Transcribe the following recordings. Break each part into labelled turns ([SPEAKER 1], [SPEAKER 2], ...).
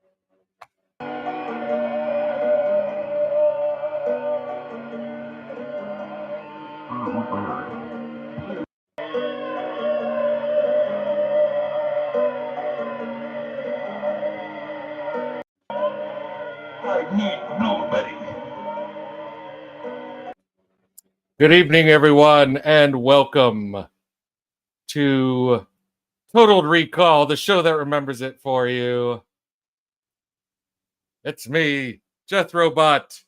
[SPEAKER 1] I need nobody.
[SPEAKER 2] Good evening, everyone, and welcome to Total Recall, the show that remembers it for you. It's me, Jethro Bot,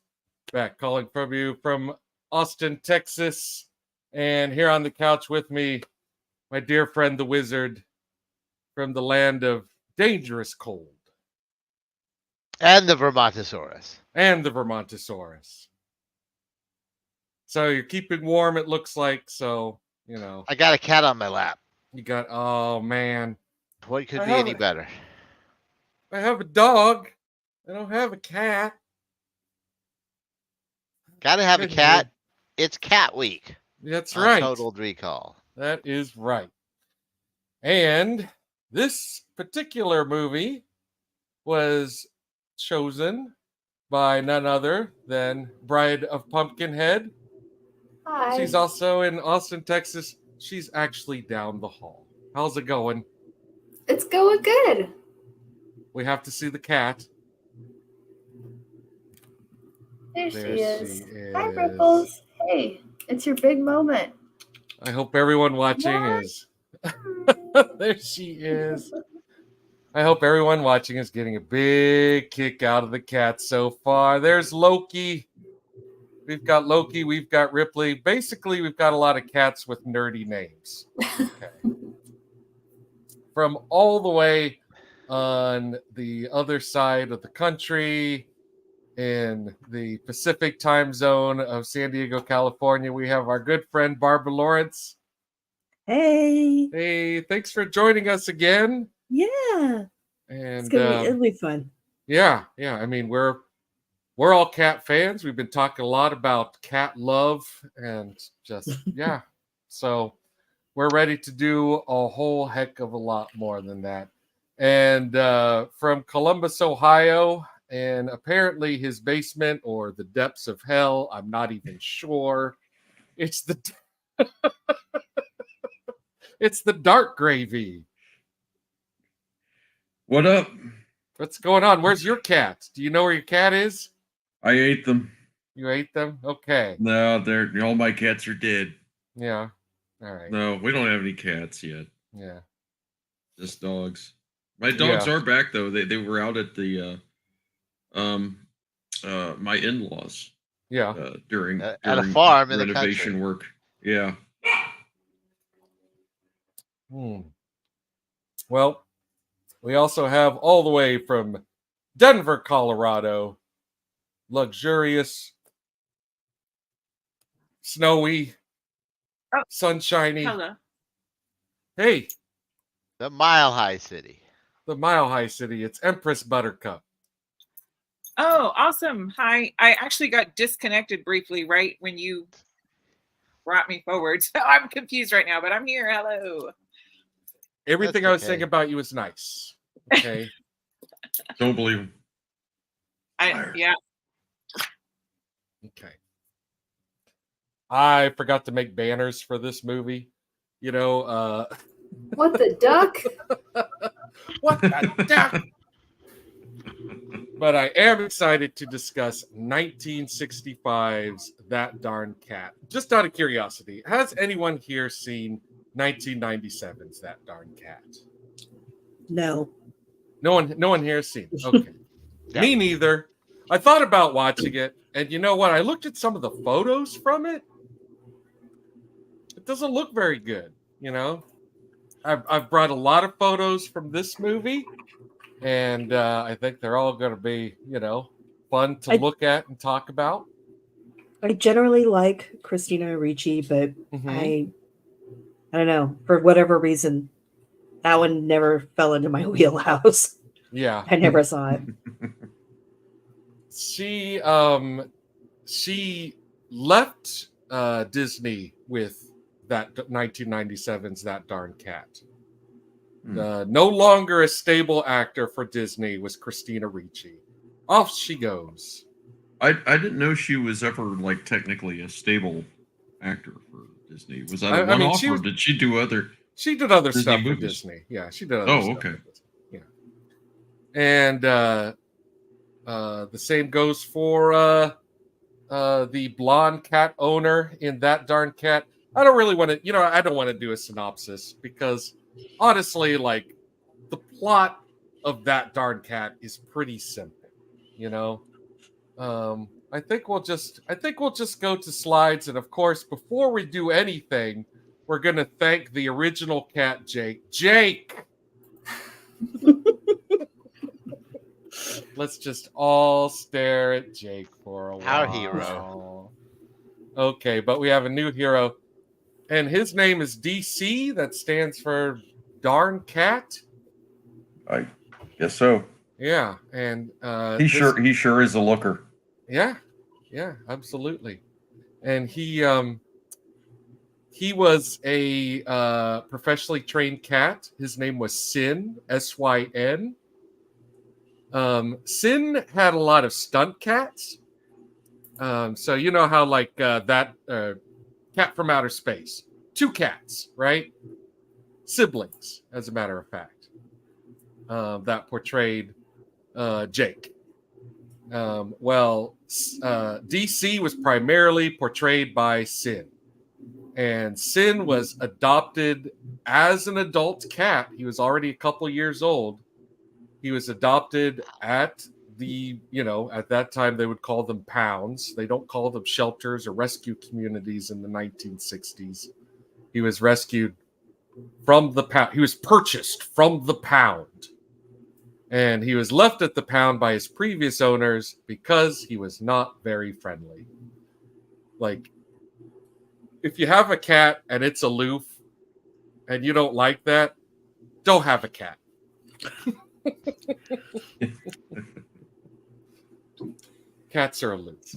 [SPEAKER 2] back calling from you from Austin, Texas. And here on the couch with me, my dear friend, the Wizard, from the land of dangerous cold.
[SPEAKER 3] And the Vermontosaurus.
[SPEAKER 2] And the Vermontosaurus. So you're keeping warm, it looks like, so, you know.
[SPEAKER 3] I got a cat on my lap.
[SPEAKER 2] You got, oh, man.
[SPEAKER 3] What could be any better?
[SPEAKER 2] I have a dog. I don't have a cat.
[SPEAKER 3] Gotta have a cat. It's Cat Week.
[SPEAKER 2] That's right.
[SPEAKER 3] Total Recall.
[SPEAKER 2] That is right. And this particular movie was chosen by none other than Bride of Pumpkinhead.
[SPEAKER 4] Hi.
[SPEAKER 2] She's also in Austin, Texas. She's actually down the hall. How's it going?
[SPEAKER 4] It's going good.
[SPEAKER 2] We have to see the cat.
[SPEAKER 4] There she is.
[SPEAKER 2] She is.
[SPEAKER 4] Hi, Ripples. Hey, it's your big moment.
[SPEAKER 2] I hope everyone watching is... There she is. I hope everyone watching is getting a big kick out of the cat so far. There's Loki. We've got Loki. We've got Ripley. Basically, we've got a lot of cats with nerdy names. Okay. From all the way on the other side of the country, in the Pacific time zone of San Diego, California, we have our good friend Barbara Lawrence.
[SPEAKER 5] Hey.
[SPEAKER 2] Hey, thanks for joining us again.
[SPEAKER 5] Yeah.
[SPEAKER 2] And
[SPEAKER 5] it'll be fun.
[SPEAKER 2] Yeah. I mean, we're all cat fans. We've been talking a lot about cat love and just yeah. So we're ready to do a whole heck of a lot more than that. And from Columbus, Ohio, and apparently his basement or the depths of hell, I'm not even sure. It's the it's the Dark Gravy.
[SPEAKER 6] What up?
[SPEAKER 2] What's going on? Where's your cat? Do you know where your cat is?
[SPEAKER 6] I ate them.
[SPEAKER 2] You ate them? Okay.
[SPEAKER 6] No, all my cats are dead.
[SPEAKER 2] Yeah. All right.
[SPEAKER 6] No, we don't have any cats yet.
[SPEAKER 2] Yeah.
[SPEAKER 6] Just dogs. My dogs are back though. They were out at the my in-laws.
[SPEAKER 2] Yeah.
[SPEAKER 6] During
[SPEAKER 3] at a farm in
[SPEAKER 6] renovation work. Yeah.
[SPEAKER 2] Well, we also have all the way from Denver, Colorado, luxurious, snowy, sunshiny.
[SPEAKER 7] Hello.
[SPEAKER 2] Hey.
[SPEAKER 3] The Mile High City.
[SPEAKER 2] The Mile High City. It's Empress Buttercup.
[SPEAKER 7] Oh, awesome. Hi. I actually got disconnected briefly right when you brought me forward. So I'm confused right now, but I'm here. Hello.
[SPEAKER 2] Everything I was saying about you was nice. Okay.
[SPEAKER 6] Don't believe him.
[SPEAKER 7] Yeah.
[SPEAKER 2] Okay. I forgot to make banners for this movie. You know,
[SPEAKER 4] What the duck?
[SPEAKER 2] What the duck? But I am excited to discuss 1965's That Darn Cat. Just out of curiosity, has anyone here seen 1997's That Darn Cat?
[SPEAKER 5] No.
[SPEAKER 2] No one here has seen it. Okay.
[SPEAKER 3] Yeah.
[SPEAKER 2] Me neither. I thought about watching it, and you know what? I looked at some of the photos from it. It doesn't look very good, you know? I've brought a lot of photos from this movie, and I think they're all going to be, you know, fun to look at and talk about.
[SPEAKER 5] I generally like Christina Ricci, but I don't know, for whatever reason, that one never fell into my wheelhouse.
[SPEAKER 2] Yeah.
[SPEAKER 5] I never saw it.
[SPEAKER 2] She left Disney with that 1997's That Darn Cat. No longer a stable actor for Disney was Christina Ricci. Off she goes.
[SPEAKER 6] I didn't know she was ever like technically a stable actor for Disney. Was that a
[SPEAKER 2] I mean,
[SPEAKER 6] one-off, or did she do other?
[SPEAKER 2] She did other
[SPEAKER 6] Disney
[SPEAKER 2] stuff
[SPEAKER 6] movies?
[SPEAKER 2] for Disney. Yeah, she did other stuff.
[SPEAKER 6] Okay.
[SPEAKER 2] For Disney. Yeah, and the same goes for the blonde cat owner in That Darn Cat. I don't really want to, I don't want to do a synopsis because honestly, like the plot of That Darn Cat is pretty simple, I think we'll just go to slides, and of course, before we do anything, we're gonna thank the original cat, Jake. Jake, let's just all stare at Jake for a while.
[SPEAKER 3] Our hero.
[SPEAKER 2] Okay, but we have a new hero, and his name is DC. That stands for Darn Cat.
[SPEAKER 1] I guess so.
[SPEAKER 2] Yeah, and
[SPEAKER 1] He sure is a looker.
[SPEAKER 2] Yeah, absolutely. And he was a professionally trained cat. His name was Sin, Syn. Sin had a lot of stunt cats. So you know how like that Cat from Outer Space, 2 cats, right? Siblings, as a matter of fact, that portrayed Jake. DC was primarily portrayed by Sin. And Sin was adopted as an adult cat. He was already a couple years old. He was adopted at at that time they would call them pounds. They don't call them shelters or rescue communities in the 1960s. He was rescued from the pound. He was purchased from the pound. And he was left at the pound by his previous owners because he was not very friendly. Like, if you have a cat and it's aloof and you don't like that, don't have a cat. Cats are aloof.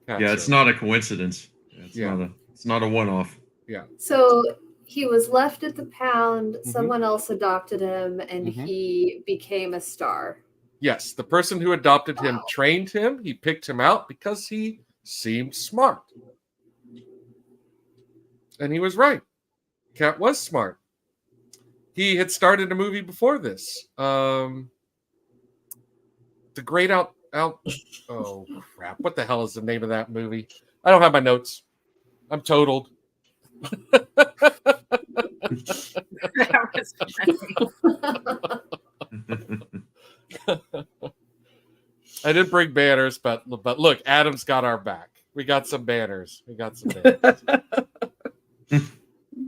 [SPEAKER 6] It's not a coincidence. It's not a one-off.
[SPEAKER 2] Yeah.
[SPEAKER 4] So he was left at the pound. Someone else adopted him, and he became a star.
[SPEAKER 2] Yes, the person who adopted him trained him. He picked him out because he seemed smart. And he was right. Cat was smart. He had started a movie before this. The Great Out. Oh, crap. What the hell is the name of that movie? I don't have my notes. I'm totaled. I didn't bring banners, but look, Adam's got our back. We got some banners.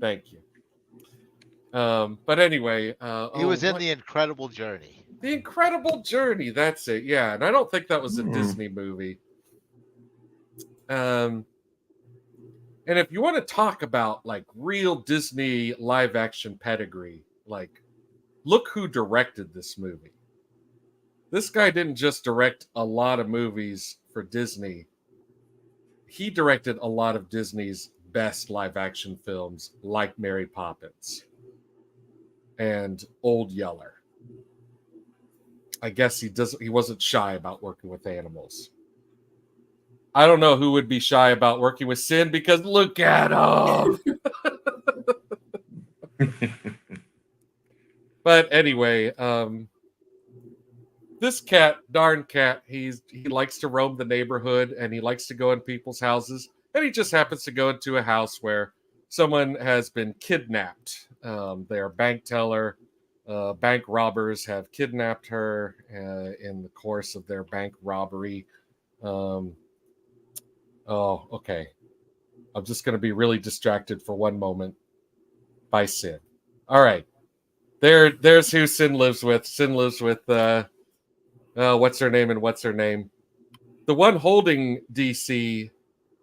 [SPEAKER 2] Thank you. But anyway,
[SPEAKER 3] He was in The Incredible Journey.
[SPEAKER 2] The Incredible Journey. That's it. Yeah, and I don't think that was a Disney movie. And if you want to talk about like real Disney live action pedigree, like look who directed this movie. This guy didn't just direct a lot of movies for Disney. He directed a lot of Disney's best live action films like Mary Poppins and Old Yeller. I guess he wasn't shy about working with animals. I don't know who would be shy about working with Sin because look at him. But anyway, this cat, Darn Cat, he likes to roam the neighborhood and he likes to go in people's houses. And he just happens to go into a house where someone has been kidnapped. Their bank teller, bank robbers have kidnapped her in the course of their bank robbery. Okay. I'm just going to be really distracted for one moment by Sin. All right. There's who Sin lives with. Sin lives with, what's her name and what's her name? The one holding DC,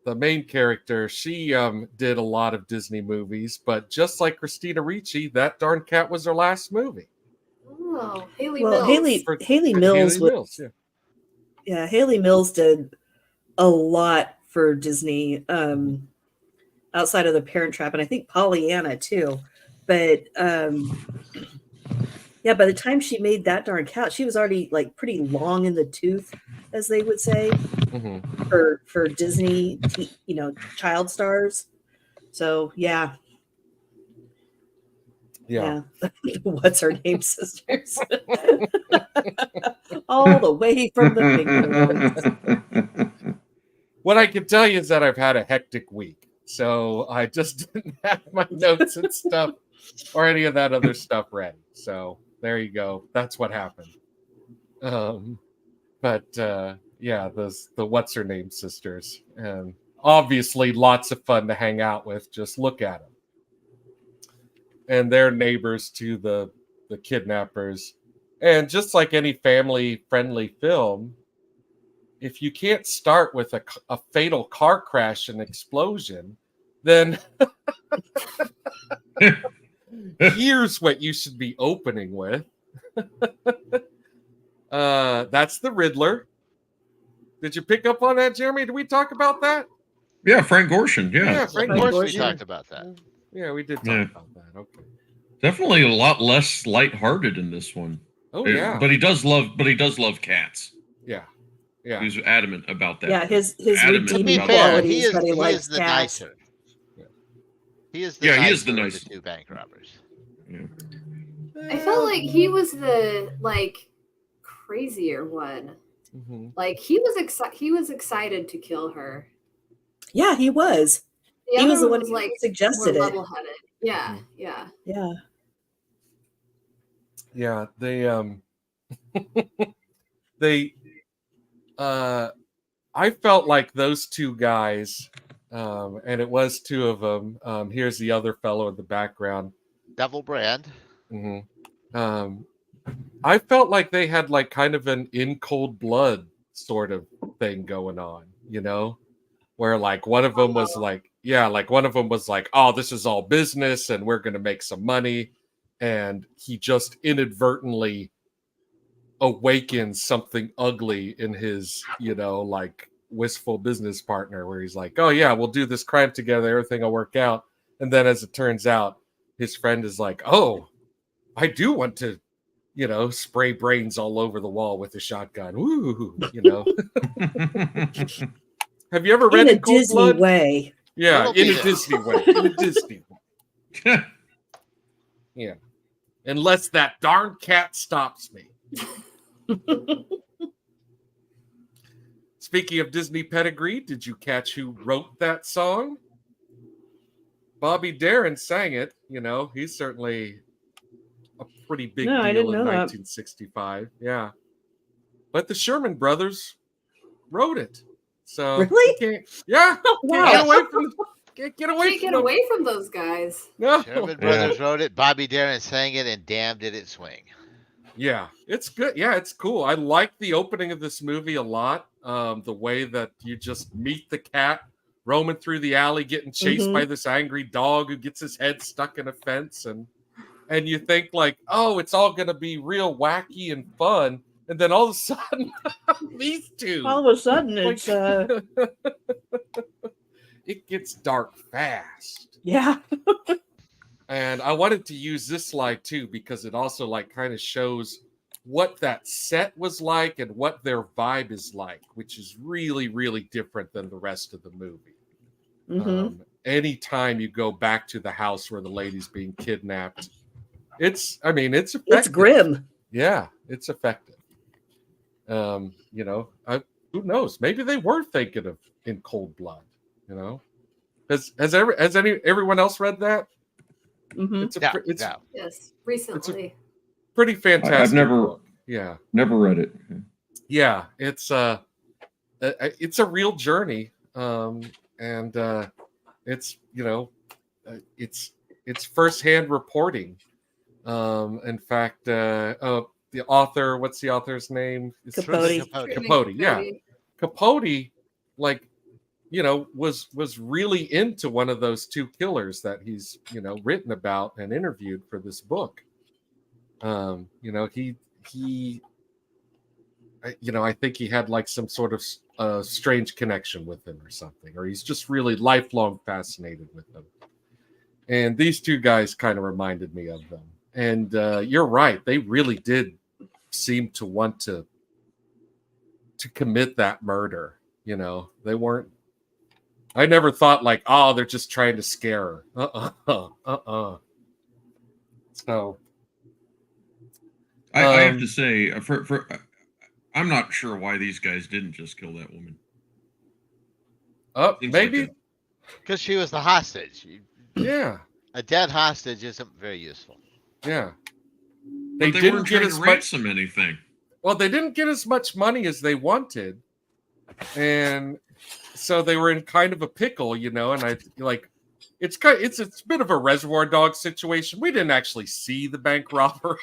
[SPEAKER 2] the main character, she did a lot of Disney movies, but just like Christina Ricci, That Darn Cat was her last movie.
[SPEAKER 4] Oh, Haley
[SPEAKER 5] Well,
[SPEAKER 4] Mills.
[SPEAKER 5] Haley Mills. Haley Mills did a lot for Disney outside of The Parent Trap, and I think Pollyanna too. But Yeah, by the time she made that darn couch, she was already like pretty long in the tooth, as they would say, for Disney, child stars. So yeah. What's her name, sisters? All the way from the finger.
[SPEAKER 2] What I can tell you is that I've had a hectic week, so I just didn't have my notes and stuff or any of that other stuff ready. So there you go. That's what happened. But yeah, the what's her name sisters, and obviously lots of fun to hang out with. Just look at them, and they're neighbors to the kidnappers, and just like any family friendly film, if you can't start with a fatal car crash and explosion, then here's what you should be opening with. That's the Riddler. Did you pick up on that, Jeremy? Did we talk about that?
[SPEAKER 6] Yeah, Frank Gorshin. Yeah,
[SPEAKER 2] Frank
[SPEAKER 3] Of course, we
[SPEAKER 2] Gorshin.
[SPEAKER 3] talked about that.
[SPEAKER 2] Yeah, we did talk
[SPEAKER 6] Yeah.
[SPEAKER 2] about that. Okay.
[SPEAKER 6] Definitely a lot less lighthearted in this one.
[SPEAKER 2] Oh yeah.
[SPEAKER 6] But he does love cats.
[SPEAKER 2] Yeah. Yeah.
[SPEAKER 6] He's adamant about that.
[SPEAKER 5] Yeah, his
[SPEAKER 6] Adamant
[SPEAKER 3] To be
[SPEAKER 5] redeeming
[SPEAKER 6] about
[SPEAKER 3] fair,
[SPEAKER 5] quality
[SPEAKER 3] he
[SPEAKER 5] is
[SPEAKER 3] is,
[SPEAKER 5] that he
[SPEAKER 3] he
[SPEAKER 5] likes
[SPEAKER 3] is the
[SPEAKER 5] cats.
[SPEAKER 3] nicer. He is the
[SPEAKER 6] Yeah,
[SPEAKER 3] nicer
[SPEAKER 6] he is the
[SPEAKER 3] of
[SPEAKER 6] nicer.
[SPEAKER 3] the two bank robbers.
[SPEAKER 6] Yeah.
[SPEAKER 4] I felt like he was the crazier one.
[SPEAKER 2] Mm-hmm.
[SPEAKER 4] Like he was excited to kill her.
[SPEAKER 5] Yeah, he was.
[SPEAKER 4] The
[SPEAKER 5] He was
[SPEAKER 4] other
[SPEAKER 5] the one
[SPEAKER 4] was
[SPEAKER 5] who
[SPEAKER 4] more
[SPEAKER 5] suggested it.
[SPEAKER 4] level-headed. Yeah, yeah.
[SPEAKER 5] Yeah.
[SPEAKER 2] Yeah, they I felt like those two guys, and it was two of them. Here's the other fellow in the background.
[SPEAKER 3] Devil Brand.
[SPEAKER 2] I felt like they had like kind of an in cold blood sort of thing going on, where like one of them was like, oh, this is all business and we're going to make some money. And he just inadvertently awakens something ugly in his, wistful business partner, where he's like, oh yeah, we'll do this crime together. Everything will work out. And then as it turns out, his friend is like, oh, I do want to, spray brains all over the wall with a shotgun. Woo, Have you ever read
[SPEAKER 5] In a
[SPEAKER 2] Cold
[SPEAKER 5] Disney
[SPEAKER 2] Blood?
[SPEAKER 5] way.
[SPEAKER 2] Yeah,
[SPEAKER 3] Little
[SPEAKER 2] in a
[SPEAKER 3] bit.
[SPEAKER 2] Disney way. In a Disney way. Yeah. Unless that darn cat stops me. Speaking of Disney pedigree, did you catch who wrote that song? Bobby Darin sang it. He's certainly a pretty big
[SPEAKER 5] No,
[SPEAKER 2] deal
[SPEAKER 5] I didn't
[SPEAKER 2] in
[SPEAKER 5] know that.
[SPEAKER 2] 1965. Yeah. But the Sherman brothers wrote it. So
[SPEAKER 5] Really?
[SPEAKER 2] you can't, yeah.
[SPEAKER 5] Wow.
[SPEAKER 2] Can't get away from get away
[SPEAKER 4] Can't
[SPEAKER 2] from
[SPEAKER 4] get
[SPEAKER 2] them.
[SPEAKER 4] away from those guys.
[SPEAKER 2] No.
[SPEAKER 3] Sherman Brothers wrote it. Bobby Darin sang it, and damn did it swing.
[SPEAKER 2] Yeah, it's good. Yeah, it's cool. I like the opening of this movie a lot. The way that you just meet the cat roaming through the alley, getting chased by this angry dog who gets his head stuck in a fence, and you think like, oh, it's all gonna be real wacky and fun, and then all of a sudden, these two.
[SPEAKER 5] All of a sudden, it's
[SPEAKER 2] it gets dark fast.
[SPEAKER 5] yeah.
[SPEAKER 2] And I wanted to use this slide too because it also like kind of shows what that set was like and what their vibe is like, which is really, really different than the rest of the movie.
[SPEAKER 5] Mm-hmm.
[SPEAKER 2] Anytime you go back to the house where the lady's being kidnapped, it's effective.
[SPEAKER 5] It's grim.
[SPEAKER 2] Yeah, it's effective. Who knows? Maybe they were thinking of In Cold Blood. Has everyone else read that?
[SPEAKER 5] Mm-hmm.
[SPEAKER 4] Yes, recently.
[SPEAKER 2] Pretty fantastic.
[SPEAKER 1] I've never,
[SPEAKER 2] book. Yeah,
[SPEAKER 1] never read it.
[SPEAKER 2] yeah. It's a real journey, and it's it's firsthand reporting. In fact, the author, what's the author's name?
[SPEAKER 5] Capote.
[SPEAKER 2] Capote. Yeah, Capote, was really into one of those two killers that he's written about and interviewed for this book. I think he had like some sort of strange connection with him or something, or he's just really lifelong fascinated with them. And these two guys kind of reminded me of them. And you're right. They really did seem to want to commit that murder. You know, they weren't. I never thought like, oh, they're just trying to scare her. So
[SPEAKER 6] I have to say, I'm not sure why these guys didn't just kill that woman. Seems
[SPEAKER 2] maybe
[SPEAKER 6] like
[SPEAKER 3] Because she was the hostage.
[SPEAKER 2] yeah,
[SPEAKER 3] A dead hostage isn't very useful.
[SPEAKER 2] yeah.
[SPEAKER 6] They
[SPEAKER 2] didn't
[SPEAKER 6] weren't
[SPEAKER 2] get
[SPEAKER 6] trying
[SPEAKER 2] as
[SPEAKER 6] to
[SPEAKER 2] much.
[SPEAKER 6] ransom anything.
[SPEAKER 2] Well, they didn't get as much money as they wanted, and so they were in kind of a pickle, you know. And I like it's a bit of a Reservoir Dogs situation. We didn't actually see the bank robbery,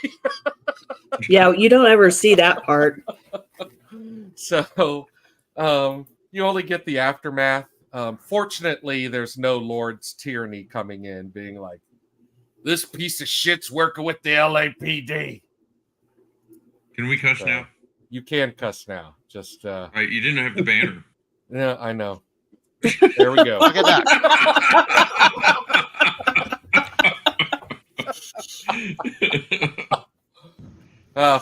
[SPEAKER 5] Yeah, you don't ever see that part.
[SPEAKER 2] so you only get the aftermath. Fortunately, there's no Lord's tyranny coming in, being like, "This piece of shit's working with the LAPD."
[SPEAKER 6] Can we cuss
[SPEAKER 2] So,
[SPEAKER 6] now?
[SPEAKER 2] you can cuss now. Just
[SPEAKER 6] Right, you didn't have the banner.
[SPEAKER 2] yeah, I know. There we go.
[SPEAKER 3] Look at that.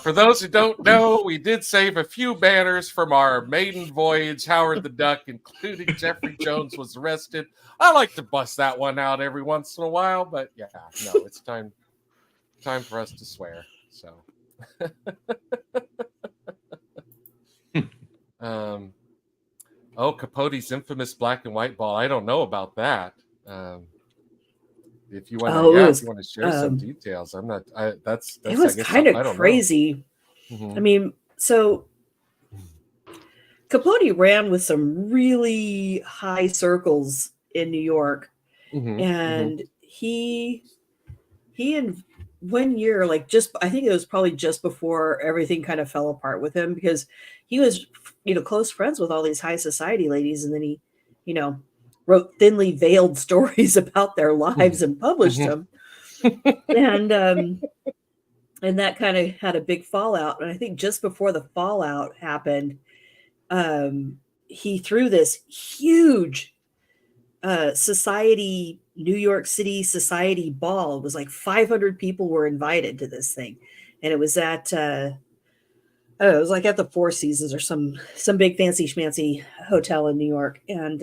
[SPEAKER 2] For those who don't know, we did save a few banners from our maiden voyage, Howard the Duck, including Jeffrey Jones was arrested. I like to bust that one out every once in a while, but yeah, no, it's time for us to swear. So, Capote's infamous black and white ball. I don't know about that. If you want to, share some details, I'm not. That's
[SPEAKER 5] it was kind of crazy.
[SPEAKER 2] Mm-hmm.
[SPEAKER 5] I mean, so Capote ran with some really high circles in New York, and he in 1 year, like I think it was probably just before everything kind of fell apart with him, because he was, close friends with all these high society ladies, and then he, wrote thinly veiled stories about their lives and published them. And that kind of had a big fallout. And I think just before the fallout happened, he threw this huge New York City society ball. It was like 500 people were invited to this thing. And it was at, I don't know, it was like at the Four Seasons or some big fancy schmancy hotel in New York. And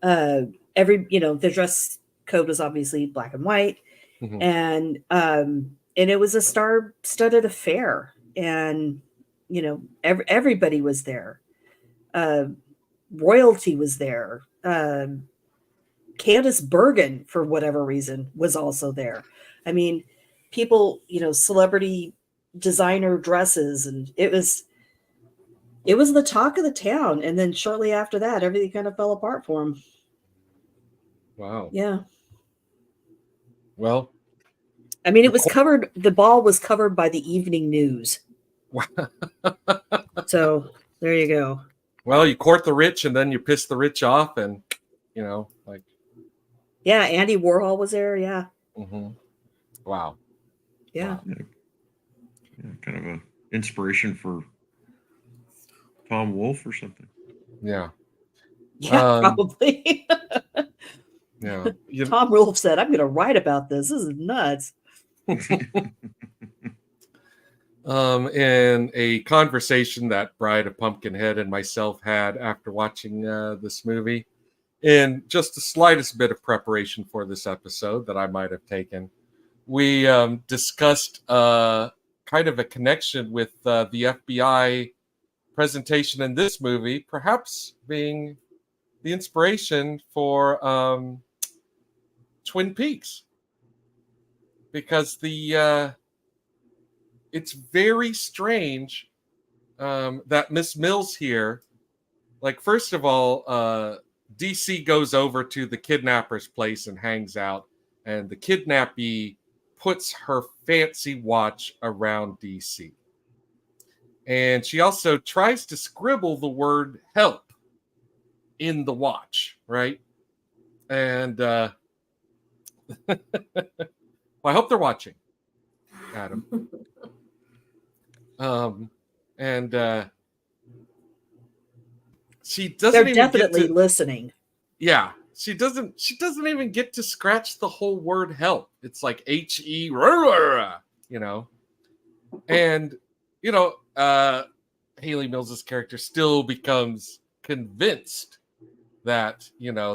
[SPEAKER 5] the dress code was obviously black and white. And it was a star-studded affair. And, everybody was there. Royalty was there. Candace Bergen, for whatever reason, was also there. I mean, people, celebrity designer dresses, and it was the talk of the town. And then shortly after that, everything kind of fell apart for him.
[SPEAKER 2] Wow.
[SPEAKER 5] Yeah.
[SPEAKER 2] Well,
[SPEAKER 5] I mean, the ball was covered by the evening news. So there you go.
[SPEAKER 2] Well, you court the rich and then you piss the rich off, and
[SPEAKER 5] yeah, Andy Warhol was there. Yeah.
[SPEAKER 2] Wow.
[SPEAKER 5] Yeah.
[SPEAKER 6] Yeah, kind of a inspiration for Tom Wolfe or something.
[SPEAKER 2] Yeah.
[SPEAKER 5] Yeah, probably.
[SPEAKER 2] Yeah.
[SPEAKER 5] Tom Wolfe said, "I'm going to write about this. This is nuts."
[SPEAKER 2] In a conversation that Bride of Pumpkinhead and myself had after watching this movie, in just the slightest bit of preparation for this episode that I might have taken, we discussed kind of a connection with the FBI presentation in this movie, perhaps being the inspiration for Twin Peaks, because it's very strange that Miss Mills here, like, first of all, DC goes over to the kidnapper's place and hangs out, and the kidnappee puts her fancy watch around DC. And she also tries to scribble the word help in the watch, right? And well, I hope they're watching, Adam. She doesn't.
[SPEAKER 5] They're definitely listening.
[SPEAKER 2] Yeah, she doesn't even get to scratch the whole word help. It's like HE, you know. And Haley Mills's character still becomes convinced that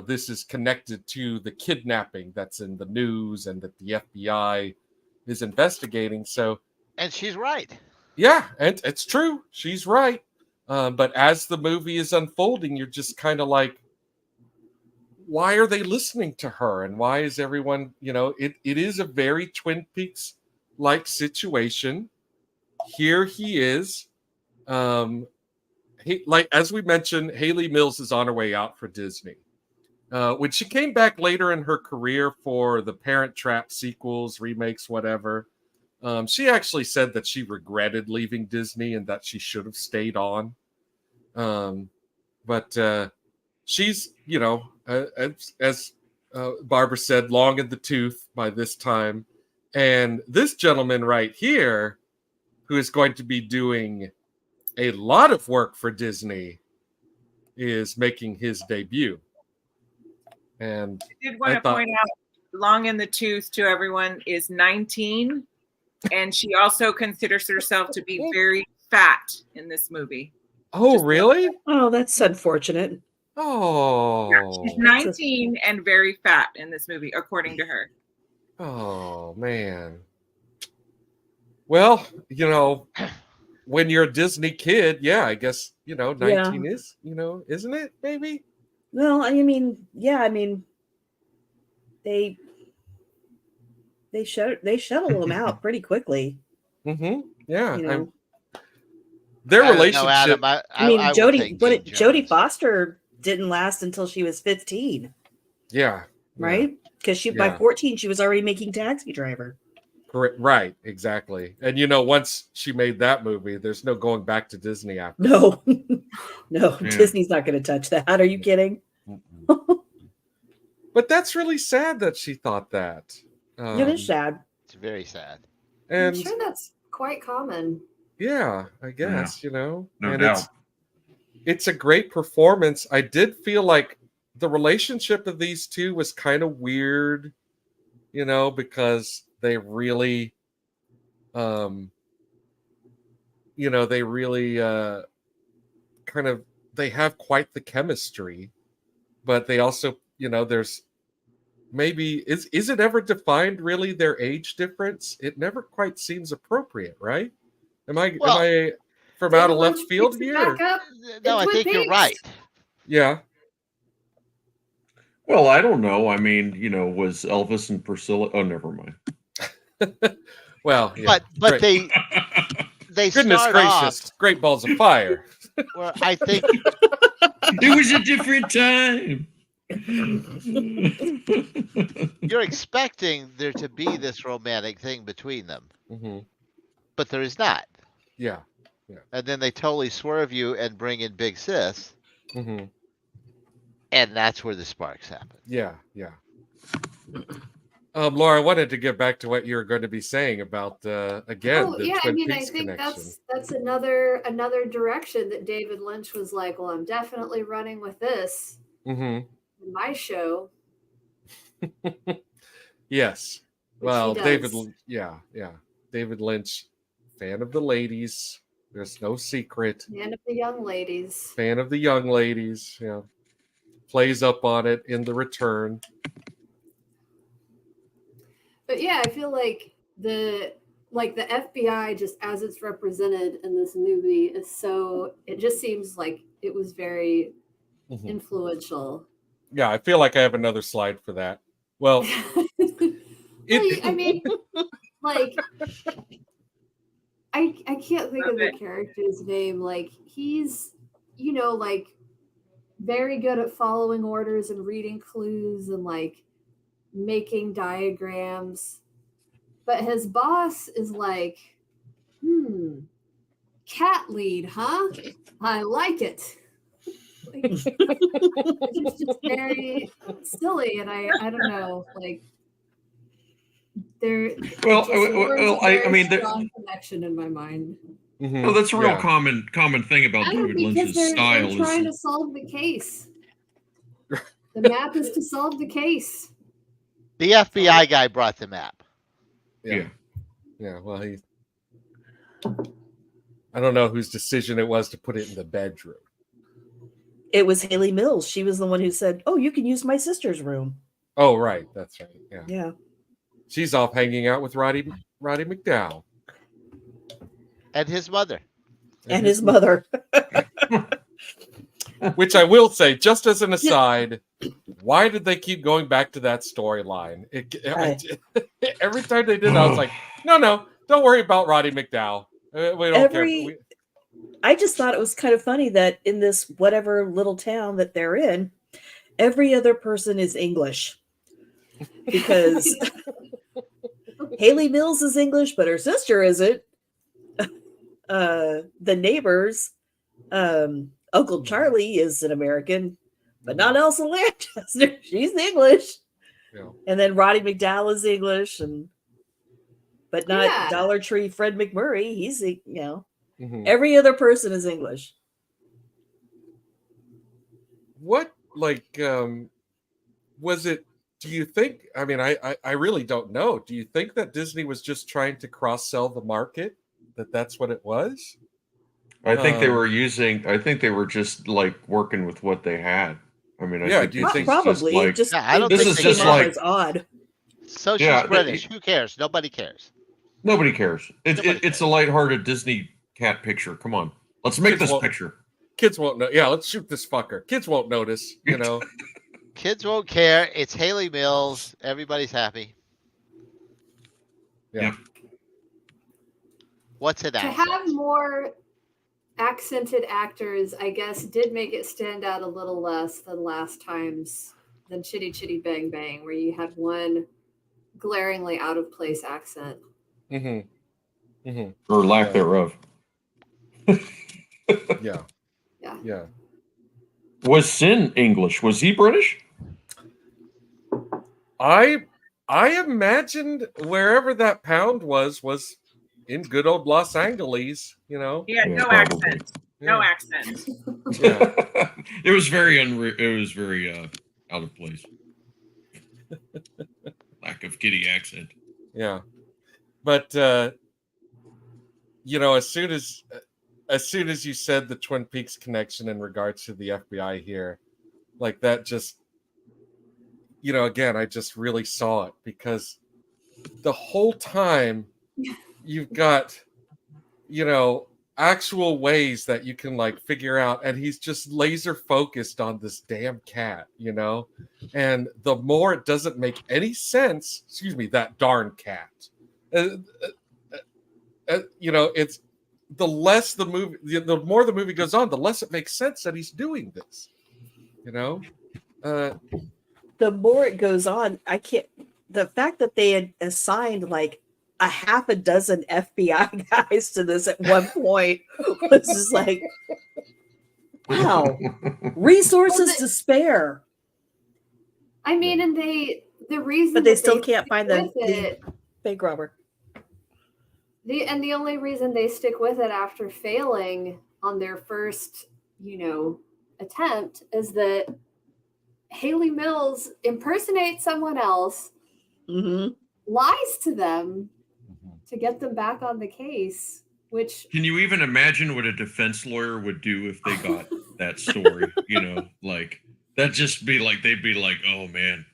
[SPEAKER 2] this is connected to the kidnapping that's in the news and that the FBI is investigating. So,
[SPEAKER 3] and she's right.
[SPEAKER 2] Yeah, and it's true. She's right. But as the movie is unfolding, you're just kind of like, why are they listening to her? And why is everyone, it is a very Twin Peaks like situation. Here he is. Like as we mentioned, Haley Mills is on her way out for Disney. When she came back later in her career for the Parent Trap sequels, remakes, whatever, she actually said that she regretted leaving Disney and that she should have stayed on. But she's, as Barbara said, long in the tooth by this time. And this gentleman right here, who is going to be doing a lot of work for Disney, is making his debut. And
[SPEAKER 7] I did want to point out, long in the tooth to everyone is 19, and she also considers herself to be very fat in this movie.
[SPEAKER 2] Oh, really?
[SPEAKER 5] Oh, that's unfortunate.
[SPEAKER 2] Oh,
[SPEAKER 7] yeah, she's 19 and very fat in this movie, according to her.
[SPEAKER 2] Oh, man. Well, when you're a Disney kid, yeah, I guess, 19 is, isn't it? Maybe.
[SPEAKER 5] Well, I mean, they shuttle them out pretty quickly.
[SPEAKER 2] Mm-hmm. Yeah.
[SPEAKER 3] Their
[SPEAKER 2] relationship.
[SPEAKER 5] Jodie Foster didn't last until she was 15.
[SPEAKER 2] Yeah.
[SPEAKER 5] Right? Because by 14 she was already making Taxi Driver.
[SPEAKER 2] Correct. Right. Exactly. And once she made that movie, there's no going back to Disney after.
[SPEAKER 5] No, Disney's not going to touch that. Are you kidding?
[SPEAKER 2] But that's really sad that she thought that.
[SPEAKER 5] It is sad.
[SPEAKER 3] It's very sad.
[SPEAKER 2] And
[SPEAKER 4] I'm sure that's quite common.
[SPEAKER 2] Yeah, I guess,
[SPEAKER 6] No
[SPEAKER 2] and
[SPEAKER 6] doubt.
[SPEAKER 2] It's a great performance. I did feel like the relationship of these two was kind of weird, because they really, they have quite the chemistry, but they also, there's maybe, is it ever defined really their age difference? It never quite seems appropriate, right? Am I from out of left field here?
[SPEAKER 3] No, I think you're right.
[SPEAKER 2] Yeah.
[SPEAKER 6] Well, I don't know. I mean, was Elvis and Priscilla? Oh, never mind.
[SPEAKER 2] Well, yeah,
[SPEAKER 3] but
[SPEAKER 2] great.
[SPEAKER 3] they
[SPEAKER 2] goodness
[SPEAKER 3] start
[SPEAKER 2] gracious,
[SPEAKER 3] off,
[SPEAKER 2] great balls of fire.
[SPEAKER 3] well, I think
[SPEAKER 6] It was a different time.
[SPEAKER 3] you're expecting there to be this romantic thing between them,
[SPEAKER 2] Mm-hmm.
[SPEAKER 3] but there is not.
[SPEAKER 2] Yeah.
[SPEAKER 3] And then they totally swerve you and bring in Big Sis,
[SPEAKER 2] Mm-hmm.
[SPEAKER 3] and that's where the sparks happen.
[SPEAKER 2] Yeah. Laura, I wanted to get back to what you were going to be saying about again.
[SPEAKER 4] Oh
[SPEAKER 2] the
[SPEAKER 4] yeah,
[SPEAKER 2] Twin
[SPEAKER 4] I mean, I
[SPEAKER 2] Peaks
[SPEAKER 4] think
[SPEAKER 2] connection.
[SPEAKER 4] that's another direction that David Lynch was like, well, I'm definitely running with this
[SPEAKER 2] Mm-hmm.
[SPEAKER 4] in my show.
[SPEAKER 2] Yes.
[SPEAKER 4] Which
[SPEAKER 2] Well,
[SPEAKER 4] he
[SPEAKER 2] David.
[SPEAKER 4] does.
[SPEAKER 2] Yeah. David Lynch, fan of the ladies. There's no secret.
[SPEAKER 4] And of the young ladies.
[SPEAKER 2] Fan of the young ladies. Yeah. Plays up on it in The Return.
[SPEAKER 4] But yeah, I feel like the FBI, just as it's represented in this movie, is so, it just seems like it was very
[SPEAKER 2] Mhm.
[SPEAKER 4] influential.
[SPEAKER 2] Yeah, I feel like I have another slide for that. Well,
[SPEAKER 4] I mean, like, I can't think of the character's name. Like, he's, like, very good at following orders and reading clues and, like, making diagrams. But his boss is like, cat lead, huh? I like it. Like, it's just very silly, and I don't know, like, there.
[SPEAKER 6] I mean,
[SPEAKER 4] strong connection in my mind.
[SPEAKER 2] Mhm.
[SPEAKER 6] well, that's a real
[SPEAKER 2] Yeah.
[SPEAKER 6] common thing about
[SPEAKER 4] I don't
[SPEAKER 6] David
[SPEAKER 4] because
[SPEAKER 6] Lynch's
[SPEAKER 4] they're
[SPEAKER 6] style.
[SPEAKER 4] trying to
[SPEAKER 6] Is
[SPEAKER 4] solve the case. The map is to solve the case.
[SPEAKER 3] The FBI guy brought the map.
[SPEAKER 6] Yeah.
[SPEAKER 2] Yeah, well, I don't know whose decision it was to put it in the bedroom.
[SPEAKER 5] It was Haley Mills. She was the one who said, "Oh, you can use my sister's room."
[SPEAKER 2] Oh, right. That's right. Yeah.
[SPEAKER 5] Yeah.
[SPEAKER 2] She's off hanging out with Roddy McDowell.
[SPEAKER 3] And his mother.
[SPEAKER 5] And his mother.
[SPEAKER 2] Which I will say, just as an aside, why did they keep going back to that storyline? Every time they did that, I was like, no, don't worry about Roddy McDowell. We don't care.
[SPEAKER 5] I just thought it was kind of funny that in this whatever little town that they're in, every other person is English. Because Haley Mills is English, but her sister isn't. The neighbors, Uncle Charlie is an American, but not Elsa Lanchester. She's English.
[SPEAKER 2] Yeah.
[SPEAKER 5] And then Roddy McDowell is English, but not Dollar Tree Fred McMurray. He's, every other person is English.
[SPEAKER 2] What, was it? Do you think? I mean, I really don't know. Do you think that Disney was just trying to cross-sell the market? That's what it was?
[SPEAKER 1] I think they were I think they were just like working with what they had. I mean, I think
[SPEAKER 2] do you think
[SPEAKER 5] probably
[SPEAKER 3] I don't
[SPEAKER 1] this
[SPEAKER 3] think
[SPEAKER 1] is just like
[SPEAKER 5] it's odd.
[SPEAKER 3] So she's British. Who cares? Nobody cares.
[SPEAKER 1] Nobody cares. It's a lighthearted Disney cat picture. Come on, let's make this picture.
[SPEAKER 2] Kids won't know. Yeah, let's shoot this fucker. Kids won't notice.
[SPEAKER 3] Kids won't care. It's Haley Mills. Everybody's happy.
[SPEAKER 2] Yeah.
[SPEAKER 3] What's it?
[SPEAKER 4] To have more accented actors, I guess, did make it stand out a little less than last times than Chitty Chitty Bang Bang, where you had one glaringly out of place accent.
[SPEAKER 2] Mm-hmm. Mm-hmm.
[SPEAKER 1] Or lack thereof.
[SPEAKER 2] Yeah.
[SPEAKER 4] Yeah.
[SPEAKER 2] Yeah.
[SPEAKER 1] Was Sin English? Was he British?
[SPEAKER 2] I imagined wherever that pound was in good old Los Angeles,
[SPEAKER 7] He had no
[SPEAKER 1] probably.
[SPEAKER 7] accent. No
[SPEAKER 2] Yeah.
[SPEAKER 7] accent.
[SPEAKER 2] Yeah.
[SPEAKER 6] It was very out of place. Lack of kitty accent.
[SPEAKER 2] Yeah. But as soon as you said the Twin Peaks connection in regards to the FBI here, like that just again, I just really saw it, because the whole time you've got actual ways that you can figure out, and he's just laser focused on this damn cat, and the more it doesn't make any sense, that darn cat, it's the less the movie, the more the movie goes on, the less it makes sense that he's doing this,
[SPEAKER 5] the more it goes on, the fact that they had assigned a half a dozen FBI guys to this at one point was just like, wow, resources to spare.
[SPEAKER 4] I mean, and the reason,
[SPEAKER 5] but they still can't find the bank robber.
[SPEAKER 4] The only reason they stick with it after failing on their first, attempt is that Haley Mills impersonates someone else, lies to them to get them back on the case, which...
[SPEAKER 6] Can you even imagine what a defense lawyer would do if they got that story? That'd just be like, they'd be like, oh man,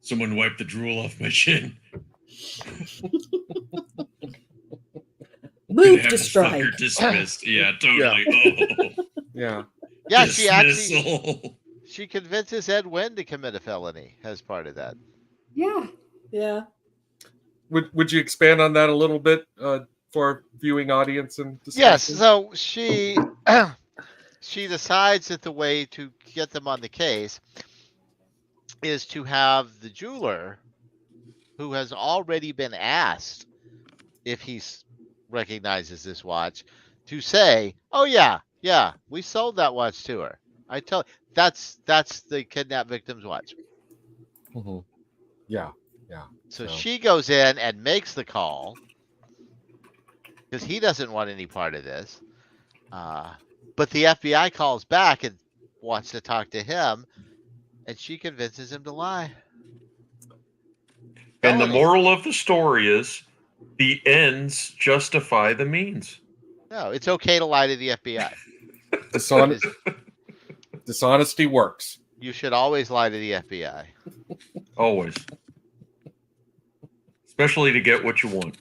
[SPEAKER 6] someone wiped the drool off my chin.
[SPEAKER 5] Move to strike.
[SPEAKER 6] Dismissed. Yeah, totally.
[SPEAKER 2] Yeah.
[SPEAKER 3] Yeah,
[SPEAKER 6] Dismissal.
[SPEAKER 3] she convinces Ed Wynn to commit a felony as part of that.
[SPEAKER 4] Yeah.
[SPEAKER 5] Yeah.
[SPEAKER 2] Would you expand on that a little bit for our viewing audience and discussion?
[SPEAKER 3] Yes. So she decides that the way to get them on the case is to have the jeweler, who has already been asked if he recognizes this watch, to say, "Oh yeah, we sold that watch to her." I tell you, that's the kidnapped victim's watch.
[SPEAKER 2] Mm-hmm. Yeah.
[SPEAKER 3] So she goes in and makes the call because he doesn't want any part of this. But the FBI calls back and wants to talk to him. and she convinces him to lie.
[SPEAKER 1] And the
[SPEAKER 3] Felony.
[SPEAKER 1] moral of the story is the ends justify the means.
[SPEAKER 3] No, it's okay to lie to the FBI.
[SPEAKER 2] Dishonesty works.
[SPEAKER 3] You should always lie to the FBI.
[SPEAKER 1] Always. Especially to get what you want.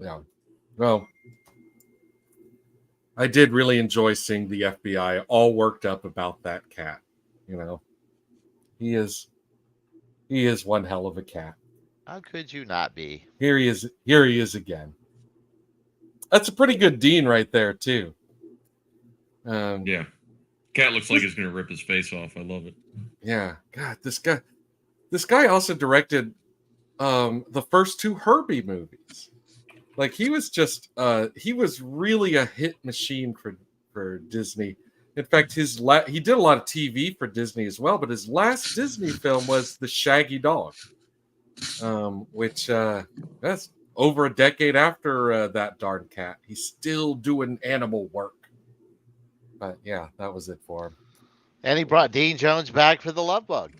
[SPEAKER 2] Yeah. Well, I did really enjoy seeing the FBI all worked up about that cat. You know, he is one hell of a cat.
[SPEAKER 3] How could you not be?
[SPEAKER 2] Here he is. Here he is again. That's a pretty good Dean right there too.
[SPEAKER 6] Yeah. Cat looks like he's going to rip his face off. I love it.
[SPEAKER 2] Yeah. God, this guy also directed the first 2 Herbie movies. Like he was really a hit machine for Disney. In fact, he did a lot of TV for Disney as well, but his last Disney film was The Shaggy Dog, which that's over a decade after that darn cat. He's still doing animal work. But yeah, that was it for him.
[SPEAKER 3] And he brought Dean Jones back for The Love Bug.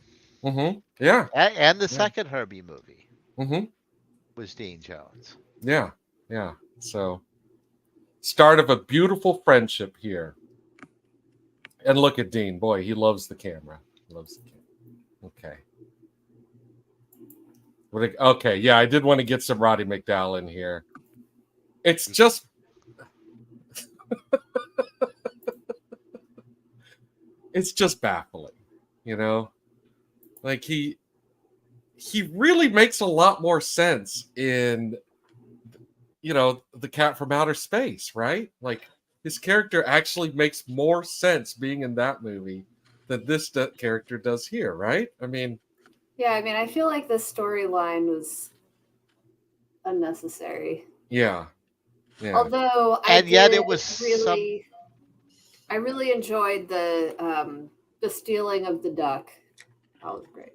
[SPEAKER 2] Mm-hmm. Yeah.
[SPEAKER 3] And the second Herbie movie was Dean Jones.
[SPEAKER 2] Yeah. Yeah. So, start of a beautiful friendship here. And look at Dean. Boy, he loves the camera. Okay. Okay. Yeah, I did want to get some Roddy McDowell in here. It's just. It's just baffling, you know? Like he really makes a lot more sense in, you know, The Cat from Outer Space, right? Like his character actually makes more sense being in that movie than this character does here, right? I mean,
[SPEAKER 4] yeah, I feel like this storyline was unnecessary.
[SPEAKER 2] Yeah.
[SPEAKER 4] Although I really enjoyed the stealing of the duck. That was great.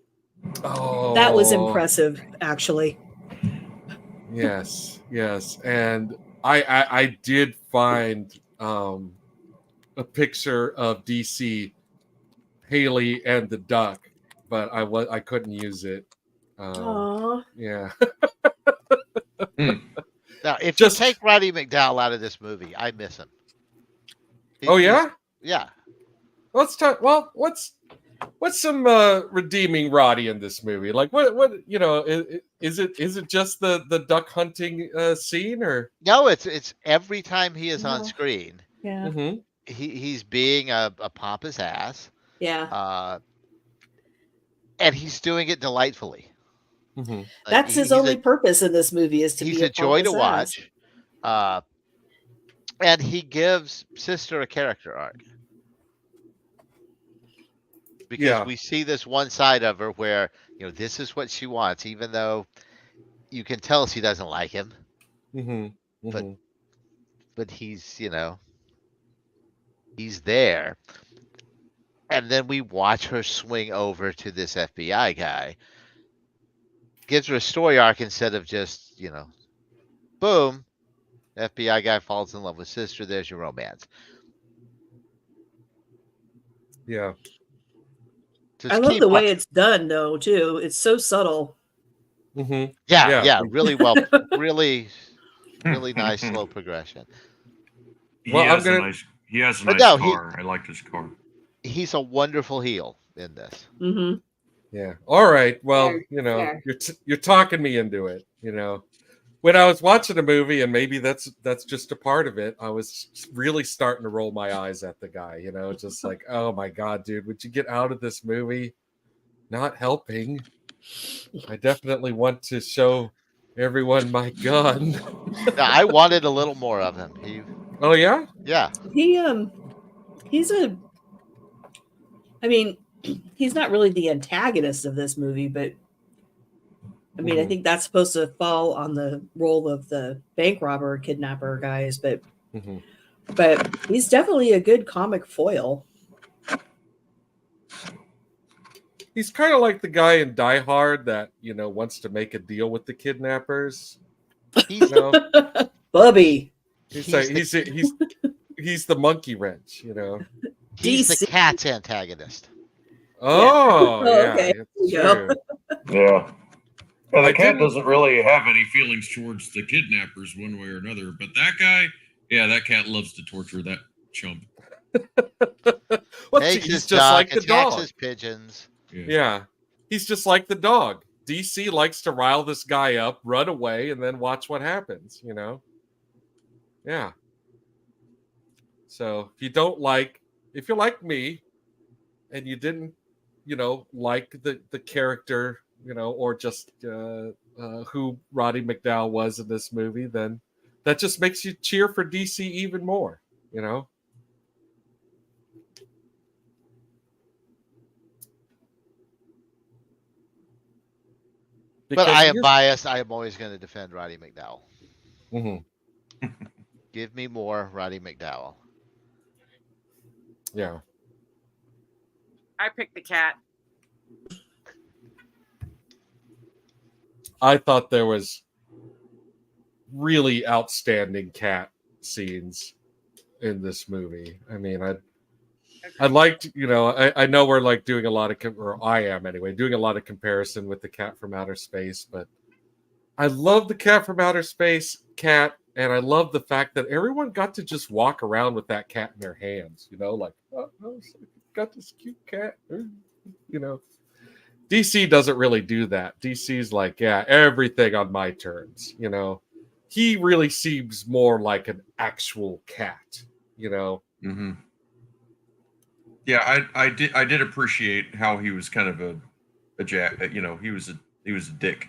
[SPEAKER 2] Oh,
[SPEAKER 5] that was impressive, actually.
[SPEAKER 2] Yes, and I did find a picture of DC, Haley, and the duck, but I couldn't use it. Yeah.
[SPEAKER 3] Now, if you take Roddy McDowell out of this movie, I miss him. Yeah.
[SPEAKER 2] Let's talk. Well, what's some redeeming Roddy in this movie? Like what you know, is it just the duck hunting scene, or
[SPEAKER 3] no? It's every time he is on screen.
[SPEAKER 5] Yeah.
[SPEAKER 2] Mm-hmm.
[SPEAKER 3] He's being a pompous ass.
[SPEAKER 5] Yeah.
[SPEAKER 3] And he's doing it delightfully.
[SPEAKER 2] Mm-hmm.
[SPEAKER 5] That's his only purpose in this movie, is to be a
[SPEAKER 3] joy to
[SPEAKER 5] ass.
[SPEAKER 3] watch. And he gives Sister a character arc. Because we see this one side of her where, you know, this is what she wants, even though you can tell she doesn't like him.
[SPEAKER 2] Mm-hmm. Mm-hmm.
[SPEAKER 3] But he's, you know, he's there. And then we watch her swing over to this FBI guy. Gives her a story arc instead of just, you know, boom, FBI guy falls in love with sister. There's your romance.
[SPEAKER 2] Yeah.
[SPEAKER 5] I love the way it's done, though, too. It's so subtle.
[SPEAKER 2] Mm-hmm.
[SPEAKER 3] Yeah. Really well. really nice slow progression.
[SPEAKER 1] He has a nice car. I liked his car.
[SPEAKER 3] He's a wonderful heel in this.
[SPEAKER 5] Mm-hmm.
[SPEAKER 2] Yeah. All right. Well, you know, you're talking me into it. You know, when I was watching a movie, and maybe that's just a part of it, I was really starting to roll my eyes at the guy. You know, just like, oh my god, dude, would you get out of this movie? Not helping. I definitely want to show everyone my gun.
[SPEAKER 3] Now, I wanted a little more of him.
[SPEAKER 2] Oh yeah.
[SPEAKER 3] Yeah.
[SPEAKER 5] He's not really the antagonist of this movie, but I mean, I think that's supposed to fall on the role of the bank robber, kidnapper guys, but he's definitely a good comic foil.
[SPEAKER 2] He's kind of like the guy in Die Hard that, you know, wants to make a deal with the kidnappers.
[SPEAKER 3] He's
[SPEAKER 5] Bubby.
[SPEAKER 2] He's the monkey wrench, you know.
[SPEAKER 3] He's the
[SPEAKER 5] DC.
[SPEAKER 3] cat's antagonist.
[SPEAKER 2] Oh,
[SPEAKER 5] Oh,
[SPEAKER 2] yeah,
[SPEAKER 5] okay.
[SPEAKER 2] it's
[SPEAKER 5] There you go.
[SPEAKER 2] true.
[SPEAKER 1] Yeah. And
[SPEAKER 6] I
[SPEAKER 1] the cat
[SPEAKER 6] didn't-
[SPEAKER 1] doesn't really have any.
[SPEAKER 6] Any feelings towards the kidnappers one way or another, but that guy, yeah, that cat loves to torture that chump.
[SPEAKER 2] Well,
[SPEAKER 3] Takes
[SPEAKER 2] he's
[SPEAKER 3] his
[SPEAKER 2] just
[SPEAKER 3] duck,
[SPEAKER 2] like the
[SPEAKER 3] attacks
[SPEAKER 2] dog.
[SPEAKER 3] his pigeons.
[SPEAKER 2] Yeah. He's just like the dog. DC likes to rile this guy up, run away, and then watch what happens, you know? Yeah. So if you're like me and you didn't, like the character, or just who Roddy McDowell was in this movie, then that just makes you cheer for DC even more, you know?
[SPEAKER 3] But I am
[SPEAKER 2] here's-
[SPEAKER 3] biased. I am always going to defend Roddy McDowell.
[SPEAKER 2] Mhm.
[SPEAKER 3] Give me more Roddy McDowell.
[SPEAKER 2] Yeah.
[SPEAKER 7] I picked the cat.
[SPEAKER 2] I thought there was really outstanding cat scenes in this movie. I mean, I liked, I know we're like doing a lot of, or I am anyway, doing a lot of comparison with the Cat from Outer Space, but I love the Cat from Outer Space cat, and I love the fact that everyone got to just walk around with that cat in their hands, like, oh, got this cute cat, DC doesn't really do that. DC's like, yeah, everything on my terms, He really seems more like an actual cat,
[SPEAKER 1] Mm-hmm. Yeah, I did appreciate how he was kind of a jack. He was a dick.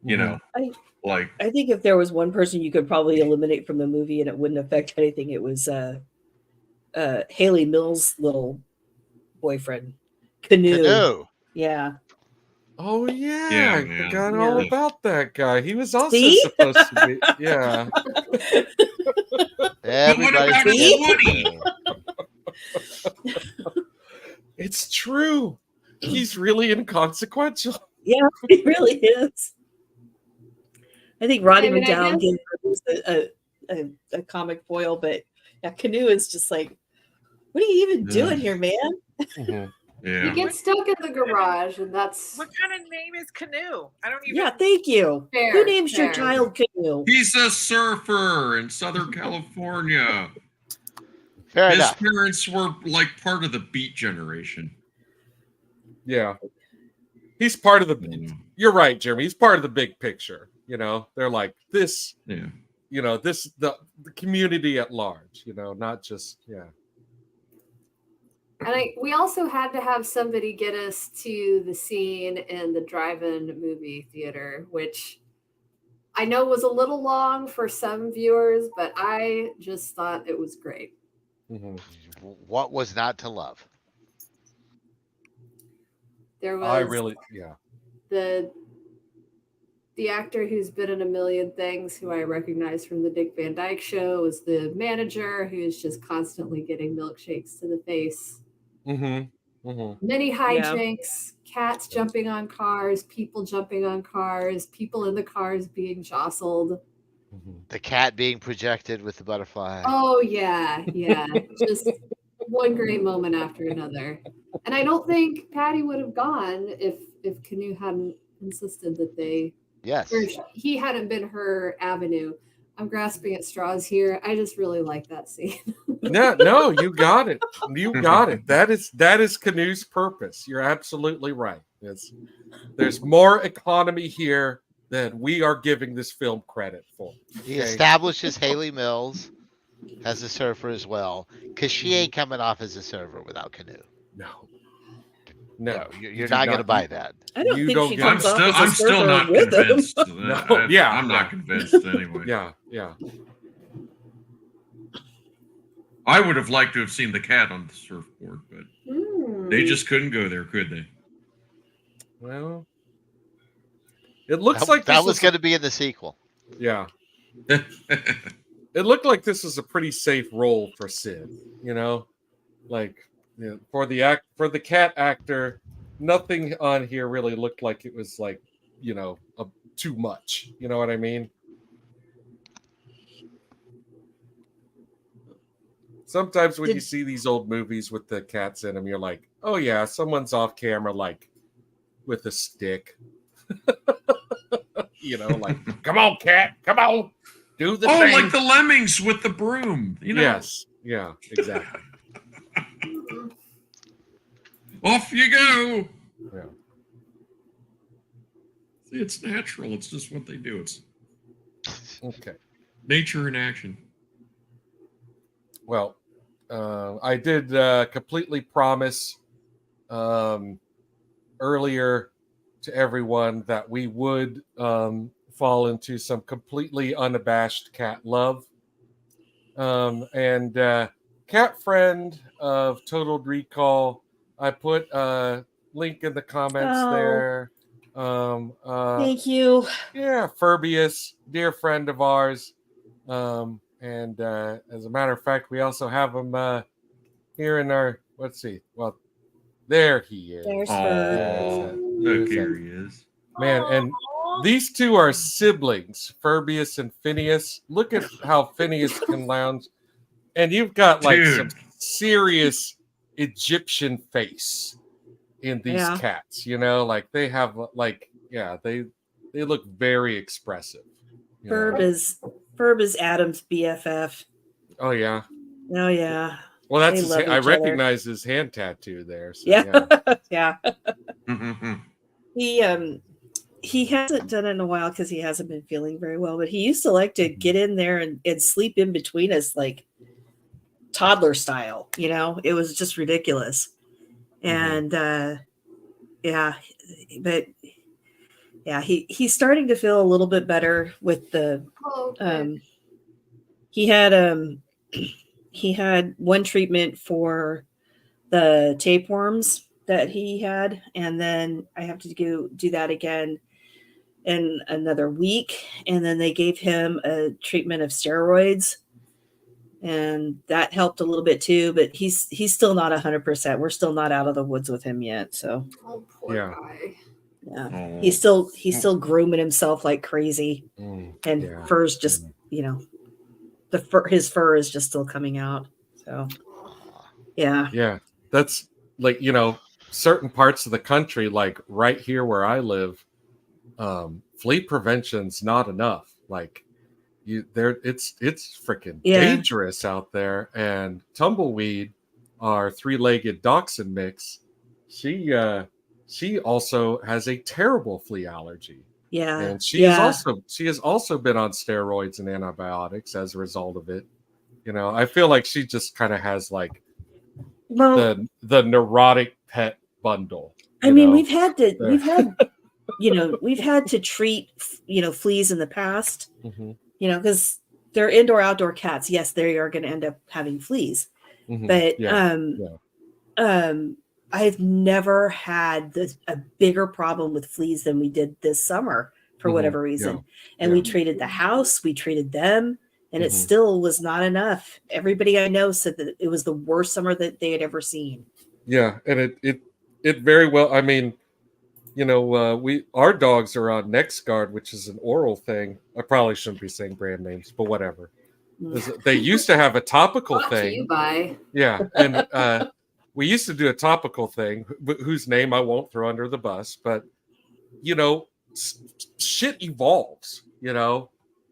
[SPEAKER 5] I think if there was one person you could probably eliminate from the movie and it wouldn't affect anything, it was Haley Mills' little boyfriend, Canoe. Yeah.
[SPEAKER 2] Oh yeah,
[SPEAKER 6] Yeah,
[SPEAKER 2] I
[SPEAKER 6] man.
[SPEAKER 2] forgot all
[SPEAKER 5] Yeah.
[SPEAKER 2] about that guy. He was also
[SPEAKER 5] See?
[SPEAKER 2] supposed to be, yeah.
[SPEAKER 3] Everybody
[SPEAKER 6] about
[SPEAKER 3] forgets
[SPEAKER 6] Woody?
[SPEAKER 3] Canoe.
[SPEAKER 2] It's true. He's really inconsequential.
[SPEAKER 5] Yeah, he really is. I think Roddy
[SPEAKER 4] I mean, I
[SPEAKER 5] McDowell
[SPEAKER 4] guess-
[SPEAKER 5] gives a comic foil, but yeah, Canoe is just like, what are you even doing here, man?
[SPEAKER 2] Mhm.
[SPEAKER 4] You
[SPEAKER 6] Yeah.
[SPEAKER 4] get stuck in the garage, and that's
[SPEAKER 7] What kind of name is Canoe? I don't even.
[SPEAKER 5] Yeah, thank you.
[SPEAKER 4] Fair,
[SPEAKER 5] Who names your
[SPEAKER 4] fair.
[SPEAKER 5] child Canoe?
[SPEAKER 6] He's a surfer in Southern California.
[SPEAKER 3] Fair
[SPEAKER 6] His
[SPEAKER 3] enough.
[SPEAKER 6] parents were like part of the Beat generation.
[SPEAKER 2] Yeah. He's part of the
[SPEAKER 6] Mm.
[SPEAKER 2] You're right, Jeremy. He's part of the big picture. They're like this,
[SPEAKER 6] Yeah.
[SPEAKER 2] the community at large, not just
[SPEAKER 4] And we also had to have somebody get us to the scene in the drive-in movie theater, which I know was a little long for some viewers, but I just thought it was great.
[SPEAKER 2] Mhm.
[SPEAKER 3] What was not to love?
[SPEAKER 4] There was
[SPEAKER 2] I really, yeah.
[SPEAKER 4] the actor who's been in a million things, who I recognize from the Dick Van Dyke Show, was the manager who's just constantly getting milkshakes to the face.
[SPEAKER 2] Mm-hmm. Mm-hmm.
[SPEAKER 4] Many hijinks, cats jumping on cars, people jumping on cars, people in the cars being jostled.
[SPEAKER 2] Mm-hmm.
[SPEAKER 3] The cat being projected with the butterfly.
[SPEAKER 4] Oh yeah, just one great moment after another. And I don't think Patty would have gone if Canoe hadn't insisted that they,
[SPEAKER 3] Yes.
[SPEAKER 4] or he hadn't been her avenue. I'm grasping at straws here. I just really like that scene.
[SPEAKER 2] No, you got it. You got it. That is Canoe's purpose. You're absolutely right. There's more economy here than we are giving this film credit for.
[SPEAKER 3] He
[SPEAKER 2] Okay?
[SPEAKER 3] establishes Haley Mills as a surfer as well, because she ain't coming off as a surfer without Canoe.
[SPEAKER 2] No,
[SPEAKER 3] You're not going to buy that.
[SPEAKER 5] I don't
[SPEAKER 2] You
[SPEAKER 5] think
[SPEAKER 2] don't
[SPEAKER 5] she
[SPEAKER 2] get-
[SPEAKER 6] I'm
[SPEAKER 5] comes off as a
[SPEAKER 6] still
[SPEAKER 5] surfer
[SPEAKER 6] not
[SPEAKER 5] with him.
[SPEAKER 6] convinced.
[SPEAKER 2] No, yeah,
[SPEAKER 6] I'm
[SPEAKER 2] yeah.
[SPEAKER 6] not convinced anyway.
[SPEAKER 2] Yeah.
[SPEAKER 6] I would have liked to have seen the cat on the surfboard, but they just couldn't go there, could they?
[SPEAKER 2] Well, it looks
[SPEAKER 3] That,
[SPEAKER 2] like
[SPEAKER 3] that
[SPEAKER 2] this
[SPEAKER 3] was going to be in the sequel.
[SPEAKER 2] Yeah. It looked like this was a pretty safe role for Sid, like for the cat actor, nothing on here really looked like it was like, too much. You know what I mean? Sometimes when you see these old movies with the cats in them, you're like, oh yeah, someone's off camera, like with a stick. Like, come on, cat, come on, do the thing.
[SPEAKER 6] Like the lemmings with the broom.
[SPEAKER 2] Yes, yeah, exactly.
[SPEAKER 6] Off you go.
[SPEAKER 2] Yeah.
[SPEAKER 6] See, it's natural. It's just what they do. It's
[SPEAKER 2] okay.
[SPEAKER 6] Nature in action.
[SPEAKER 2] Well, I did completely promise earlier to everyone that we would fall into some completely unabashed cat love. And cat friend of Total Recall, I put a link in the comments there.
[SPEAKER 5] Thank you.
[SPEAKER 2] Yeah, Furbius, dear friend of ours. And as a matter of fact, we also have him here in our, let's see. Well, there he is.
[SPEAKER 5] There's
[SPEAKER 6] Look, here he is.
[SPEAKER 2] Man, and these two are siblings, Furbius and Phineas. Look at how Phineas can lounge. And you've got like some serious Egyptian face in these cats, like they have they look very expressive.
[SPEAKER 5] Ferb is Adam's BFF.
[SPEAKER 2] Oh yeah.
[SPEAKER 5] Oh yeah.
[SPEAKER 2] Well, that's I recognize his hand tattoo there. So,
[SPEAKER 5] yeah. He hasn't done it in a while because he hasn't been feeling very well, but he used to like to get in there and sleep in between us like toddler style. It was just ridiculous. And he's starting to feel a little bit better with the he had one treatment for the tapeworms that he had, and then I have to do that again in another week, and then they gave him a treatment of steroids, and that helped a little bit too, but he's still not 100%. We're still not out of the woods with him yet. So
[SPEAKER 4] poor guy.
[SPEAKER 5] Yeah. He's still grooming himself like crazy. And fur's just, his fur is just still coming out. So yeah.
[SPEAKER 2] Yeah. That's like, certain parts of the country, like right here where I live, flea prevention's not enough. Like it's freaking dangerous out there. And Tumbleweed, our 3-legged dachshund mix, she also has a terrible flea allergy.
[SPEAKER 5] Yeah.
[SPEAKER 2] And she has also been on steroids and antibiotics as a result of it. I feel like she just kind of has like the neurotic pet bundle.
[SPEAKER 5] I mean, we've had to treat, fleas in the past, because they're indoor outdoor cats. Yes, they are going to end up having fleas, but I've never had a bigger problem with fleas than we did this summer for whatever reason. And we treated the house, we treated them, and it still was not enough. Everybody I know said that it was the worst summer that they had ever seen.
[SPEAKER 2] Yeah, and it very well. I mean, our dogs are on NexGard, which is an oral thing. I probably shouldn't be saying brand names, but whatever. They used to have a topical thing.
[SPEAKER 4] You buy.
[SPEAKER 2] Yeah, and we used to do a topical thing, whose name I won't throw under the bus, but shit evolves.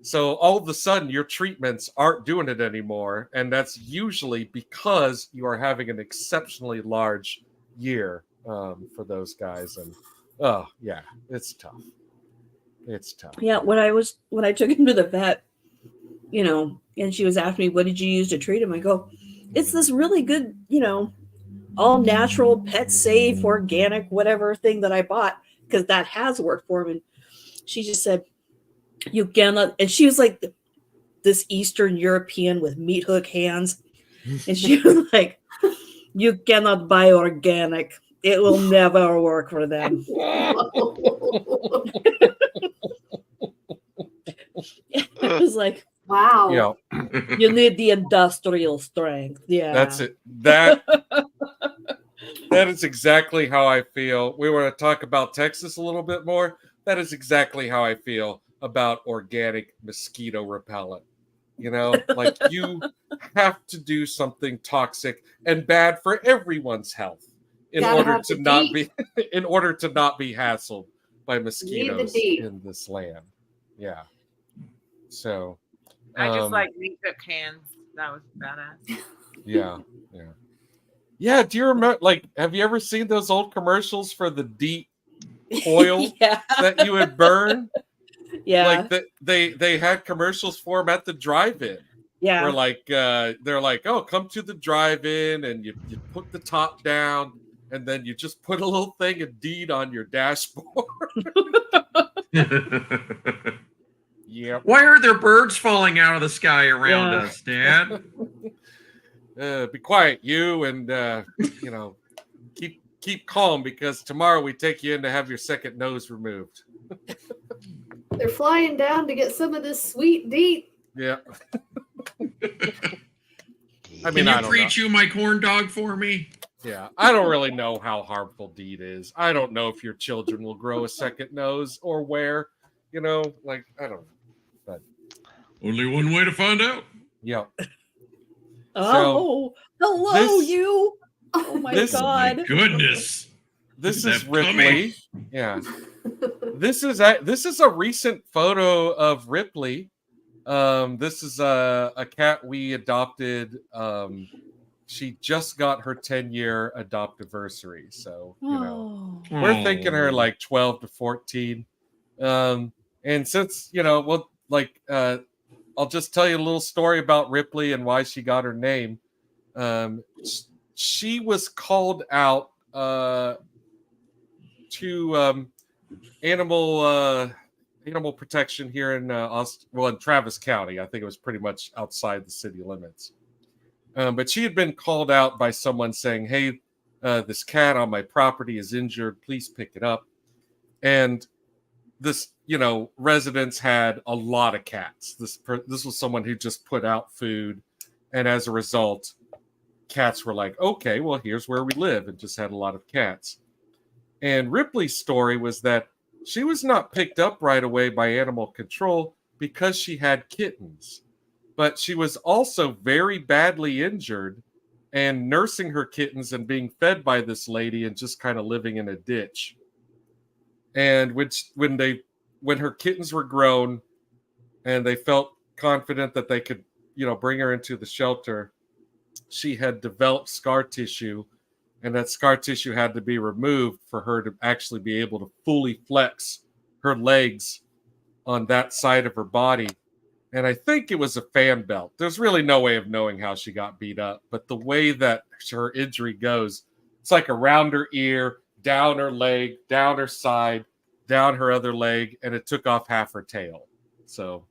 [SPEAKER 2] So all of a sudden your treatments aren't doing it anymore, and that's usually because you are having an exceptionally large year for those guys. And it's tough. Yeah,
[SPEAKER 5] when I took him to the vet, and she was asking me, what did you use to treat him? I go, it's this really good, all natural, pet safe, organic, whatever thing that I bought, because that has worked for him. And she just said, you cannot, and she was like this Eastern European with meat hook hands. And she was like, you cannot buy organic. It will never work for them. It was like,
[SPEAKER 4] wow.
[SPEAKER 5] You need the industrial strength. Yeah.
[SPEAKER 2] That's it. That is exactly how I feel. We want to talk about Texas a little bit more. That is exactly how I feel about organic mosquito repellent. You know, like you have to do something toxic and bad for everyone's health in
[SPEAKER 4] Gotta
[SPEAKER 2] order
[SPEAKER 4] have
[SPEAKER 2] to
[SPEAKER 4] the
[SPEAKER 2] not
[SPEAKER 4] deep.
[SPEAKER 2] be in order to not be hassled by
[SPEAKER 4] Need the
[SPEAKER 2] mosquitoes
[SPEAKER 4] deep.
[SPEAKER 2] in this land. Yeah. So
[SPEAKER 7] I just
[SPEAKER 2] um,
[SPEAKER 7] like meat cook hands. That was badass.
[SPEAKER 2] yeah, yeah. Yeah, do you remember like have you ever seen those old commercials for the deep coil
[SPEAKER 5] Yeah.
[SPEAKER 2] that you would burn?
[SPEAKER 5] Yeah.
[SPEAKER 2] Like they had commercials for them at the drive-in. Where
[SPEAKER 5] Yeah.
[SPEAKER 2] like they're like, oh, come to the drive-in and you put the top down and then you just put a little thing of deed on your dashboard. Yep.
[SPEAKER 6] Why are there birds falling out of the sky around
[SPEAKER 5] Yeah.
[SPEAKER 6] us, Dad?
[SPEAKER 2] Be quiet, you, and you know, keep calm because tomorrow we take you in to have your second nose removed.
[SPEAKER 4] They're flying down to get some of this sweet deep.
[SPEAKER 2] Yeah. I
[SPEAKER 6] Can
[SPEAKER 2] mean,
[SPEAKER 6] you
[SPEAKER 2] I don't know.
[SPEAKER 6] pre-chew my corn dog for me?
[SPEAKER 2] Yeah, I don't really know how harmful DEET is. I don't know if your children will grow a second nose or where. You know, like I don't know. But
[SPEAKER 6] Only one way to find out.
[SPEAKER 2] yeah.
[SPEAKER 5] Oh, hello,
[SPEAKER 2] this-
[SPEAKER 5] you. Oh my
[SPEAKER 2] this-
[SPEAKER 5] God.
[SPEAKER 6] My goodness.
[SPEAKER 2] This
[SPEAKER 6] Look
[SPEAKER 2] is
[SPEAKER 6] at that tummy.
[SPEAKER 2] Ripley. Yeah. This is a recent photo of Ripley. This is a cat we adopted. She just got her 10-year adoptiversary, so you know
[SPEAKER 5] Oh.
[SPEAKER 2] we're thinking her like 12 to 14. And since you know, well, like I'll just tell you a little story about Ripley and why she got her name. She was called out to animal protection here in in Travis County. I think it was pretty much outside the city limits. But she had been called out by someone saying, "Hey, this cat on my property is injured. Please pick it up." And this, you know, residents had a lot of cats. This was someone who just put out food, and as a result, cats were like, "Okay, well, here's where we live," and just had a lot of cats. And Ripley's story was that she was not picked up right away by animal control because she had kittens. But she was also very badly injured and nursing her kittens and being fed by this lady and just kind of living in a ditch. And when her kittens were grown and they felt confident that they could, you know, bring her into the shelter, she had developed scar tissue, and that scar tissue had to be removed for her to actually be able to fully flex her legs on that side of her body. And I think it was a fan belt. There's really no way of knowing how she got beat up, but the way that her injury goes, it's like around her ear, down her leg, down her side, down her other leg, and it took off half her tail. So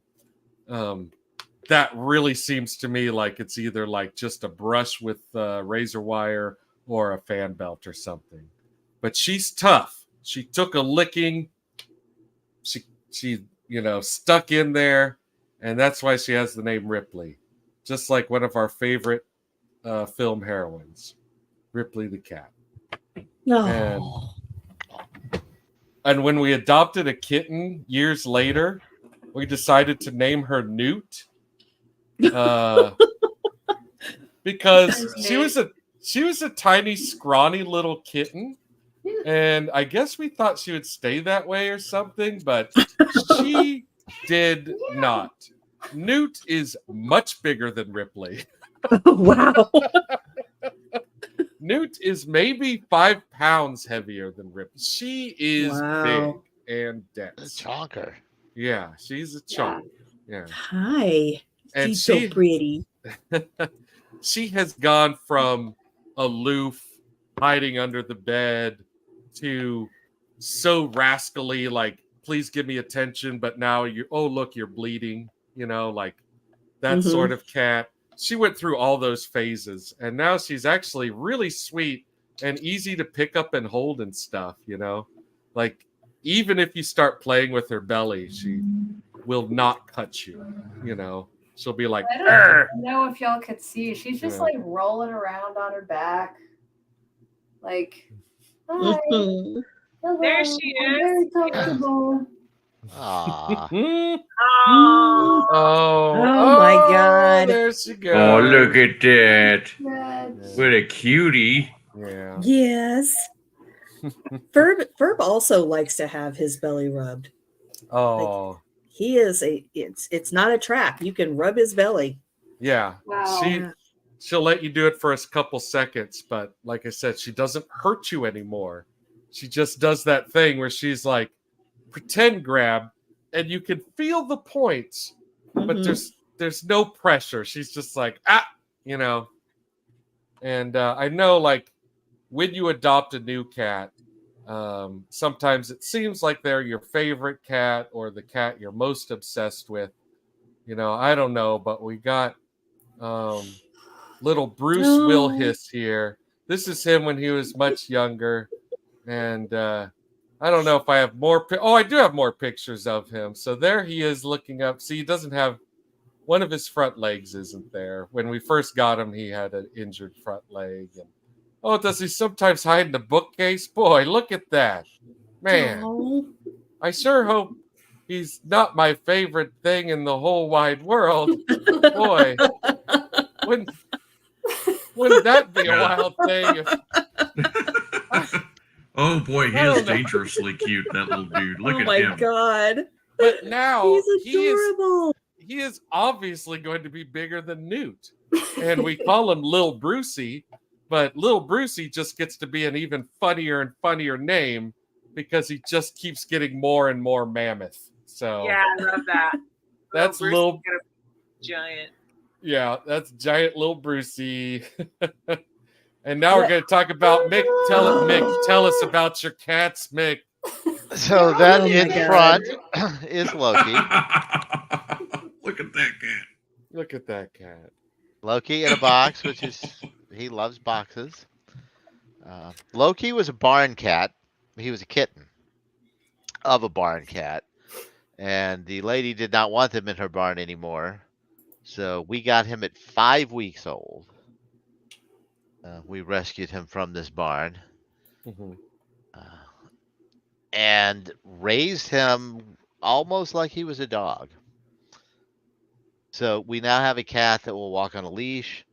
[SPEAKER 2] that really seems to me like it's either like just a brush with razor wire or a fan belt or something. But she's tough. She took a licking. She you know, stuck in there, and that's why she has the name Ripley, just like one of our favorite film heroines, Ripley the cat.
[SPEAKER 5] No.
[SPEAKER 2] And when we adopted a kitten years later, we decided to name her Newt because she was a tiny, scrawny little kitten. And I guess we thought she would stay that way or something, but she did not. Newt is much bigger than Ripley.
[SPEAKER 5] Wow.
[SPEAKER 2] Newt is maybe 5 pounds heavier than Ripley. She is big and
[SPEAKER 3] A
[SPEAKER 2] dense.
[SPEAKER 3] chonker.
[SPEAKER 2] Yeah, she's a chunk. Yeah.
[SPEAKER 5] Hi.
[SPEAKER 2] And
[SPEAKER 5] She's so pretty.
[SPEAKER 2] she has gone from aloof, hiding under the bed, to so rascally, like, please give me attention, but now look, you're bleeding, you know, like that sort of cat. She went through all those phases, and now she's actually really sweet and easy to pick up and hold and stuff, you know, like even if you start playing with her belly, she will not cut you, you know. She'll be like,
[SPEAKER 4] I don't know if y'all could see. She's just
[SPEAKER 2] Yeah.
[SPEAKER 4] like rolling around on her back. Like, hi.
[SPEAKER 5] Mhm.
[SPEAKER 4] Hello.
[SPEAKER 7] There she
[SPEAKER 4] I'm
[SPEAKER 7] is.
[SPEAKER 4] very comfortable.
[SPEAKER 3] Aw.
[SPEAKER 2] "Hmm?
[SPEAKER 7] Oh,
[SPEAKER 2] Oh
[SPEAKER 5] Oh my God.
[SPEAKER 2] there she goes.
[SPEAKER 1] Oh, look at that.
[SPEAKER 4] That's-
[SPEAKER 1] What a cutie.
[SPEAKER 2] Yeah.
[SPEAKER 5] Yes. Ferb also likes to have his belly rubbed.
[SPEAKER 2] Oh,
[SPEAKER 5] He is it's not a trap. You can rub his belly.
[SPEAKER 2] yeah.
[SPEAKER 4] Wow.
[SPEAKER 5] Yeah.
[SPEAKER 2] She'll let you do it for a couple seconds, but like I said, she doesn't hurt you anymore. She just does that thing where she's like, pretend grab, and you can feel the points, but
[SPEAKER 5] Mhm.
[SPEAKER 2] there's no pressure. She's just like, you know. And I know, like, when you adopt a new cat, sometimes it seems like they're your favorite cat or the cat you're most obsessed with. You know, I don't know, but we got little Bruce
[SPEAKER 5] Oh.
[SPEAKER 2] Wilhis here. This is him when he was much younger. And I don't know if I have more. I do have more pictures of him. So there he is looking up. See, he doesn't have one of his front legs isn't there. When we first got him, he had an injured front leg. And does he sometimes hide in the bookcase? Boy, look at that. Man,
[SPEAKER 5] Oh.
[SPEAKER 2] I sure hope he's not my favorite thing in the whole wide world. Boy, wouldn't that be a wild thing?
[SPEAKER 6] Oh boy, he
[SPEAKER 2] I
[SPEAKER 6] is
[SPEAKER 2] don't know.
[SPEAKER 6] dangerously cute, that little dude. Look
[SPEAKER 5] Oh
[SPEAKER 6] at
[SPEAKER 5] my
[SPEAKER 6] him.
[SPEAKER 5] God.
[SPEAKER 2] But now
[SPEAKER 5] He's adorable.
[SPEAKER 2] he is obviously going to be bigger than Newt. And we call him Lil Brucey, but Lil Brucey just gets to be an even funnier and funnier name because he just keeps getting more and more mammoth. So
[SPEAKER 7] Yeah, I love that.
[SPEAKER 2] that's
[SPEAKER 7] Bruce
[SPEAKER 2] Lil,
[SPEAKER 7] is gonna be giant.
[SPEAKER 2] yeah, that's giant Lil Brucey. And now we're going to talk about Mick. Mick, tell us about your cats, Mick.
[SPEAKER 3] So then
[SPEAKER 5] Oh my
[SPEAKER 3] in
[SPEAKER 5] God.
[SPEAKER 3] front is Loki.
[SPEAKER 6] Look at that cat.
[SPEAKER 2] Look at that cat.
[SPEAKER 3] Loki in a box, which is he loves boxes. Loki was a barn cat. He was a kitten of a barn cat, and the lady did not want him in her barn anymore. So we got him at 5 weeks old. We rescued him from this barn
[SPEAKER 2] Mhm.
[SPEAKER 3] and raised him almost like he was a dog. So we now have a cat that will walk on a leash.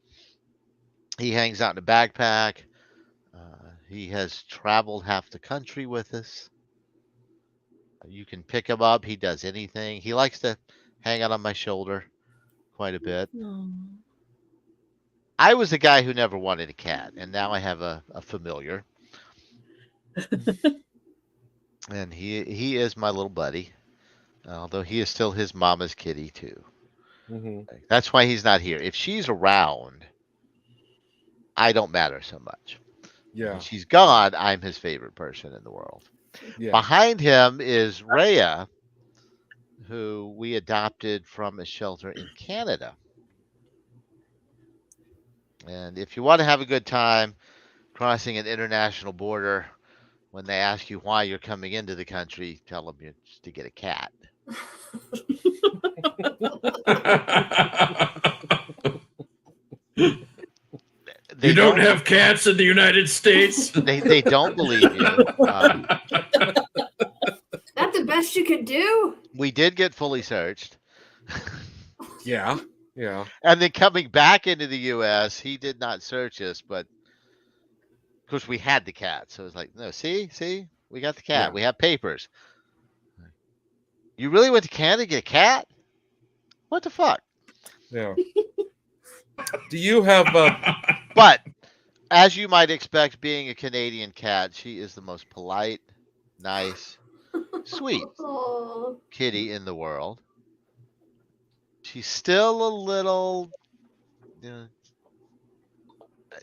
[SPEAKER 3] He hangs out in a backpack. He has traveled half the country with us. You can pick him up. He does anything. He likes to hang out on my shoulder quite a bit.
[SPEAKER 5] Oh.
[SPEAKER 3] I was the guy who never wanted a cat, and now I have a familiar. And he is my little buddy, although he is still his mama's kitty too.
[SPEAKER 2] Mhm.
[SPEAKER 3] That's why he's not here. If she's around, I don't matter so much.
[SPEAKER 2] Yeah.
[SPEAKER 3] When she's gone, I'm his favorite person in the world.
[SPEAKER 2] Yeah.
[SPEAKER 3] Behind him is Rhea, who we adopted from a shelter in Canada. And if you want to have a good time crossing an international border, when they ask you why you're coming into the country, tell them you're just to get a cat.
[SPEAKER 6] You don't have cats in the United States?
[SPEAKER 3] They don't believe you.
[SPEAKER 4] That's the best you could do?
[SPEAKER 3] We did get fully searched.
[SPEAKER 2] Yeah. Yeah.
[SPEAKER 3] And then coming back into the U.S., he did not search us, but of course we had the cat. So it's like, no, see, we got the cat.
[SPEAKER 2] Yeah.
[SPEAKER 3] We have papers. You really went to Canada to get a cat? What the fuck?
[SPEAKER 2] Yeah. Do you have
[SPEAKER 3] But as you might expect, being a Canadian cat, she is the most polite, nice, sweet
[SPEAKER 4] Oh.
[SPEAKER 3] kitty in the world. She's still a little, you know,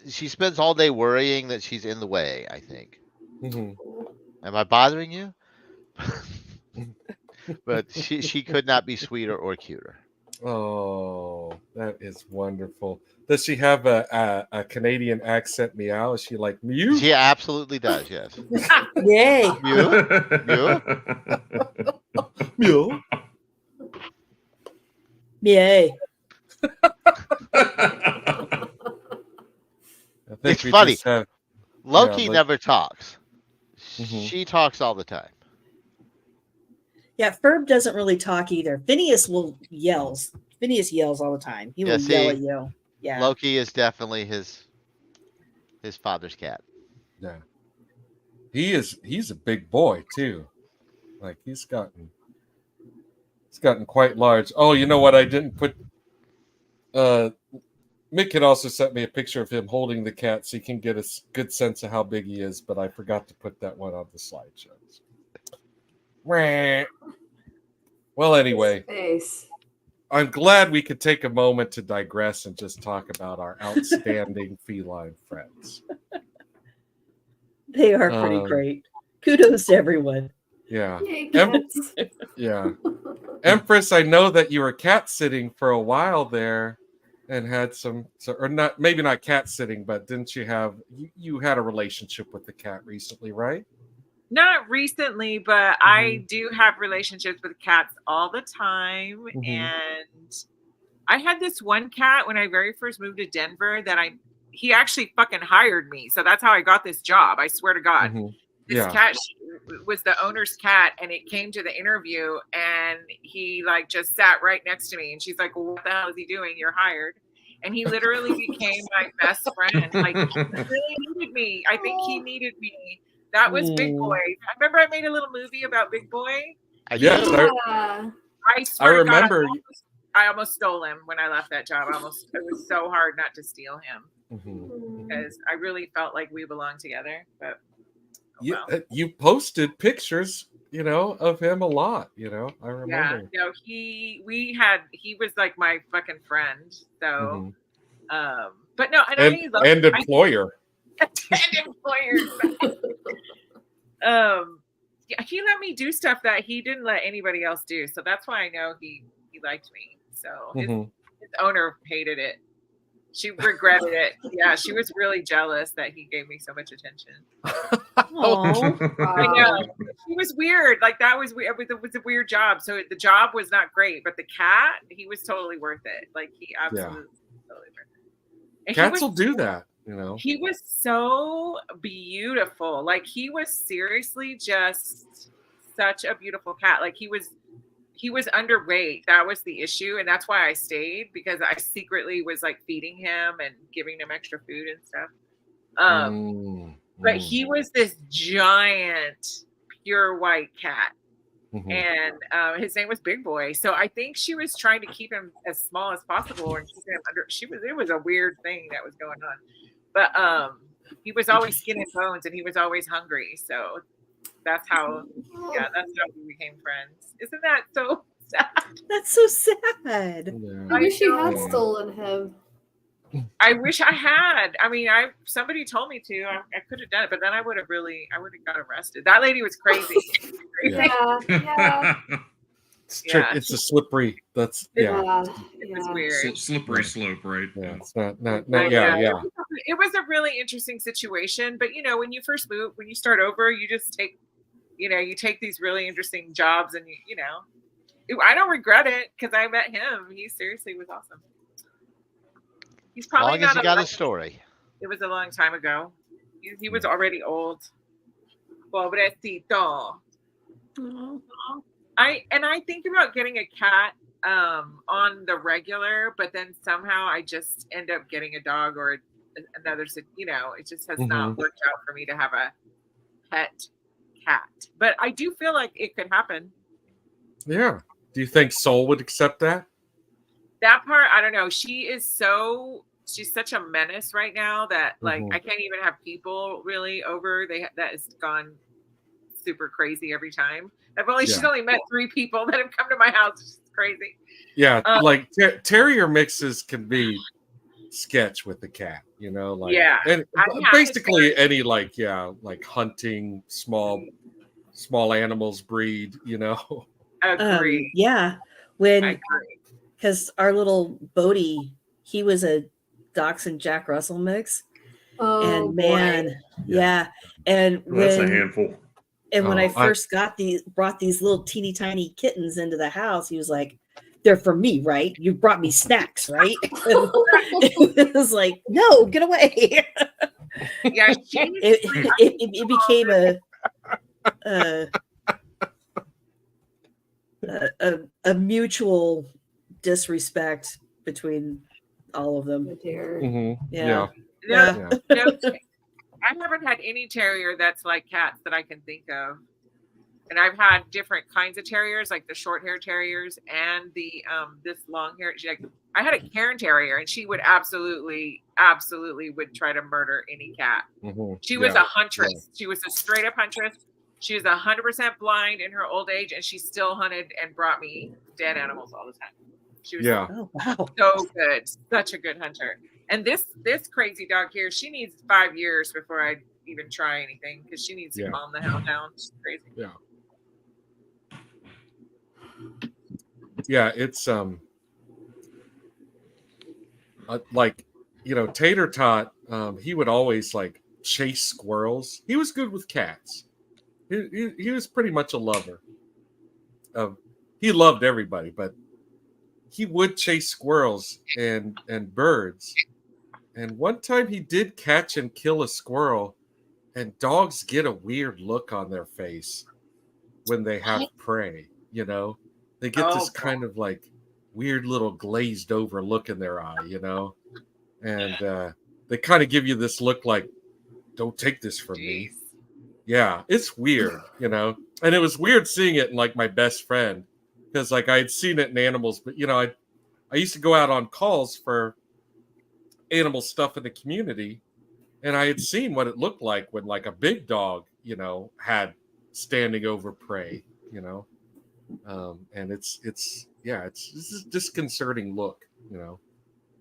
[SPEAKER 3] she spends all day worrying that she's in the way, I think.
[SPEAKER 2] Mhm.
[SPEAKER 3] Am I bothering you? But she could not be sweeter or cuter.
[SPEAKER 2] Oh, that is wonderful. Does she have a Canadian accent meow? Is she like mew?
[SPEAKER 3] She absolutely does, yes.
[SPEAKER 5] Yay.
[SPEAKER 3] You?
[SPEAKER 2] Mew.
[SPEAKER 5] Yay.
[SPEAKER 2] I think
[SPEAKER 3] It's
[SPEAKER 2] we
[SPEAKER 3] funny.
[SPEAKER 2] just have-
[SPEAKER 3] Loki
[SPEAKER 2] like-
[SPEAKER 3] never talks.
[SPEAKER 2] Mhm.
[SPEAKER 3] She talks all the time.
[SPEAKER 5] Yeah, Ferb doesn't really talk either. Phineas will yells. Phineas yells all the time. He
[SPEAKER 3] Yeah,
[SPEAKER 5] will yell
[SPEAKER 3] see,
[SPEAKER 5] at you. Yeah.
[SPEAKER 3] Loki is definitely his father's cat.
[SPEAKER 2] Yeah. He's a big boy too. Like he's gotten quite large. Oh, you know what? I didn't put Mick had also sent me a picture of him holding the cat so you can get a good sense of how big he is, but I forgot to put that one on the slideshows. Well, anyway,
[SPEAKER 4] Space.
[SPEAKER 2] I'm glad we could take a moment to digress and just talk about our outstanding feline friends.
[SPEAKER 5] They are pretty great. Kudos to everyone.
[SPEAKER 2] Yeah.
[SPEAKER 4] Yay, cats.
[SPEAKER 2] Yeah. Empress, I know that you were cat sitting for a while there and had or not, maybe not cat sitting, but didn't you you had a relationship with the cat recently, right?
[SPEAKER 7] Not recently, but I do have relationships with cats all the time. And I had this one cat when I very first moved to Denver that he actually fucking hired me. So that's how I got this job. I swear to God. This cat was the owner's cat, and it came to the interview, and he like just sat right next to me, and she's like, well, what the hell is he doing? You're hired. And he literally became my best friend. Like, he really needed me. I think he needed me. That was Big Boy. I remember I made a little movie about Big Boy.
[SPEAKER 2] Yes,
[SPEAKER 4] Yeah.
[SPEAKER 7] I swear
[SPEAKER 2] I remember.
[SPEAKER 7] to God, I almost stole him when I left that job. It was so hard not to steal him because I really felt like we belonged together. But
[SPEAKER 2] you posted pictures, of him a lot. I remember.
[SPEAKER 7] Yeah, no, he was like my fucking friend. So, but no,
[SPEAKER 2] and employer.
[SPEAKER 7] And employer. Yeah, he let me do stuff that he didn't let anybody else do. So that's why I know he liked me. So his owner hated it. She regretted it. Yeah, she was really jealous that he gave me so much attention. I know. He was weird. Like that was weird. It was a weird job. So the job was not great, but the cat, he was totally worth it. Like he absolutely totally worth it. And
[SPEAKER 2] cats will do that.
[SPEAKER 7] He was so beautiful. Like he was seriously just such a beautiful cat. Like he was underweight. That was the issue. And that's why I stayed, because I secretly was like feeding him and giving him extra food and stuff. But he was this giant, pure white cat. And his name was Big Boy. So I think she was trying to keep him as small as possible and keep him under. It was a weird thing that was going on. But he was always skin and bones, and he was always hungry. So that's how we became friends. Isn't that so sad?
[SPEAKER 5] That's so sad.
[SPEAKER 4] Yeah. I wish you had stolen him.
[SPEAKER 7] I wish I had. I mean, somebody told me to. I could have done it, but then I would have got arrested. That lady was crazy.
[SPEAKER 4] Yeah.
[SPEAKER 2] It's a slippery. It
[SPEAKER 7] was weird.
[SPEAKER 6] Slippery slope, right?
[SPEAKER 2] Yeah, it's not.
[SPEAKER 7] It was a really interesting situation, but when you first move, when you start over, you just take, you take these really interesting jobs, and I don't regret it because I met him. He seriously was awesome. He's probably
[SPEAKER 3] as long as you got a story.
[SPEAKER 7] It was a long time ago. He was already old. Pobrecito. I think about getting a cat on the regular, but then somehow I just end up getting a dog or another. It just has not worked out for me to have a pet cat. But I do feel like it could happen.
[SPEAKER 2] Yeah. Do you think Soul would accept that?
[SPEAKER 7] That part, I don't know. She's such a menace right now that like I can't even have people really over. That has gone super crazy every time. She's only met 3 people that have come to my house. It's crazy.
[SPEAKER 2] Yeah, like terrier mixes can be sketch with the cat, and basically any like hunting small animals breed,
[SPEAKER 7] Agree.
[SPEAKER 5] Because our little Bodie, he was a Dachshund Jack Russell mix. And man, and
[SPEAKER 1] that's a handful.
[SPEAKER 5] And when I first brought these little teeny tiny kittens into the house, he was like, "They're for me, right? You brought me snacks, right?" It was like, "No, get away!"
[SPEAKER 7] Yeah,
[SPEAKER 5] it became a mutual disrespect between all of them.
[SPEAKER 4] Oh, dear.
[SPEAKER 5] Yeah.
[SPEAKER 7] No, I haven't had any terrier that's like cats that I can think of. And I've had different kinds of terriers, like the short hair terriers and the this long hair. Like, I had a Cairn terrier, and she would absolutely would try to murder any cat. She was a huntress. She was a straight up huntress. She was 100% blind in her old age, and she still hunted and brought me dead animals all the time. She was
[SPEAKER 5] Oh, wow.
[SPEAKER 7] so good, such a good hunter. And this crazy dog here, she needs 5 years before I even try anything because she needs to calm the hell down. She's crazy.
[SPEAKER 2] Yeah, it's like, you know, Tater Tot, he would always like chase squirrels. He was good with cats. He was pretty much a lover. He loved everybody, but he would chase squirrels and birds. And one time he did catch and kill a squirrel, and dogs get a weird look on their face when they have prey, you know? They get this kind of like weird little glazed over look in their eye, you know? And they kind of give you this look like, don't take this from me. Yeah, it's weird, you know? And it was weird seeing it in like my best friend, because like I had seen it in animals, but you know, I used to go out on calls for animal stuff in the community, and I had seen what it looked like when like a big dog, you know, had standing over prey, you know? And it's a disconcerting look, you know.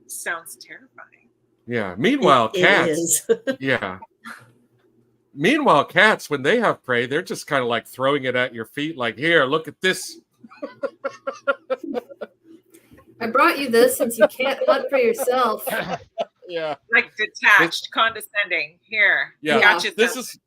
[SPEAKER 7] Sounds terrifying.
[SPEAKER 2] Yeah. Meanwhile, cats. Yeah. Meanwhile, cats, when they have prey, they're just kind of like throwing it at your feet, like, here, look at this.
[SPEAKER 4] I brought you this since you can't hunt for yourself.
[SPEAKER 2] Yeah.
[SPEAKER 7] Like detached, condescending. Here.
[SPEAKER 2] Yeah.
[SPEAKER 7] Gotcha.
[SPEAKER 2] This is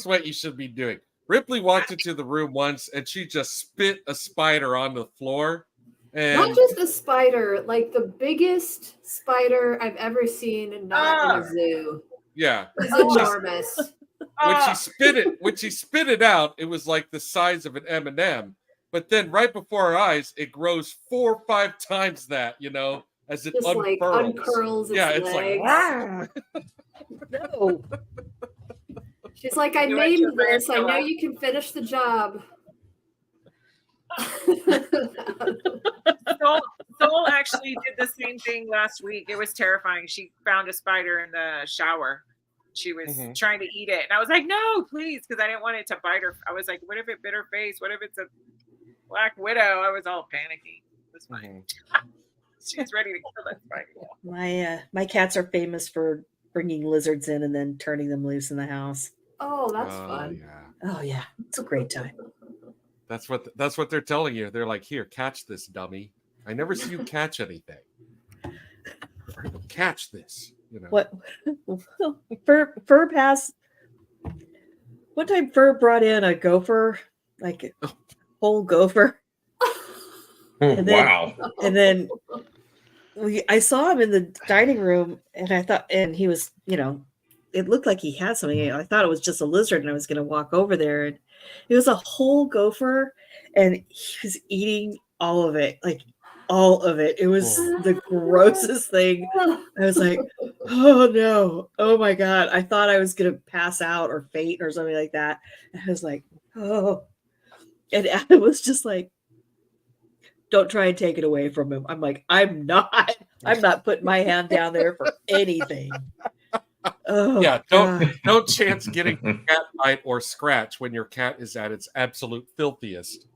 [SPEAKER 2] what you should be doing. Ripley walked into the room once and she just spit a spider on the floor. And
[SPEAKER 4] not just a spider, like the biggest spider I've ever seen, and not in a zoo.
[SPEAKER 2] Yeah.
[SPEAKER 4] It's enormous.
[SPEAKER 2] When she spit it out, it was like the size of an M&M. But then right before our eyes, it grows 4 or 5 times that, you know, as it
[SPEAKER 4] just
[SPEAKER 2] unfurls.
[SPEAKER 4] Like uncurls its
[SPEAKER 2] it's
[SPEAKER 4] legs.
[SPEAKER 2] Like,
[SPEAKER 5] no.
[SPEAKER 4] She's like, I named this. I know you can finish the job.
[SPEAKER 7] Soul actually did the same thing last week. It was terrifying. She found a spider in the shower. She was trying to eat it. And I was like, no, please, because I didn't want it to bite her. I was like, what if it bit her face? What if it's a black widow? I was all panicky. It was fine. She's ready to kill that spider.
[SPEAKER 5] My cats are famous for bringing lizards in and then turning them loose in the house.
[SPEAKER 4] Oh, that's fun.
[SPEAKER 2] Yeah.
[SPEAKER 5] Oh yeah, it's a great time.
[SPEAKER 2] That's what they're telling you. They're like, here, catch this, dummy. I never see you catch anything. Catch this. You know.
[SPEAKER 5] What? Fur passed. One time, Fur brought in a gopher, like a whole gopher.
[SPEAKER 1] Wow!
[SPEAKER 5] And then I saw him in the dining room, and I thought, and he was, you know, it looked like he had something. I thought it was just a lizard, and I was going to walk over there, and it was a whole gopher, and he was eating all of it, like all of it. It was the grossest thing. I was like, oh no, oh my God. I thought I was going to pass out or faint or something like that. And I was like, oh. And Adam was just like, don't try and take it away from him. I'm like, I'm not putting my hand down there for anything. Oh,
[SPEAKER 2] yeah, don't chance getting a cat bite or scratch when your cat is at its absolute filthiest.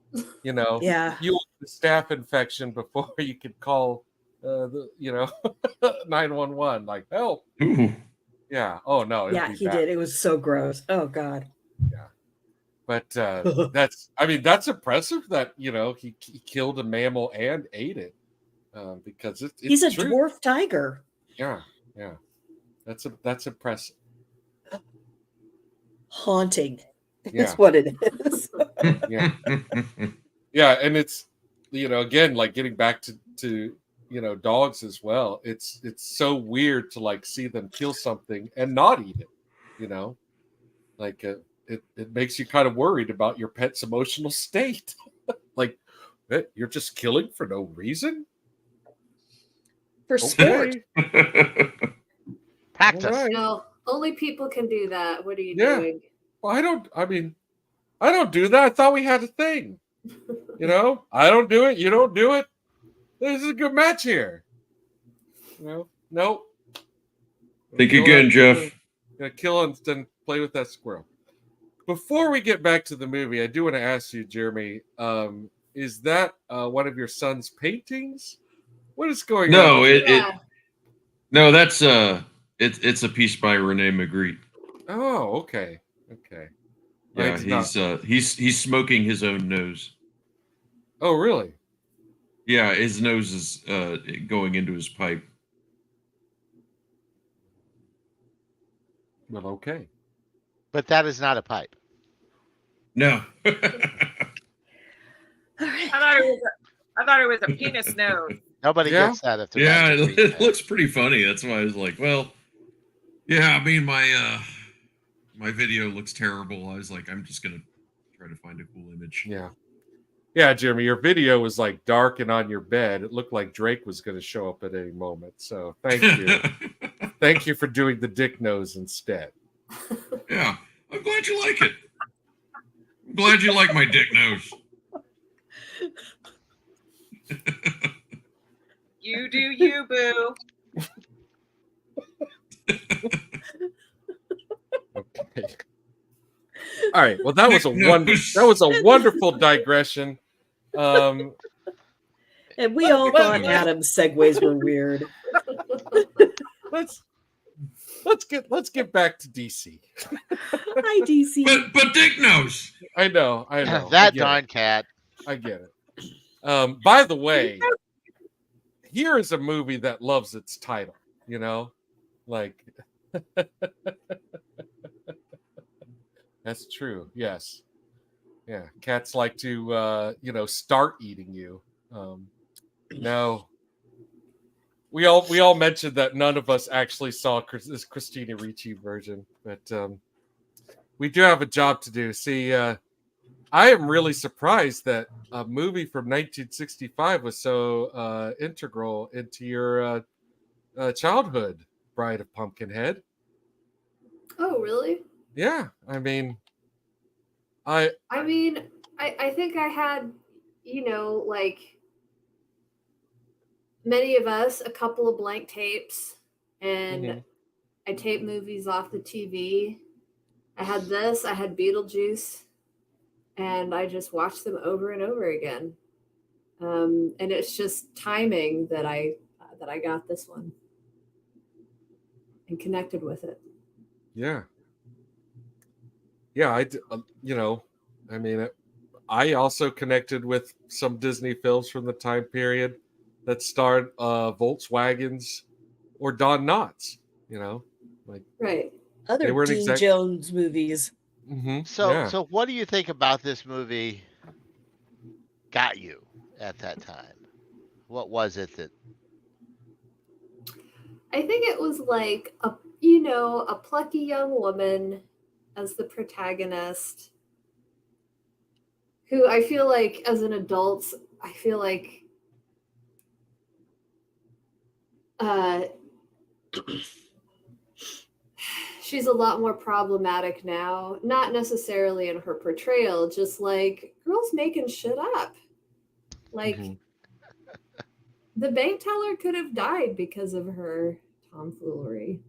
[SPEAKER 2] You know, you want the staph infection before you could call, 911. Like, help.
[SPEAKER 1] Ooh.
[SPEAKER 2] Yeah. Oh no.
[SPEAKER 5] Yeah, he did. It was so gross. Oh God.
[SPEAKER 2] Yeah. But that's impressive that he killed a mammal and ate it, because
[SPEAKER 5] he's a
[SPEAKER 2] true.
[SPEAKER 5] Dwarf tiger.
[SPEAKER 2] Yeah. That's impressive.
[SPEAKER 5] Haunting. That's what it is.
[SPEAKER 2] Yeah. Yeah, and it's again, like getting back to dogs as well. It's so weird to like see them kill something and not eat it. Like it makes you kind of worried about your pet's emotional state. Like, You're just killing for no reason?
[SPEAKER 5] For sport.
[SPEAKER 2] Okay.
[SPEAKER 3] Practice.
[SPEAKER 2] All right.
[SPEAKER 4] No, only people can do that. What are you
[SPEAKER 2] Yeah.
[SPEAKER 4] doing?
[SPEAKER 2] Well, I don't do that. I thought we had a thing. I don't do it. You don't do it. This is a good match here. Nope.
[SPEAKER 1] Think
[SPEAKER 2] Kill
[SPEAKER 1] again,
[SPEAKER 2] that-
[SPEAKER 1] Jeff.
[SPEAKER 2] Gonna kill and then play with that squirrel. Before we get back to the movie, I do want to ask you, Jeremy, is that one of your son's paintings? What is going
[SPEAKER 1] No,
[SPEAKER 2] on?
[SPEAKER 1] no, that's it's a piece by Rene Magritte.
[SPEAKER 2] Oh, okay.
[SPEAKER 1] Yeah, he's smoking his own nose.
[SPEAKER 2] Oh, really?
[SPEAKER 1] Yeah, his nose is going into his pipe.
[SPEAKER 2] Well, okay.
[SPEAKER 3] But that is not a pipe.
[SPEAKER 1] No.
[SPEAKER 5] All right.
[SPEAKER 7] I thought it was a penis nose.
[SPEAKER 3] Nobody
[SPEAKER 2] Yeah.
[SPEAKER 3] gets that if they're
[SPEAKER 6] Yeah,
[SPEAKER 3] not reading
[SPEAKER 6] it
[SPEAKER 3] that.
[SPEAKER 6] looks pretty funny. That's why I was like, well, yeah, I mean my video looks terrible. I was like, I'm just gonna try to find a cool image.
[SPEAKER 2] Yeah, Jeremy, your video was like dark and on your bed. It looked like Drake was going to show up at any moment. So thank you. Thank you for doing the dick nose instead.
[SPEAKER 6] Yeah, I'm glad you like it. I'm glad you like my dick nose.
[SPEAKER 7] You do you, boo.
[SPEAKER 2] Okay. All right. Well, that was a
[SPEAKER 6] Dick nose.
[SPEAKER 2] wonderful digression.
[SPEAKER 5] And we all thought Adam's segues were weird.
[SPEAKER 2] Let's get back to DC.
[SPEAKER 5] Hi, DC.
[SPEAKER 6] But dick nose.
[SPEAKER 2] I know.
[SPEAKER 3] That darn cat.
[SPEAKER 2] I get it. By the way, here is a movie that loves its title. Like that's true. Yes. Yeah. Cats like to start eating you. No. We all mentioned that none of us actually saw this Christina Ricci version, but we do have a job to do. See, I am really surprised that a movie from 1965 was so integral into your childhood, Bride of Pumpkinhead.
[SPEAKER 4] Oh, really?
[SPEAKER 2] Yeah, I
[SPEAKER 4] think I had, like many of us, a couple of blank tapes, and I taped movies off the TV. I had Beetlejuice, and I just watched them over and over again. And it's just timing that I got this one and connected with it.
[SPEAKER 2] Yeah. I also connected with some Disney films from the time period that starred Volkswagens or Don Knotts,
[SPEAKER 4] Right.
[SPEAKER 5] Other Dean Jones movies.
[SPEAKER 3] So what do you think about this movie got you at that time? What was it that?
[SPEAKER 4] I think it was like a plucky young woman as the protagonist, who I feel like as an adult, I feel like she's a lot more problematic now. Not necessarily in her portrayal, just like girls making shit up. Like the bank teller could have died because of her tomfoolery.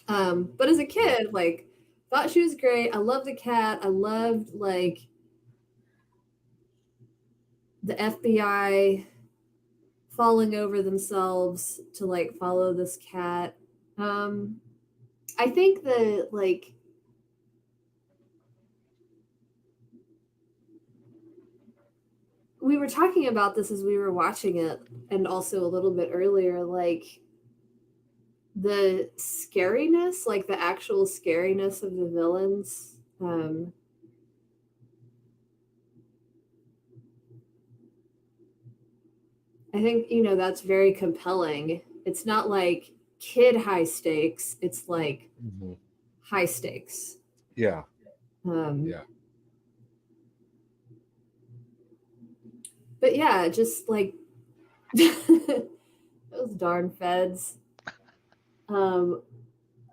[SPEAKER 4] But as a kid, like, thought she was great. I loved the cat. I loved like the FBI falling over themselves to like follow this cat. I think that like we were talking about this as we were watching it, and also a little bit earlier, like the scariness, like the actual scariness of the villains. I think, that's very compelling. It's not like kid high stakes. It's like high stakes.
[SPEAKER 2] Yeah.
[SPEAKER 4] Yeah. But yeah, just like those darn feds. Oh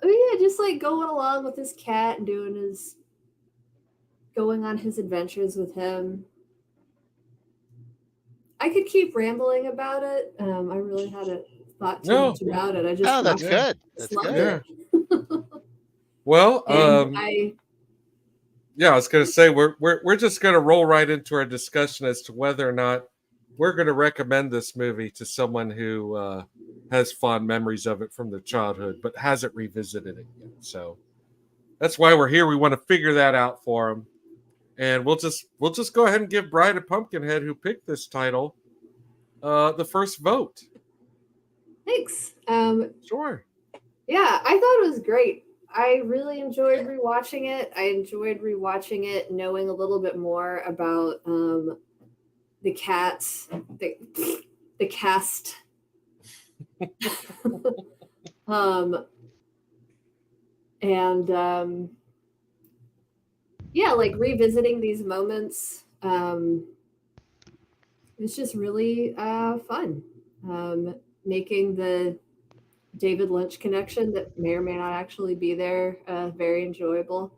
[SPEAKER 4] yeah, just like going along with his cat and going on his adventures with him. I could keep rambling about it. I really hadn't thought too much about it. I just
[SPEAKER 3] Oh, that's
[SPEAKER 2] Yeah.
[SPEAKER 3] good.
[SPEAKER 4] just
[SPEAKER 3] That's
[SPEAKER 4] loved
[SPEAKER 3] good.
[SPEAKER 4] it.
[SPEAKER 2] Well,
[SPEAKER 4] And
[SPEAKER 2] yeah, I was going to say we're just going to roll right into our discussion as to whether or not we're going to recommend this movie to someone who has fond memories of it from their childhood but hasn't revisited it yet. So that's why we're here. We want to figure that out for them, and we'll just go ahead and give Bride of Pumpkinhead, who picked this title, the first vote.
[SPEAKER 4] thanks.
[SPEAKER 2] Sure.
[SPEAKER 4] Yeah, I thought it was great. I really enjoyed rewatching it. I enjoyed rewatching it, knowing a little bit more about the cats, the cast. And yeah, like revisiting these moments. It's just really fun. Making the David Lynch connection that may or may not actually be there very enjoyable.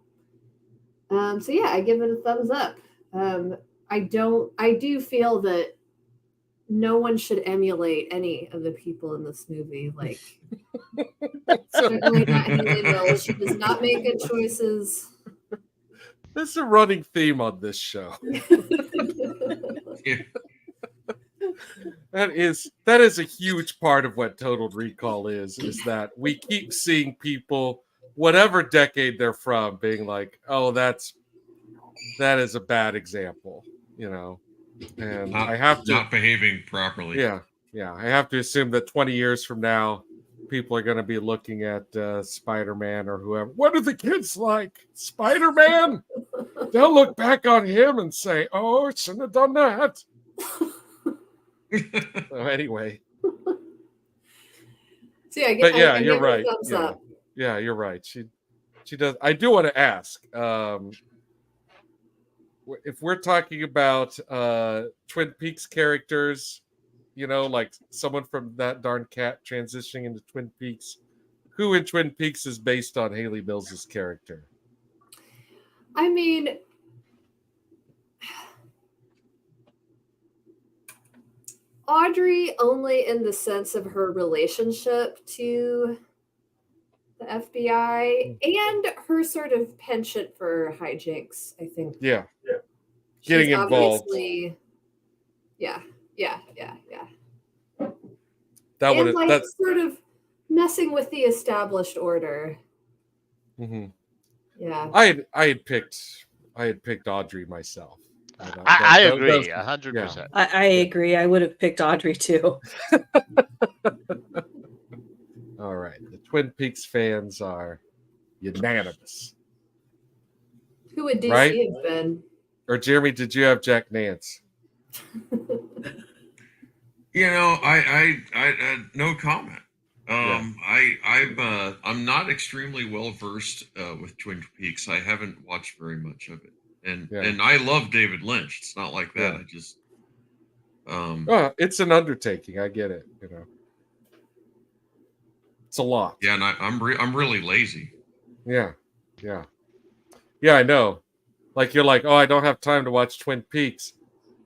[SPEAKER 4] So yeah, I give it a thumbs up. I do feel that no one should emulate any of the people in this movie. Like certainly not Haley Mills. She does not make good choices.
[SPEAKER 2] This is a running theme on this show.
[SPEAKER 1] Yeah.
[SPEAKER 2] That is a huge part of what Total Recall is that we keep seeing people, whatever decade they're from, being like, oh, that is a bad example, and I have to
[SPEAKER 6] not behaving properly.
[SPEAKER 2] Yeah, I have to assume that 20 years from now, people are going to be looking at Spider-Man or whoever. What are the kids like? Spider-Man? They'll look back on him and say, oh, shouldn't have done that. So anyway.
[SPEAKER 4] So yeah,
[SPEAKER 2] but yeah,
[SPEAKER 4] I
[SPEAKER 2] you're
[SPEAKER 4] give her a
[SPEAKER 2] right.
[SPEAKER 4] thumbs up.
[SPEAKER 2] Yeah, you're right. She does. I do want to ask, if we're talking about Twin Peaks characters, like someone from that darn cat transitioning into Twin Peaks, who in Twin Peaks is based on Haley Mills's character?
[SPEAKER 4] I mean, Audrey only in the sense of her relationship to the FBI and her sort of penchant for hijinks, I think.
[SPEAKER 2] Yeah.
[SPEAKER 4] She's
[SPEAKER 2] Getting involved.
[SPEAKER 4] Yeah.
[SPEAKER 2] That
[SPEAKER 4] that's sort of messing with the established order.
[SPEAKER 2] Mm-hmm.
[SPEAKER 4] Yeah.
[SPEAKER 2] I had picked Audrey myself.
[SPEAKER 3] I agree 100%.
[SPEAKER 5] Yeah. I agree. I would have picked Audrey too.
[SPEAKER 2] All right. The Twin Peaks fans are unanimous.
[SPEAKER 4] Who would DC have been?
[SPEAKER 2] Or Jeremy, did you have Jack Nance?
[SPEAKER 6] I no comment. I'm not extremely well versed with Twin Peaks. I haven't watched very much of it, and I love David Lynch. It's not like that.
[SPEAKER 2] Yeah.
[SPEAKER 6] I just
[SPEAKER 2] it's an undertaking. I get it. It's a lot.
[SPEAKER 6] Yeah, and I'm really lazy.
[SPEAKER 2] Yeah. I know. Like you're like, oh, I don't have time to watch Twin Peaks.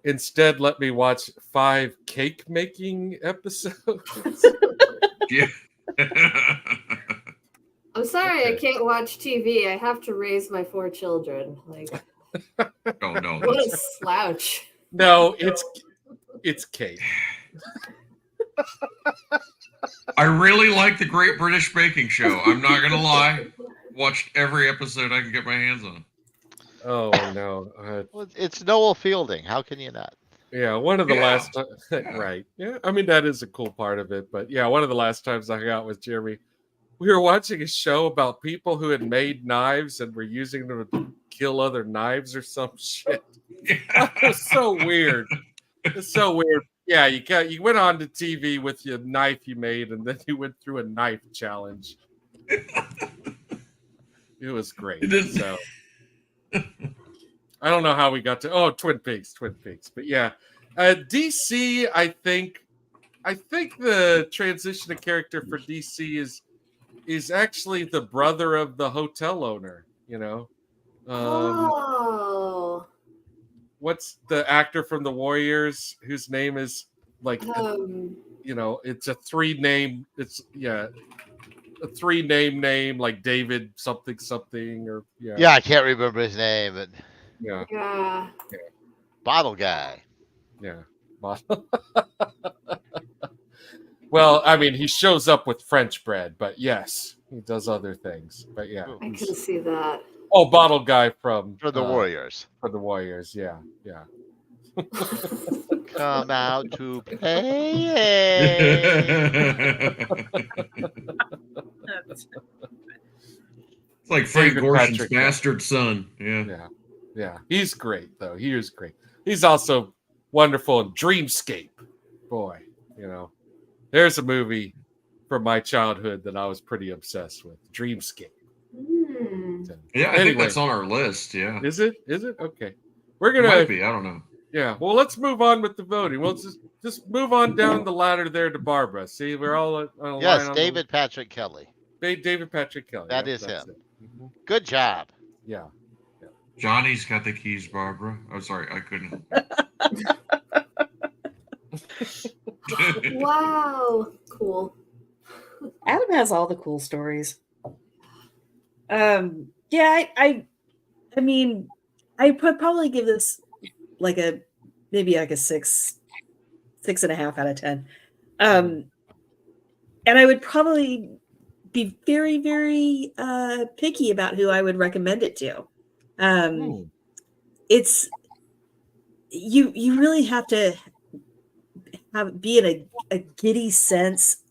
[SPEAKER 2] Instead, let me watch 5 cake making episodes.
[SPEAKER 6] Yeah.
[SPEAKER 4] I'm sorry, I can't watch TV. I have to raise my 4 children. Like,
[SPEAKER 6] oh no,
[SPEAKER 4] what a slouch!
[SPEAKER 2] No, it's cake.
[SPEAKER 6] I really like the Great British Baking Show. I'm not gonna lie. Watched every episode I can get my hands on.
[SPEAKER 2] Oh no!
[SPEAKER 3] Well, it's Noel Fielding. How can you not?
[SPEAKER 2] Yeah, one of the last right. Yeah, I mean that is a cool part of it. But yeah, one of the last times I hung out with Jeremy, we were watching a show about people who had made knives and were using them to kill other knives or some shit. It was so weird. It's so weird. Yeah, you went on to TV with your knife you made, and then you went through a knife challenge. It was great. So I don't know how we got to Twin Peaks. But yeah, DC, I think the transition of character for DC is actually the brother of the hotel owner.
[SPEAKER 4] Oh.
[SPEAKER 2] What's the actor from the Warriors whose name is like it's a three-name name like David something or
[SPEAKER 3] Yeah, I can't remember his name, but
[SPEAKER 2] yeah.
[SPEAKER 3] Bottle Guy.
[SPEAKER 2] Yeah. Well, I mean, he shows up with French bread, but yes, he does other things. But yeah,
[SPEAKER 4] I can see that.
[SPEAKER 2] Oh, Bottle Guy
[SPEAKER 3] For the Warriors.
[SPEAKER 2] For the Warriors, yeah.
[SPEAKER 3] Come out to play.
[SPEAKER 6] It's like Frank
[SPEAKER 2] David
[SPEAKER 6] Gorshin's
[SPEAKER 2] Patrick
[SPEAKER 6] bastard son.
[SPEAKER 2] Yeah. He's great though. He is great. He's also wonderful in Dreamscape. Boy, there's a movie from my childhood that I was pretty obsessed with. Dreamscape.
[SPEAKER 1] Yeah, I think that's on our list. Yeah.
[SPEAKER 2] Is it? Okay. We're gonna.
[SPEAKER 1] It might be. I don't know.
[SPEAKER 2] Yeah. Well, let's move on with the voting. We'll just move on down the ladder there to Barbara. See, we're all on a line.
[SPEAKER 3] Yes, David Patrick Kelly.
[SPEAKER 2] David Patrick Kelly.
[SPEAKER 3] That is him. Good job.
[SPEAKER 2] Yeah.
[SPEAKER 1] Johnny's got the keys, Barbara. Oh, sorry, I couldn't.
[SPEAKER 4] Wow. Cool.
[SPEAKER 5] Adam has all the cool stories. Yeah, I mean, I would probably give this maybe a 6.5 out of 10. And I would probably be very, very picky about who I would recommend it to. It's you really have to be in a giddy sense,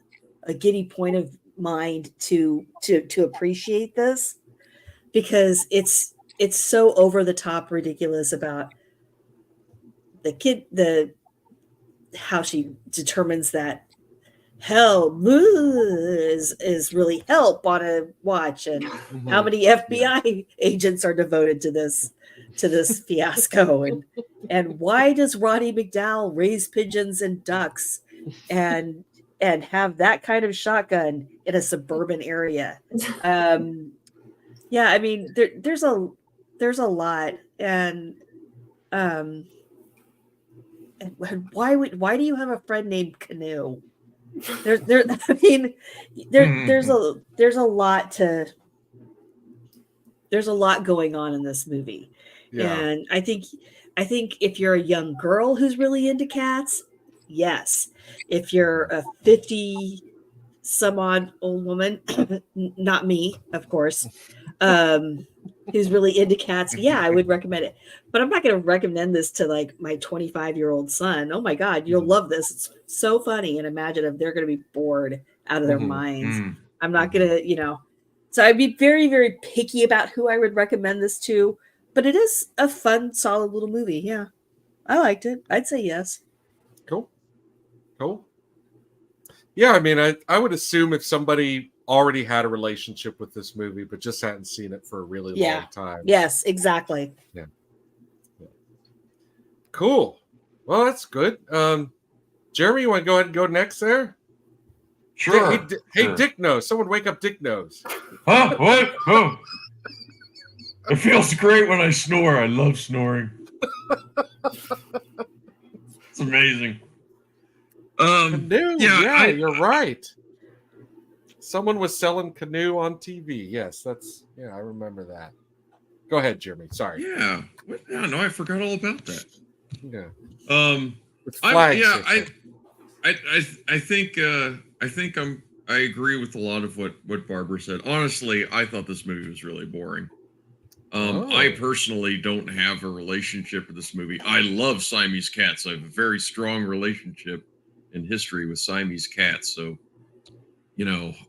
[SPEAKER 5] a giddy point of mind to appreciate this, because it's so over the top ridiculous about the kid, how she determines that hell is really help on a watch, and how many FBI agents are devoted to this fiasco, and why does Roddy McDowell raise pigeons and ducks and have that kind of shotgun in a suburban area? Yeah, I mean, there's a lot, and why do you have a friend named Canoe? There's a lot going on in this movie. And I think if you're a young girl who's really into cats, yes. If you're a 50 some odd old woman, not me, of course, who's really into cats, yeah, I would recommend it. But I'm not going to recommend this to like my 25-year-old son. Oh my God, you'll love this. It's so funny and imaginative. They're going to be bored out of their minds. I'm not going to, so I'd be very, very picky about who I would recommend this to. But it is a fun, solid little movie. Yeah, I liked it. I'd say yes.
[SPEAKER 2] Cool. Yeah, I mean, I would assume if somebody already had a relationship with this movie, but just hadn't seen it for a really long time.
[SPEAKER 5] Yes, exactly.
[SPEAKER 2] Yeah. Cool. Well, that's good. Jeremy, you want to go ahead and go next there?
[SPEAKER 1] Sure.
[SPEAKER 2] Hey, Dick Nose. Someone wake up Dick Nose.
[SPEAKER 6] Huh? What? Oh. It feels great when I snore. I love snoring. It's amazing.
[SPEAKER 2] Canoe.
[SPEAKER 6] Yeah,
[SPEAKER 2] you're right. Someone was selling Canoe on TV. Yes, I remember that. Go ahead, Jeremy. Sorry.
[SPEAKER 6] Yeah. No, I forgot all about that.
[SPEAKER 2] Yeah.
[SPEAKER 6] With
[SPEAKER 2] flags,
[SPEAKER 6] I agree with a lot of what Barbara said. Honestly, I thought this movie was really boring. I personally don't have a relationship with this movie. I love Siamese cats. I have a very strong relationship in history with Siamese cats. So,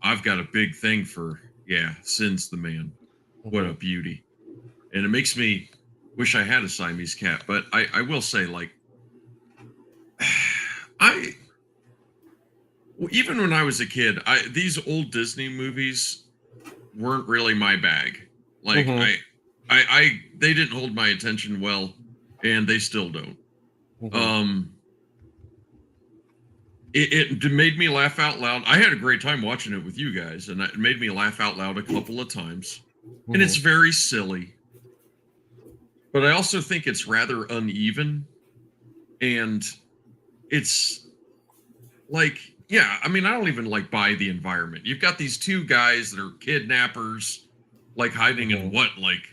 [SPEAKER 6] I've got a big thing for, Sins the man. What a beauty. And it makes me wish I had a Siamese cat. But I will say, like, even when I was a kid, these old Disney movies weren't really my bag. Like, they didn't hold my attention well, and they still don't. it made me laugh out loud. I had a great time watching it with you guys, and it made me laugh out loud a couple of times. And it's very silly, but I also think it's rather uneven, and it's like, yeah, I mean, I don't even like buy the environment. You've got these two guys that are kidnappers, like hiding in what, like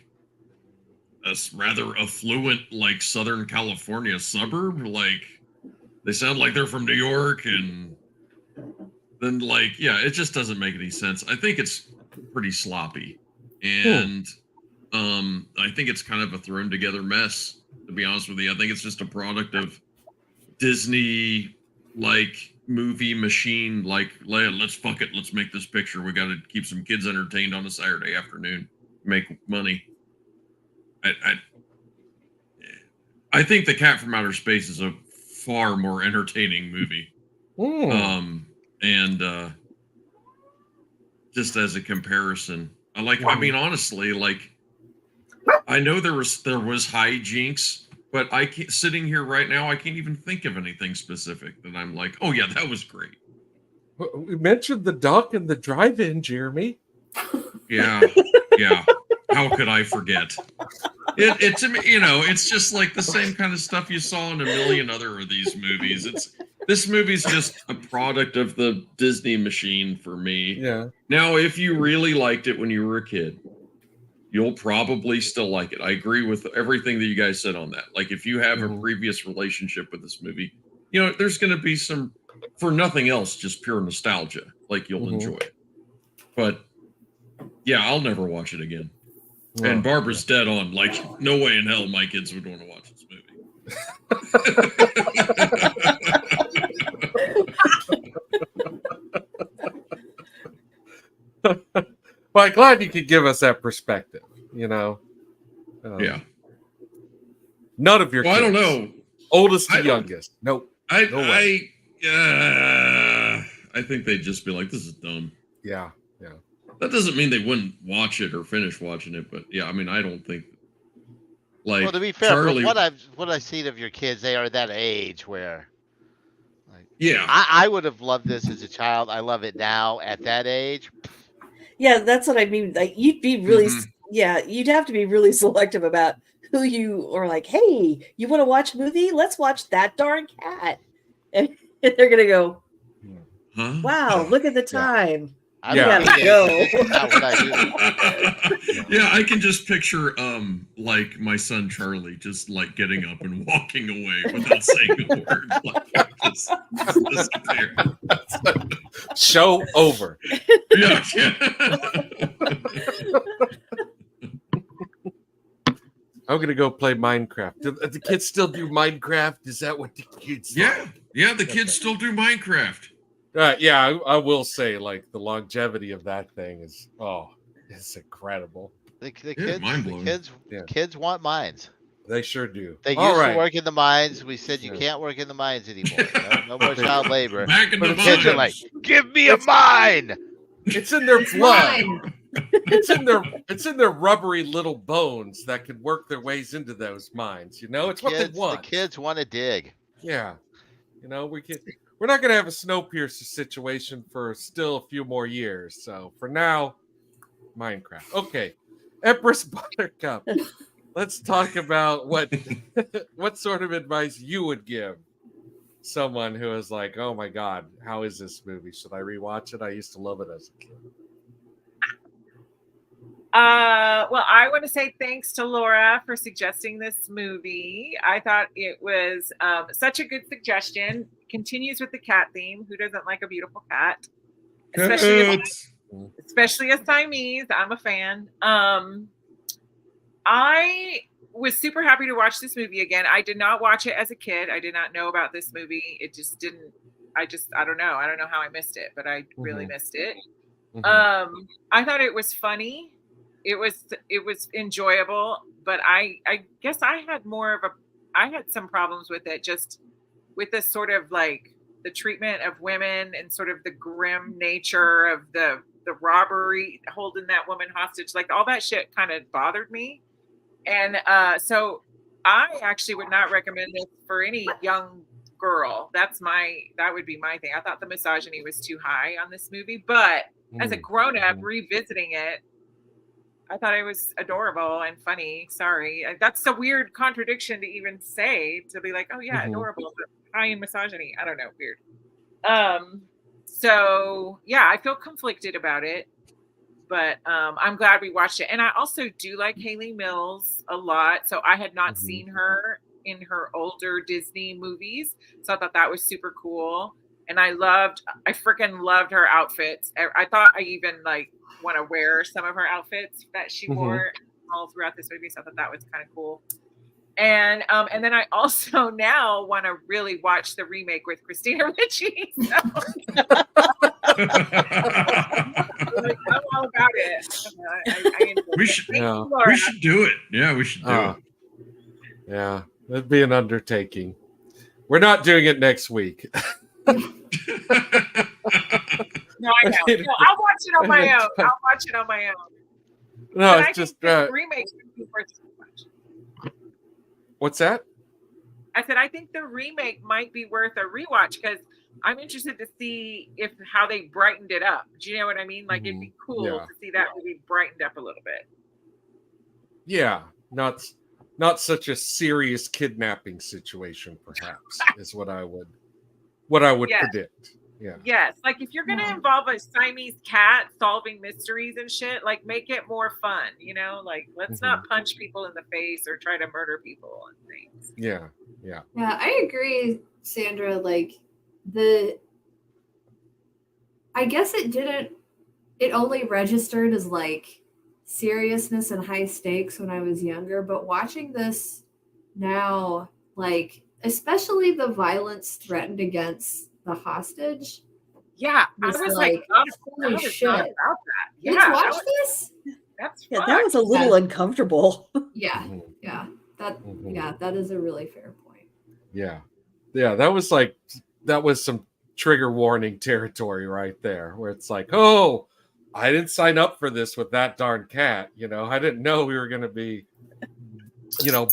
[SPEAKER 6] a rather affluent, like Southern California suburb. Like they sound like they're from New York, and then like, yeah, it just doesn't make any sense. I think it's pretty sloppy, and I think it's kind of a thrown together mess. To be honest with you, I think it's just a product of Disney, like movie machine, like let's fuck it, let's make this picture. We got to keep some kids entertained on a Saturday afternoon, make money. I think The Cat from Outer Space is a far more entertaining movie. And just as a comparison, I mean, honestly, like, I know there was hijinks, but I can't, sitting here right now, I can't even think of anything specific that I'm like, oh yeah, that was great.
[SPEAKER 2] We mentioned the duck and the drive-in, Jeremy.
[SPEAKER 6] Yeah. How could I forget? It's you know, it's just like the same kind of stuff you saw in a million other of these movies. This movie's just a product of the Disney machine for me.
[SPEAKER 2] Yeah.
[SPEAKER 6] Now, if you really liked it when you were a kid, you'll probably still like it. I agree with everything that you guys said on that. Like, if you have a previous relationship with this movie, you know, there's going to be some, for nothing else, just pure nostalgia. Like, you'll enjoy it. But yeah, I'll never watch it again. And Barbara's dead on. Like, no way in hell my kids would want to watch this movie.
[SPEAKER 2] Well, I'm glad you could give us that perspective, you know.
[SPEAKER 6] Yeah.
[SPEAKER 2] None of your kids.
[SPEAKER 6] I don't know.
[SPEAKER 2] Oldest to youngest. Nope.
[SPEAKER 6] I think they'd just be like, this is dumb.
[SPEAKER 2] Yeah.
[SPEAKER 6] That doesn't mean they wouldn't watch it or finish watching it, but yeah, I mean, I don't think, like,
[SPEAKER 3] well, to be fair,
[SPEAKER 6] Charlie,
[SPEAKER 3] from what I've seen of your kids, they are that age where, like,
[SPEAKER 6] yeah,
[SPEAKER 3] I would have loved this as a child. I love it now at that age.
[SPEAKER 5] Yeah, that's what I mean. Like, you'd be really, you'd have to be really selective about who you are. Like, hey, you want to watch a movie? Let's watch That Darn Cat, and they're gonna go, wow, look at the time.
[SPEAKER 3] I gotta go. Not what I do.
[SPEAKER 6] Yeah, I can just picture like my son Charlie just like getting up and walking away without saying a word. Like, just disappear.
[SPEAKER 2] Show over.
[SPEAKER 6] Yeah.
[SPEAKER 2] I'm gonna go play Minecraft. Do the kids still do Minecraft? Is that what the kids do?
[SPEAKER 6] Yeah, the kids still do Minecraft.
[SPEAKER 2] Yeah, I will say, like, the longevity of that thing is it's incredible.
[SPEAKER 3] The kids want mines.
[SPEAKER 2] They sure do.
[SPEAKER 3] They used to work in the mines. We said you can't work in the mines anymore. No more child labor.
[SPEAKER 6] Back in the
[SPEAKER 3] kids are like, give me a mine.
[SPEAKER 2] It's in their blood. It's in their rubbery little bones that can work their ways into those mines. You know, it's what they want.
[SPEAKER 3] The kids want to dig.
[SPEAKER 2] Yeah, you know, we're not going to have a Snowpiercer situation for still a few more years. So for now, Minecraft. Okay, Empress Buttercup. Let's talk about what sort of advice you would give someone who is like, oh my God, how is this movie? Should I rewatch it? I used to love it as a kid.
[SPEAKER 7] Well, I want to say thanks to Laura for suggesting this movie. I thought it was such a good suggestion. Continues with the cat theme. Who doesn't like a beautiful cat? Especially a Siamese. I'm a fan. I was super happy to watch this movie again. I did not watch it as a kid. I did not know about this movie. It just didn't. I don't know. I don't know how I missed it, but I really missed it. I thought it was funny. It was enjoyable, but I guess I had some problems with it, just with this sort of like the treatment of women and sort of the grim nature of the robbery, holding that woman hostage, like all that shit kind of bothered me. And so I actually would not recommend this for any young girl. That would be my thing. I thought the misogyny was too high on this movie, but as a grown-up revisiting it, I thought it was adorable and funny. Sorry. That's a weird contradiction to even say, to be like, oh yeah, adorable, but high in misogyny. I don't know. Weird. So yeah, I feel conflicted about it, but I'm glad we watched it. And I also do like Haley Mills a lot. So I had not seen her in her older Disney movies. So I thought that was super cool. And I freaking loved her outfits. I thought I even like want to wear some of her outfits that she wore all throughout this movie. So I thought that was kind of cool. And then I also now want to really watch the remake with Christina Ricci. So. Like, I'm all about it.
[SPEAKER 6] We should do it. Yeah, we should do it.
[SPEAKER 2] Yeah, that'd be an undertaking. We're not doing it next week.
[SPEAKER 7] No, I know. No, I'll watch it on my own.
[SPEAKER 2] No,
[SPEAKER 7] but
[SPEAKER 2] it's just
[SPEAKER 7] the remake would be worth so much.
[SPEAKER 2] What's that?
[SPEAKER 7] I said I think the remake might be worth a rewatch because I'm interested to see how they brightened it up. Do you know what I mean? Like it'd be cool to see that movie brightened up a little bit.
[SPEAKER 2] Yeah, not such a serious kidnapping situation, perhaps, is what I would predict. Yeah.
[SPEAKER 7] Yes, like if you're gonna involve a Siamese cat solving mysteries and shit, like make it more fun. You know, like let's not punch people in the face or try to murder people and things.
[SPEAKER 2] Yeah.
[SPEAKER 4] Yeah, I agree, Sandra. Like I guess it only registered as like seriousness and high stakes when I was younger, but watching this now, like especially the violence threatened against the hostage.
[SPEAKER 7] Yeah, I was like,
[SPEAKER 4] holy shit.
[SPEAKER 7] About that. Yeah,
[SPEAKER 4] let's watch this.
[SPEAKER 7] That's
[SPEAKER 5] that was a little uncomfortable.
[SPEAKER 4] Yeah. That is a really fair point.
[SPEAKER 2] Yeah. That was some trigger warning territory right there, where it's like, oh, I didn't sign up for this with that darn cat. You know, I didn't know we were going to be,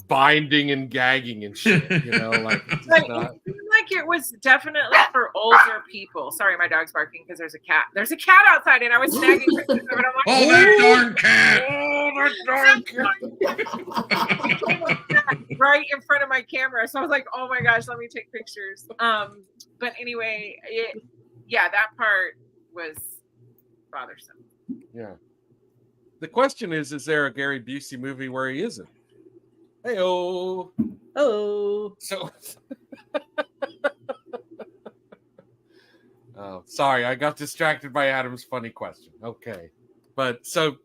[SPEAKER 2] binding and gagging and shit. Like it's
[SPEAKER 7] like it was definitely for older people. Sorry, my dog's barking because there's a cat. There's a cat outside, and I was snagging pictures of it. I'm like,
[SPEAKER 6] oh, that darn cat!
[SPEAKER 7] Oh, that darn cat! Right in front of my camera, so I was like, oh my gosh, let me take pictures. But anyway, that part was bothersome.
[SPEAKER 2] Yeah. The question is there a Gary Busey movie where he isn't? Hey-oh.
[SPEAKER 5] Oh.
[SPEAKER 2] So sorry, I got distracted by Adam's funny question. Okay. But so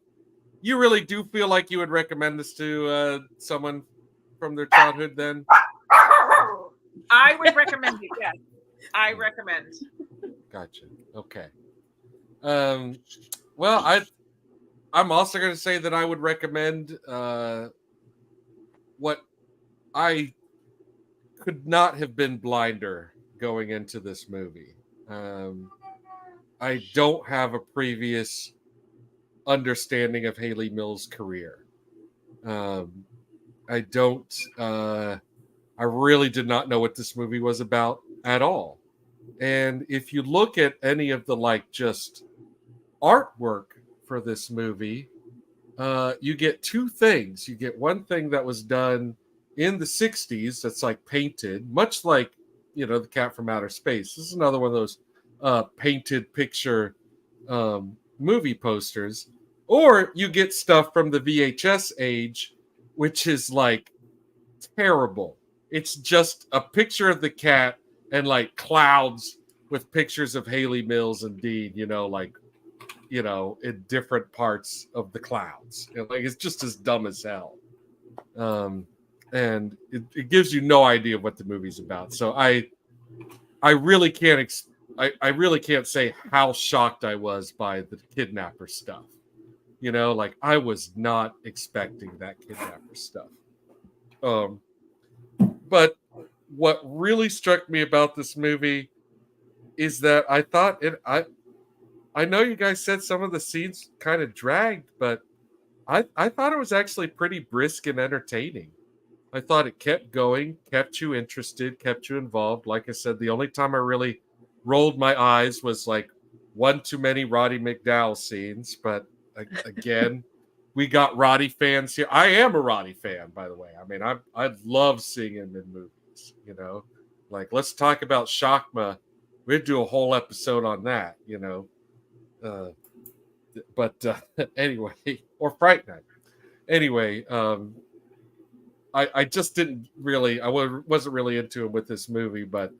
[SPEAKER 2] you really do feel like you would recommend this to someone from their childhood then?
[SPEAKER 7] I would recommend it, yes. I recommend.
[SPEAKER 2] Gotcha. Okay. Well, I'm also going to say that I would recommend what I could not have been blinder going into this movie. I don't have a previous understanding of Haley Mills' career. I really did not know what this movie was about at all. And if you look at any of the just artwork for this movie, you get two things. You get one thing that was done in the 60s that's painted, much like, the Cat from Outer Space. This is another one of those painted picture movie posters. Or you get stuff from the VHS age, which is terrible. It's just a picture of the cat and clouds with pictures of Haley Mills and Dean, in different parts of the clouds. It's just as dumb as hell. And it gives you no idea what the movie's about. So I really can't I really can't say how shocked I was by the kidnapper stuff. I was not expecting that kidnapper stuff. But what really struck me about this movie is that I thought I know you guys said some of the scenes kind of dragged, but I thought it was actually pretty brisk and entertaining. I thought it kept going, kept you interested, kept you involved. Like I said, the only time I really rolled my eyes was like one too many Roddy McDowell scenes. But again, we got Roddy fans here. I am a Roddy fan, by the way. I mean, I love seeing him in movies. You know, like let's talk about Shakma. We'd do a whole episode on that. You know, but anyway, or Fright Night. Anyway, I just didn't really, wasn't really into him with this movie, but,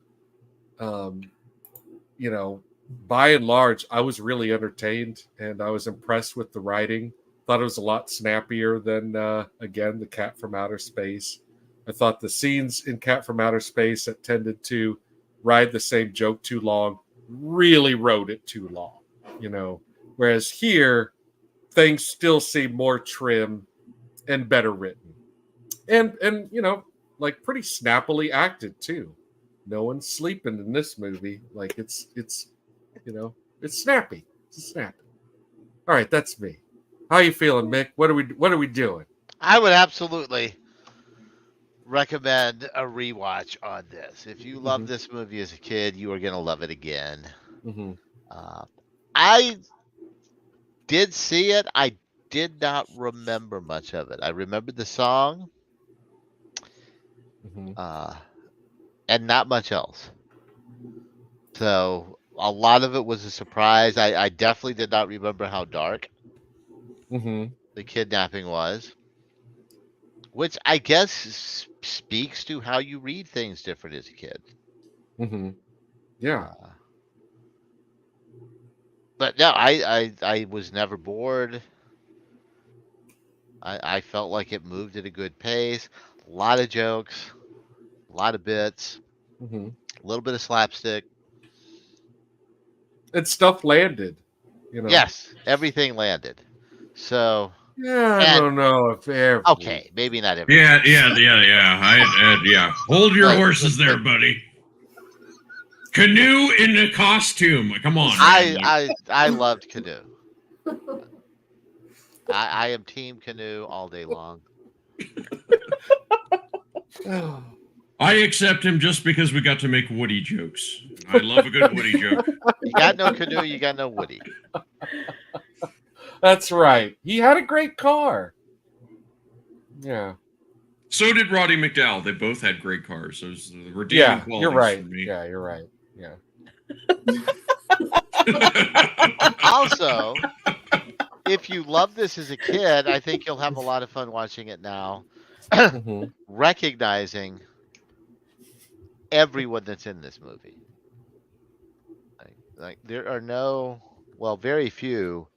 [SPEAKER 2] you know, by and large, I was really entertained and I was impressed with the writing. Thought it was a lot snappier than, again, the Cat from Outer Space. I thought the scenes in Cat from Outer Space that tended to ride the same joke too long really rode it too long, you know, whereas here things still seem more trim and better written. And you know, like pretty snappily acted too. No one's sleeping in this movie. Like it's you know, it's snappy. It's snappy. All right, that's me. How you feeling, Mick? What are we doing?
[SPEAKER 3] I would absolutely recommend a rewatch on this. If you love this movie as a kid, you are gonna love it again. I did see it. I did not remember much of it. I remembered the song, and not much else. So a lot of it was a surprise. I definitely did not remember how dark the kidnapping was, which I guess speaks to how you read things different as a kid.
[SPEAKER 2] Yeah.
[SPEAKER 3] But no, I was never bored. I felt like it moved at a good pace. A lot of jokes, a lot of bits, a little bit of slapstick.
[SPEAKER 2] And stuff landed, you know.
[SPEAKER 3] Yes, everything landed. So
[SPEAKER 2] yeah, I don't know if
[SPEAKER 3] okay, maybe not everything.
[SPEAKER 6] Yeah. Yeah. Hold your horses there, buddy. Canoe in a costume. Come on.
[SPEAKER 3] I loved Canoe. I am team Canoe all day long.
[SPEAKER 6] I accept him just because we got to make Woody jokes. I love a good Woody joke.
[SPEAKER 3] You got no Canoe, you got no Woody.
[SPEAKER 2] That's right. He had a great car. Yeah.
[SPEAKER 6] So did Roddy McDowell. They both had great cars. Those are the redeeming qualities
[SPEAKER 2] you're right.
[SPEAKER 6] for me.
[SPEAKER 2] Yeah, you're right. Yeah.
[SPEAKER 3] Also, if you love this as a kid, I think you'll have a lot of fun watching it now. Recognizing everyone that's in this movie. Like there are very few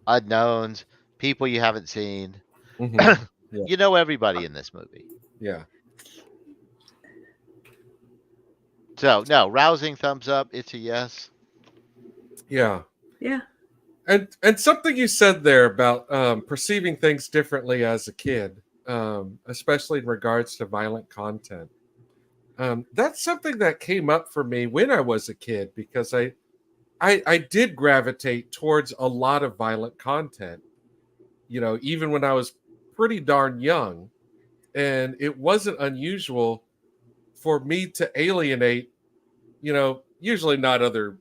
[SPEAKER 3] unknowns, people you haven't seen.
[SPEAKER 2] Yeah.
[SPEAKER 3] You know everybody in this movie.
[SPEAKER 2] Yeah.
[SPEAKER 3] So no, rousing thumbs up. It's a yes.
[SPEAKER 2] Yeah.
[SPEAKER 5] Yeah.
[SPEAKER 2] And something you said there about perceiving things differently as a kid, especially in regards to violent content. That's something that came up for me when I was a kid because I did gravitate towards a lot of violent content, you know, even when I was pretty darn young. And it wasn't unusual for me to alienate, you know, usually not other,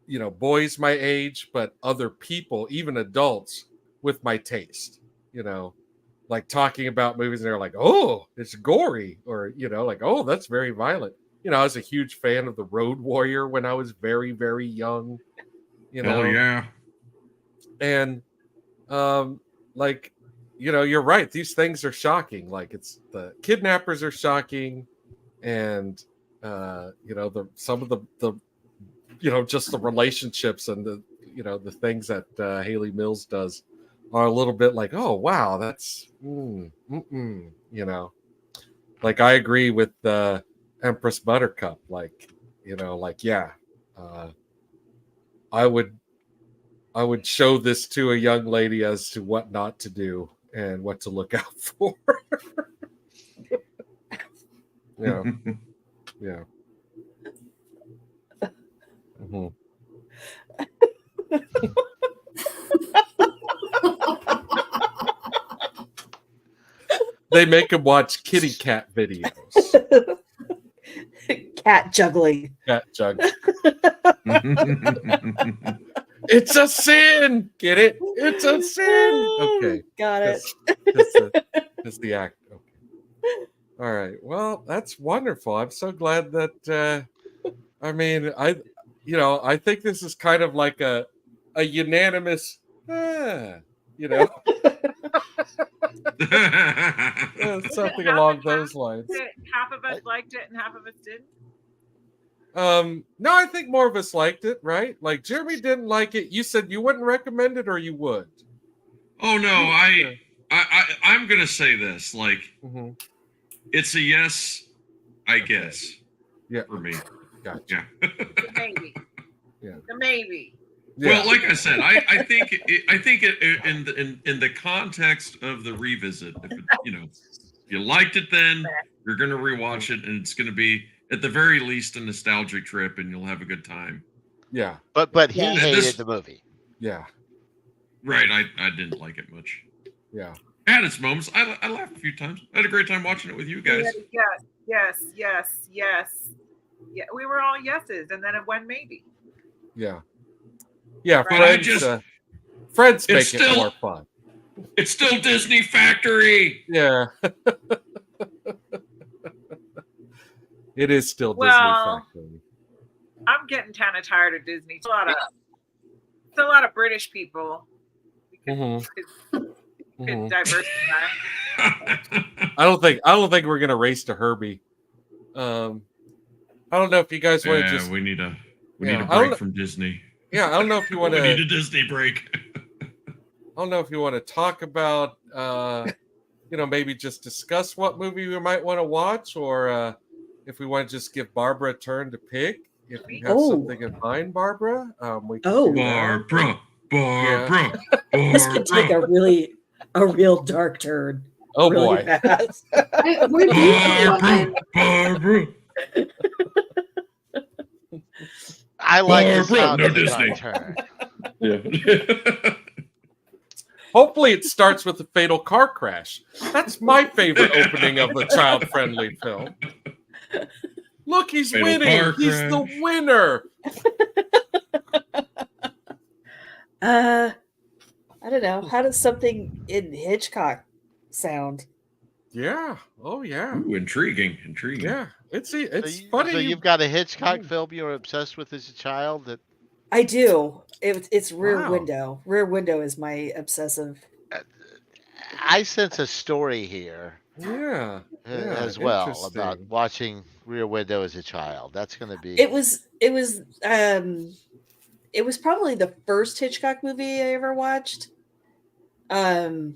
[SPEAKER 2] you know, boys my age, but other people, even adults, with my taste, you know, like talking about movies and they're like, oh, it's gory, or, you know, like, oh, that's very violent. You know, I was a huge fan of The Road Warrior when I was very, very young, you know.
[SPEAKER 6] Oh, yeah.
[SPEAKER 2] And, like, you know, you're right. These things are shocking. Like, it's the kidnappers are shocking. And, you know, some of the you know, just the relationships and the, you know, the things that Haley Mills does are a little bit like, oh, wow, that's, you know, like I agree with Empress Buttercup. Like, you know, like, yeah, I would show this to a young lady as to what not to do and what to look out for. Yeah. Yeah. They make him watch kitty cat videos.
[SPEAKER 5] Cat juggling.
[SPEAKER 2] Cat jug. It's a sin. Get it? It's a sin. Okay.
[SPEAKER 5] Got it.
[SPEAKER 2] That's the act. Okay. All right. Well, that's wonderful. I'm so glad that I mean, I think this is kind of like a unanimous something along those lines.
[SPEAKER 7] Half of us liked it and half of us didn't.
[SPEAKER 2] No, I think more of us liked it, right? Like Jeremy didn't like it. You said you wouldn't recommend it, or you would?
[SPEAKER 6] Oh no, I'm gonna say this. Like, it's a yes, I guess.
[SPEAKER 2] Yeah,
[SPEAKER 6] for me.
[SPEAKER 2] Gotcha.
[SPEAKER 6] Yeah.
[SPEAKER 7] Maybe.
[SPEAKER 2] Yeah.
[SPEAKER 7] Maybe.
[SPEAKER 2] Yeah.
[SPEAKER 6] Well, like I said, I think in the context of the revisit, if you liked it, then you're gonna rewatch it, and it's gonna be at the very least a nostalgic trip, and you'll have a good time.
[SPEAKER 2] Yeah.
[SPEAKER 3] But he
[SPEAKER 5] Yeah.
[SPEAKER 3] hated the movie.
[SPEAKER 2] Yeah.
[SPEAKER 6] Right. I didn't like it much.
[SPEAKER 2] Yeah.
[SPEAKER 6] It had its moments. I laughed a few times. I had a great time watching it with you guys.
[SPEAKER 7] Yes. Yeah, we were all yeses, and then it went maybe.
[SPEAKER 2] Yeah. Yeah.
[SPEAKER 7] Right.
[SPEAKER 2] Friends make
[SPEAKER 6] It's
[SPEAKER 2] it
[SPEAKER 6] still-
[SPEAKER 2] more fun.
[SPEAKER 6] It's still Disney Factory.
[SPEAKER 2] Yeah. It is still
[SPEAKER 7] Well,
[SPEAKER 2] Disney Factory.
[SPEAKER 7] I'm getting kind of tired of Disney. It's a lot of British people.
[SPEAKER 2] Mhm.
[SPEAKER 7] Could diversify.
[SPEAKER 2] I don't think we're gonna race to Herbie. I don't know if you guys want to just.
[SPEAKER 6] we need a
[SPEAKER 2] Yeah, I don't
[SPEAKER 6] break
[SPEAKER 2] know-
[SPEAKER 6] from Disney.
[SPEAKER 2] Yeah, I don't know if you want
[SPEAKER 6] We need
[SPEAKER 2] to.
[SPEAKER 6] a Disney break.
[SPEAKER 2] I don't know if you want to talk about, maybe just discuss what movie we might want to watch, or if we want to just give Barbara a turn to pick. If you have something in mind, Barbara, we can do that.
[SPEAKER 6] Barbara.
[SPEAKER 5] This could take a real dark turn.
[SPEAKER 2] Oh
[SPEAKER 5] really
[SPEAKER 2] boy.
[SPEAKER 5] fast.
[SPEAKER 4] We're due one.
[SPEAKER 6] Barbara.
[SPEAKER 3] I like the
[SPEAKER 6] Barbara,
[SPEAKER 3] sound
[SPEAKER 6] no
[SPEAKER 3] of the
[SPEAKER 6] Disney.
[SPEAKER 3] turn.
[SPEAKER 6] Yeah.
[SPEAKER 2] Hopefully, it starts with a fatal car crash. That's my favorite opening of a child-friendly film. Look, he's
[SPEAKER 6] Fatal
[SPEAKER 2] winning.
[SPEAKER 6] car
[SPEAKER 2] He's
[SPEAKER 6] crash.
[SPEAKER 2] the winner.
[SPEAKER 5] I don't know. How does something in Hitchcock sound?
[SPEAKER 2] Yeah. Oh yeah.
[SPEAKER 6] Ooh, intriguing.
[SPEAKER 2] Yeah. It's
[SPEAKER 3] So
[SPEAKER 2] funny.
[SPEAKER 3] So you've got a Hitchcock film you were obsessed with as a child that
[SPEAKER 5] I do. It's Rear
[SPEAKER 2] Wow.
[SPEAKER 5] Window. Rear Window is my obsessive.
[SPEAKER 3] I sense a story here
[SPEAKER 2] Yeah.
[SPEAKER 3] as well about
[SPEAKER 2] interesting.
[SPEAKER 3] watching Rear Window as a child. That's going to be.
[SPEAKER 5] It was probably the first Hitchcock movie I ever watched. It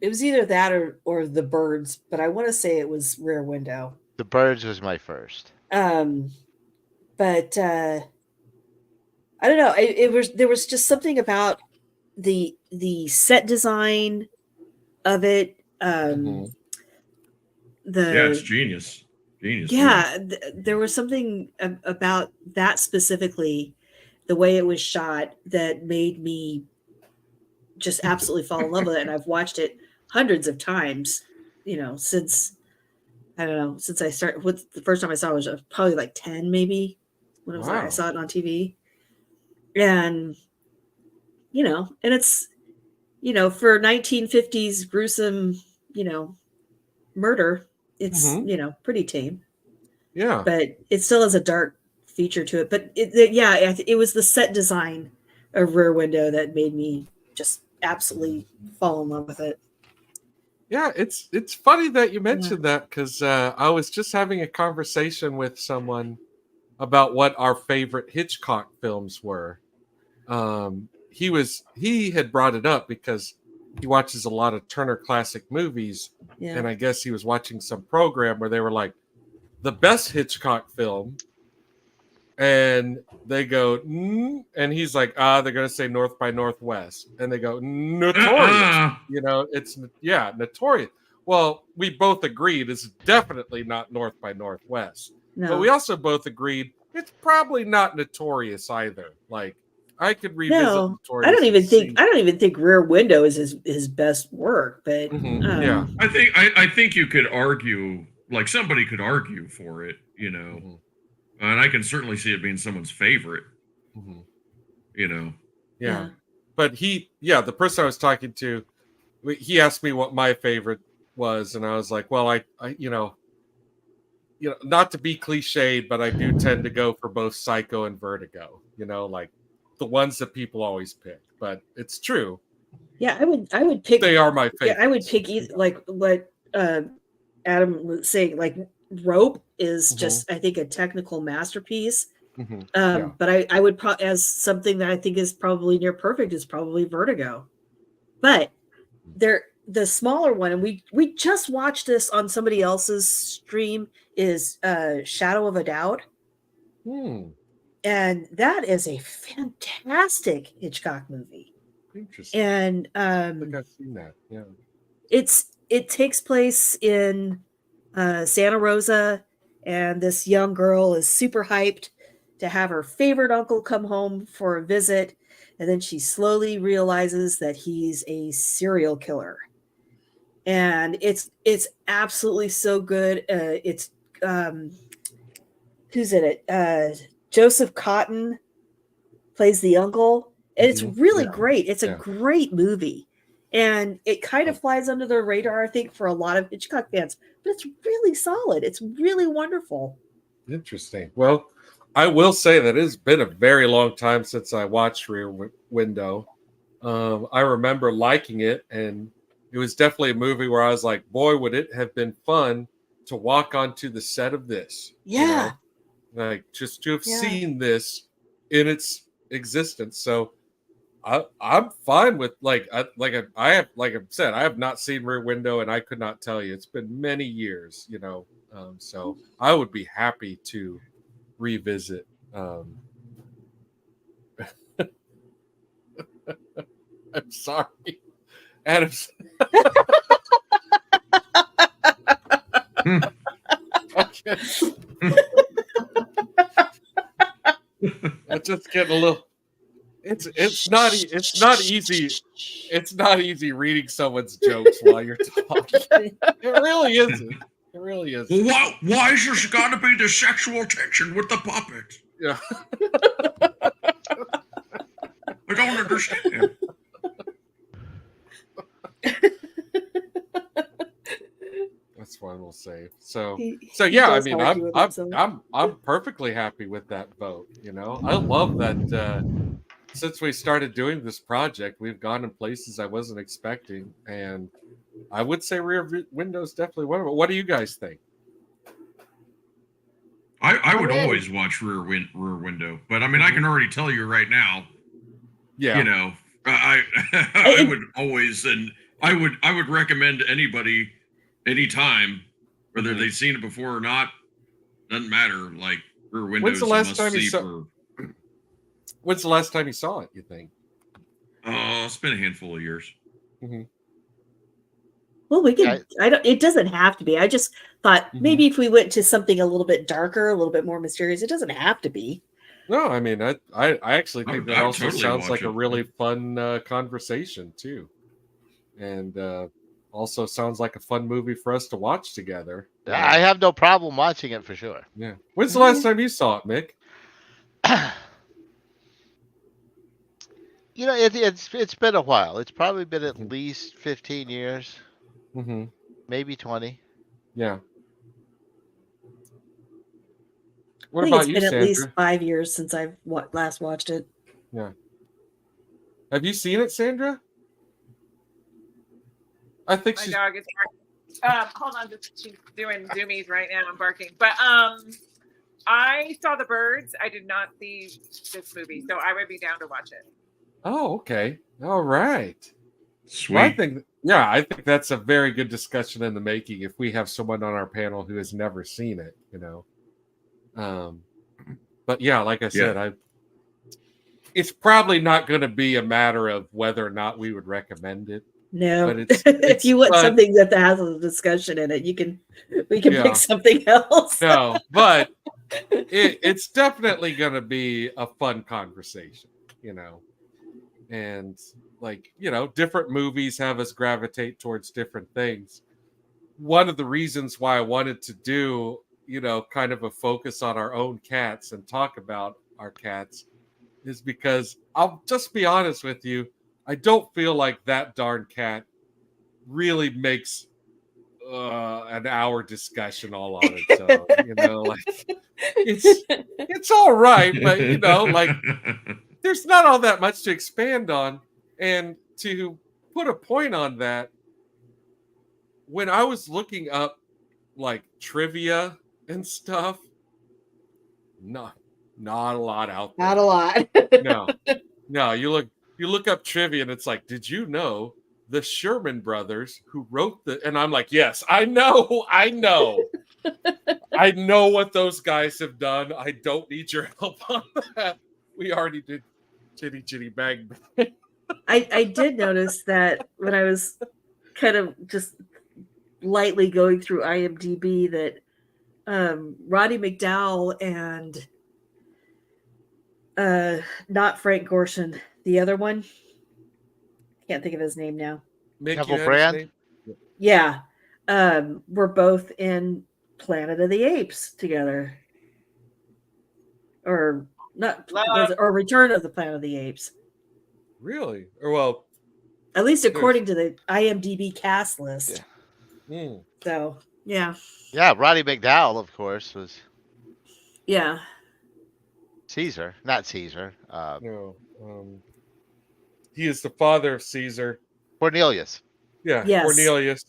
[SPEAKER 5] was either that or The Birds, but I want to say it was Rear Window.
[SPEAKER 3] The Birds was my first.
[SPEAKER 5] But I don't know. There was just something about the set design of it.
[SPEAKER 2] Mhm.
[SPEAKER 6] It's genius.
[SPEAKER 5] Yeah, there was something about that specifically, the way it was shot, that made me just absolutely fall in love with it. And I've watched it hundreds of times, since I started. The first time I saw it was probably like 10, maybe, when I saw it on TV. And, and it's, for 1950s gruesome, murder, it's, pretty tame.
[SPEAKER 2] Yeah.
[SPEAKER 5] But it still has a dark feature to it. But it was the set design of Rear Window that made me just absolutely fall in love with it.
[SPEAKER 2] Yeah, it's funny that you mentioned that, because I was just having a conversation with someone about what our favorite Hitchcock films were. He had brought it up because he watches a lot of Turner Classic Movies, and I guess he was watching some program where they were like, the best Hitchcock film, and they go, and he's like, they're gonna say North by Northwest, and they go, Notorious. It's Notorious. Well, we both agreed it's definitely not North by Northwest,
[SPEAKER 5] No.
[SPEAKER 2] but we also both agreed it's probably not Notorious either. Like, I could revisit
[SPEAKER 5] No,
[SPEAKER 2] Notorious
[SPEAKER 5] I don't even
[SPEAKER 2] and
[SPEAKER 5] think
[SPEAKER 2] see-
[SPEAKER 5] I don't even think Rear Window is his best work, but
[SPEAKER 2] Yeah.
[SPEAKER 6] I think you could argue, like somebody could argue for it, you know, and I can certainly see it being someone's favorite, you know.
[SPEAKER 2] Yeah. But the person I was talking to, he asked me what my favorite was, and I was like, well, I not to be cliched, but I do tend to go for both Psycho and Vertigo, like the ones that people always pick, but it's true.
[SPEAKER 5] Yeah, I would pick.
[SPEAKER 2] They are my favorite.
[SPEAKER 5] Yeah, I would pick like what Adam was saying. Like Rope is just, I think, a technical masterpiece. But I would as something that I think is probably near perfect is probably Vertigo. But the smaller one, and we just watched this on somebody else's stream, is Shadow of a Doubt. And that is a fantastic Hitchcock movie.
[SPEAKER 2] Interesting.
[SPEAKER 5] And
[SPEAKER 2] I think I've seen that. Yeah.
[SPEAKER 5] It takes place in Santa Rosa, and this young girl is super hyped to have her favorite uncle come home for a visit, and then she slowly realizes that he's a serial killer. And it's absolutely so good. It's who's in it? Joseph Cotton plays the uncle, and it's really great. It's a great movie, and it kind of flies under the radar, I think, for a lot of Hitchcock fans. But it's really solid. It's really wonderful.
[SPEAKER 2] Interesting. Well, I will say that it's been a very long time since I watched Rear Window. I remember liking it, and it was definitely a movie where I was like, boy, would it have been fun to walk onto the set of this.
[SPEAKER 5] Yeah.
[SPEAKER 2] Like just to have seen this in its existence. So I'm fine with I said, I have not seen Rear Window, and I could not tell you. It's been many years, so I would be happy to revisit. I'm sorry, Adam's. Okay. I'm just getting a little. It's not easy reading someone's jokes while you're talking. It really isn't. It really is.
[SPEAKER 6] Well, why is there got to be the sexual tension with the puppet?
[SPEAKER 2] Yeah.
[SPEAKER 6] I don't understand.
[SPEAKER 2] That's one we'll save. So yeah, I mean, I'm perfectly happy with that vote. I love that. Since we started doing this project, we've gone in places I wasn't expecting, and I would say Rear Window is definitely one of them. What do you guys think?
[SPEAKER 6] I would always watch Rear Window, but I mean, I can already tell you right now. Yeah, I would always, and I would recommend to anybody, anytime, whether they've seen it before or not, doesn't matter. Like Rear Window.
[SPEAKER 2] When's the last time you saw it, you think?
[SPEAKER 6] It's been a handful of years.
[SPEAKER 5] Well, we can. It doesn't have to be. I just thought maybe if we went to something a little bit darker, a little bit more mysterious, it doesn't have to be.
[SPEAKER 2] No, I mean, I actually think that also
[SPEAKER 6] totally
[SPEAKER 2] sounds like
[SPEAKER 6] it.
[SPEAKER 2] a really fun conversation too, and also sounds like a fun movie for us to watch together.
[SPEAKER 3] I have no problem watching it for sure.
[SPEAKER 2] Yeah. When's the last time you saw it, Mick?
[SPEAKER 3] It's been a while. It's probably been at least 15 years, maybe 20.
[SPEAKER 2] Yeah.
[SPEAKER 5] I
[SPEAKER 2] What
[SPEAKER 5] think
[SPEAKER 2] about
[SPEAKER 5] it's
[SPEAKER 2] you,
[SPEAKER 5] been
[SPEAKER 2] Sandra?
[SPEAKER 5] at least 5 years since I've last watched it.
[SPEAKER 2] Yeah. Have you seen it, Sandra? I think
[SPEAKER 7] My
[SPEAKER 2] she's.
[SPEAKER 7] dog is barking. Hold on, she's doing zoomies right now. I'm barking, but I saw The Birds. I did not see this movie, so I would be down to watch it.
[SPEAKER 2] Oh, okay. All right.
[SPEAKER 6] Sweet.
[SPEAKER 2] Well, I think that's a very good discussion in the making if we have someone on our panel who has never seen it, But yeah, like I said, it's probably not going to be a matter of whether or not we would recommend it.
[SPEAKER 5] No,
[SPEAKER 2] but it's
[SPEAKER 5] if you want something that has a discussion in it, we can pick something else.
[SPEAKER 2] No, but it's definitely going to be a fun conversation. And different movies have us gravitate towards different things. One of the reasons why I wanted to do, kind of a focus on our own cats and talk about our cats is because I'll just be honest with you, I don't feel like that darn cat really makes an hour discussion all on its own. Like it's all right, but there's not all that much to expand on. And to put a point on that, when I was looking up like trivia and stuff, not a lot out there.
[SPEAKER 5] Not a lot.
[SPEAKER 2] No, you look up trivia and it's like, did you know the Sherman brothers who wrote and I'm like, yes, I know. I know what those guys have done. I don't need your help on that. We already did Chitty Chitty Bang.
[SPEAKER 5] I did notice that when I was kind of just lightly going through IMDb that Roddy McDowell and not Frank Gorshin, the other one, can't think of his name now.
[SPEAKER 3] Neville Brand?
[SPEAKER 5] Yeah. We're both in Planet of the Apes together. Or not, or Return of the Planet of the Apes.
[SPEAKER 2] Really? Or well,
[SPEAKER 5] at least according to the IMDb cast list.
[SPEAKER 2] Yeah.
[SPEAKER 5] So, yeah.
[SPEAKER 3] Yeah, Roddy McDowell, of course, was.
[SPEAKER 5] Yeah.
[SPEAKER 3] Caesar, not Caesar.
[SPEAKER 2] No. He is the father of Caesar.
[SPEAKER 3] Cornelius.
[SPEAKER 2] Yeah,
[SPEAKER 5] yes.
[SPEAKER 2] Cornelius.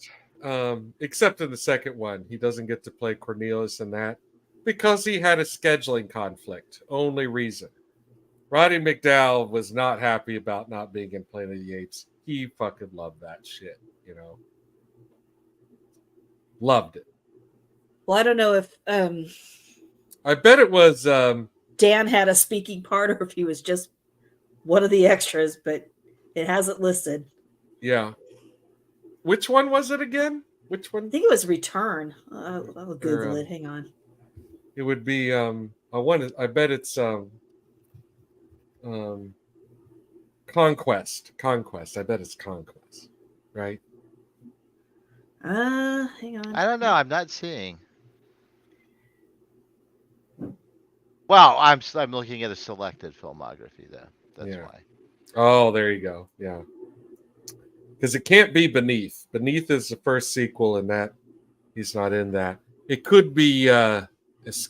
[SPEAKER 2] Except in the second one, he doesn't get to play Cornelius in that because he had a scheduling conflict. Only reason. Roddy McDowell was not happy about not being in Planet of the Apes. He fucking loved that shit, Loved it.
[SPEAKER 5] Well, I don't know if
[SPEAKER 2] I bet it was
[SPEAKER 5] Dan had a speaking part or if he was just one of the extras, but it hasn't listed.
[SPEAKER 2] Yeah. Which one was it again? Which one?
[SPEAKER 5] I think it was Return. I'll Google it. Hang on.
[SPEAKER 2] It would be I bet it's Conquest. I bet it's Conquest. Right?
[SPEAKER 5] Hang on.
[SPEAKER 3] I don't know. I'm not seeing. Well, I'm looking at a selected filmography though. That's why.
[SPEAKER 2] Oh, there you go. Yeah. Because it can't be Beneath. Beneath is the first sequel, and that he's not in that. It could be. Is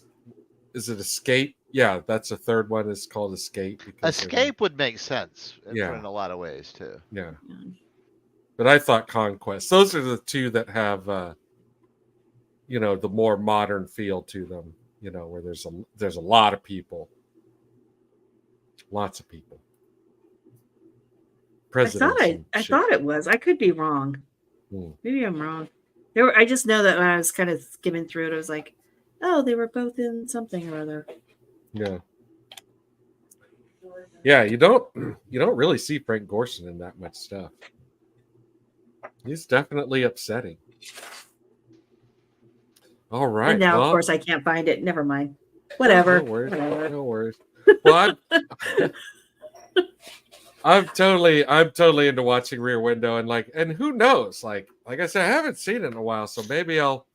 [SPEAKER 2] it Escape? Yeah, that's the third one. It's called Escape.
[SPEAKER 3] Escape would make sense. In a lot of ways too.
[SPEAKER 2] Yeah. But I thought Conquest. Those are the two that have, the more modern feel to them. Where there's a lot of people, lots of people.
[SPEAKER 5] I thought it was. I could be wrong. Maybe I'm wrong. I just know that when I was kind of skimming through it, I was like, oh, they were both in something or other.
[SPEAKER 2] Yeah. Yeah, you don't really see Frank Gorshin in that much stuff. He's definitely upsetting. All right.
[SPEAKER 5] And now, of course, I can't find it. Never mind. Whatever.
[SPEAKER 2] No worries. Well, I'm totally into watching Rear Window, and who knows? Like I said, I haven't seen it in a while, so maybe I'll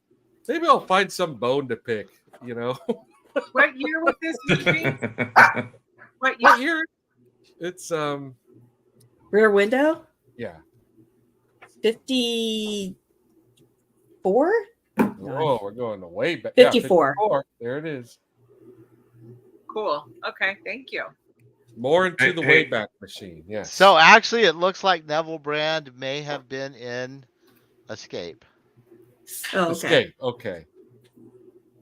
[SPEAKER 2] find some bone to pick.
[SPEAKER 7] What year was this movie?
[SPEAKER 2] What year? It's
[SPEAKER 5] Rear Window.
[SPEAKER 2] Yeah.
[SPEAKER 5] 54.
[SPEAKER 2] Oh, we're going way back.
[SPEAKER 5] 54.
[SPEAKER 2] Yeah, 54. There it is.
[SPEAKER 7] Cool. Okay, thank you.
[SPEAKER 2] More into the Wayback Machine. Yes.
[SPEAKER 3] So actually, it looks like Neville Brand may have been in Escape.
[SPEAKER 5] Oh, okay.
[SPEAKER 2] Escape. Okay.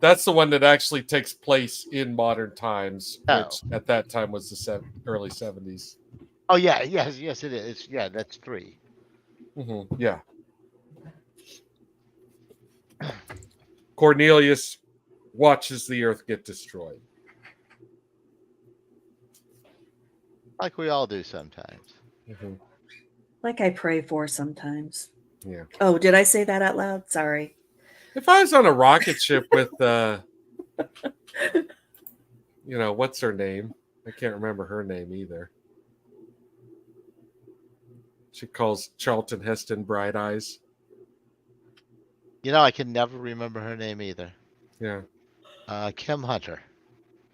[SPEAKER 2] That's the one that actually takes place in modern times, which at that time was the early 70s.
[SPEAKER 3] Oh yeah, yes, it is. Yeah, that's 3.
[SPEAKER 2] Mm-hmm. Yeah. Cornelius watches the Earth get destroyed.
[SPEAKER 3] Like we all do sometimes.
[SPEAKER 2] Mm-hmm.
[SPEAKER 5] Like I pray for sometimes.
[SPEAKER 2] Yeah.
[SPEAKER 5] Oh, did I say that out loud? Sorry.
[SPEAKER 2] If I was on a rocket ship with, what's her name? I can't remember her name either. She calls Charlton Heston Bright Eyes.
[SPEAKER 3] You know, I can never remember her name either.
[SPEAKER 2] Yeah.
[SPEAKER 3] Kim Hunter.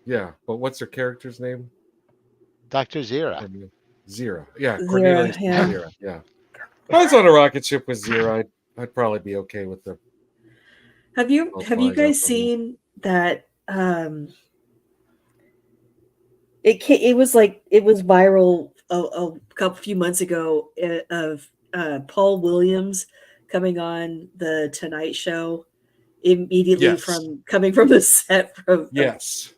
[SPEAKER 2] Yeah. But what's her character's name?
[SPEAKER 3] Dr. Zira.
[SPEAKER 2] Zira. Yeah.
[SPEAKER 5] Zira,
[SPEAKER 2] Cornelius
[SPEAKER 5] yeah.
[SPEAKER 2] Zira. Yeah. If I was on a rocket ship with Zira, I'd probably be okay with the.
[SPEAKER 5] Have you
[SPEAKER 2] flies
[SPEAKER 5] guys
[SPEAKER 2] up on
[SPEAKER 5] seen that? It was viral a few months ago of Paul Williams coming on the Tonight Show immediately
[SPEAKER 2] Yes.
[SPEAKER 5] coming from the set from
[SPEAKER 2] Yes.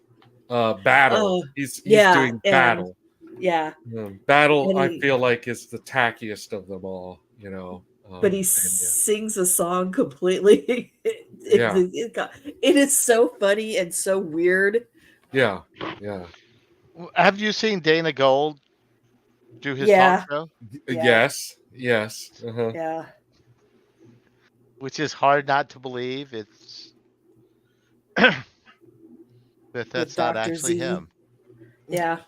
[SPEAKER 2] Battle.
[SPEAKER 5] Oh,
[SPEAKER 2] He's
[SPEAKER 5] yeah,
[SPEAKER 2] doing
[SPEAKER 5] and-
[SPEAKER 2] Battle.
[SPEAKER 5] yeah,
[SPEAKER 2] Battle,
[SPEAKER 5] And
[SPEAKER 2] I
[SPEAKER 5] he-
[SPEAKER 2] feel like, is the tackiest of them all, you know.
[SPEAKER 5] but he
[SPEAKER 2] and
[SPEAKER 5] sings a song completely.
[SPEAKER 2] Yeah.
[SPEAKER 5] It is so funny and so weird.
[SPEAKER 2] yeah. Yeah.
[SPEAKER 3] Have you seen Dana Gold do his
[SPEAKER 5] Yeah.
[SPEAKER 3] talk show?
[SPEAKER 5] Yeah.
[SPEAKER 2] Yes. Uh-huh.
[SPEAKER 5] Yeah,
[SPEAKER 3] Which is hard not to believe. It's that that's not
[SPEAKER 5] Dr.
[SPEAKER 3] actually
[SPEAKER 5] Z.
[SPEAKER 3] him.
[SPEAKER 5] yeah.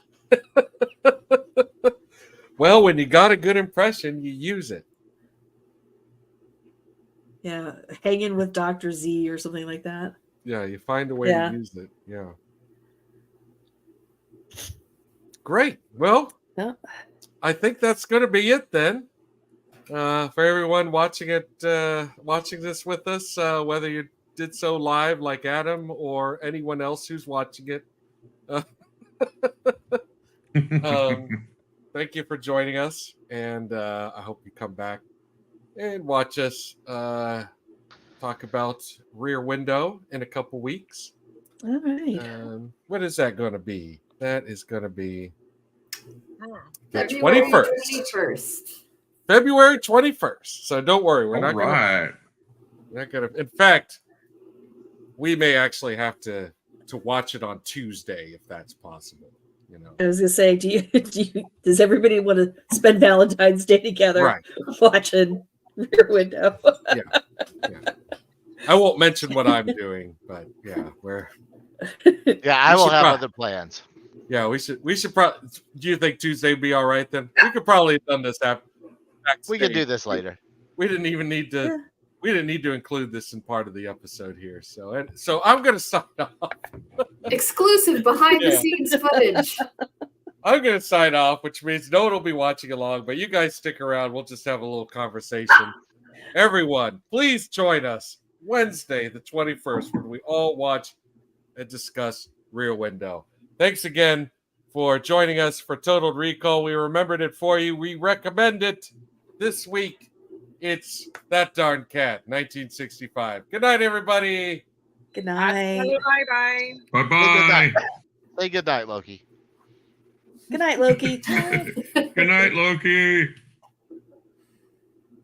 [SPEAKER 2] Well, when you got a good impression, you use it.
[SPEAKER 5] Yeah, hanging with Dr. Z or something like that.
[SPEAKER 2] Yeah, you find a way
[SPEAKER 5] Yeah.
[SPEAKER 2] to use it. Yeah. Great. Well,
[SPEAKER 5] Yeah.
[SPEAKER 2] I think that's going to be it then. For everyone watching this with us, whether you did so live like Adam or anyone else who's watching it, thank you for joining us, and I hope you come back and watch us talk about Rear Window in a couple weeks.
[SPEAKER 5] All right.
[SPEAKER 2] What is that going to be? That is going to be the
[SPEAKER 4] February
[SPEAKER 2] 21st.
[SPEAKER 4] 21st.
[SPEAKER 2] February 21st. So don't worry, we're
[SPEAKER 6] All
[SPEAKER 2] not
[SPEAKER 6] right.
[SPEAKER 2] gonna. In fact, we may actually have to watch it on Tuesday if that's possible. You know,
[SPEAKER 5] I was gonna say, does everybody want to spend Valentine's Day together
[SPEAKER 2] right?
[SPEAKER 5] watching Rear Window?
[SPEAKER 2] Yeah. I won't mention what I'm doing, but yeah,
[SPEAKER 3] Yeah, I
[SPEAKER 2] We
[SPEAKER 3] will
[SPEAKER 2] should
[SPEAKER 3] have
[SPEAKER 2] prob-
[SPEAKER 3] other plans.
[SPEAKER 2] yeah, we should probably. Do you think Tuesday would be all right then? We could probably have done this after.
[SPEAKER 3] We can do this later.
[SPEAKER 2] We didn't even need to.
[SPEAKER 5] Yeah.
[SPEAKER 2] We didn't need to include this in part of the episode here. So I'm going to sign off.
[SPEAKER 4] Exclusive behind the
[SPEAKER 2] Yeah.
[SPEAKER 4] scenes footage.
[SPEAKER 2] I'm going to sign off, which means no one will be watching along, but you guys stick around. We'll just have a little conversation. Everyone, please join us Wednesday, the 21st, when we all watch and discuss Rear Window. Thanks again for joining us for Total Recall. We remembered it for you. We recommend it this week. It's That Darn Cat, 1965. Good night, everybody.
[SPEAKER 5] Good night.
[SPEAKER 7] Bye-bye.
[SPEAKER 6] Bye
[SPEAKER 3] Say
[SPEAKER 6] bye.
[SPEAKER 3] Say good night, Loki.
[SPEAKER 5] Good night, Loki.
[SPEAKER 6] Good night, Loki.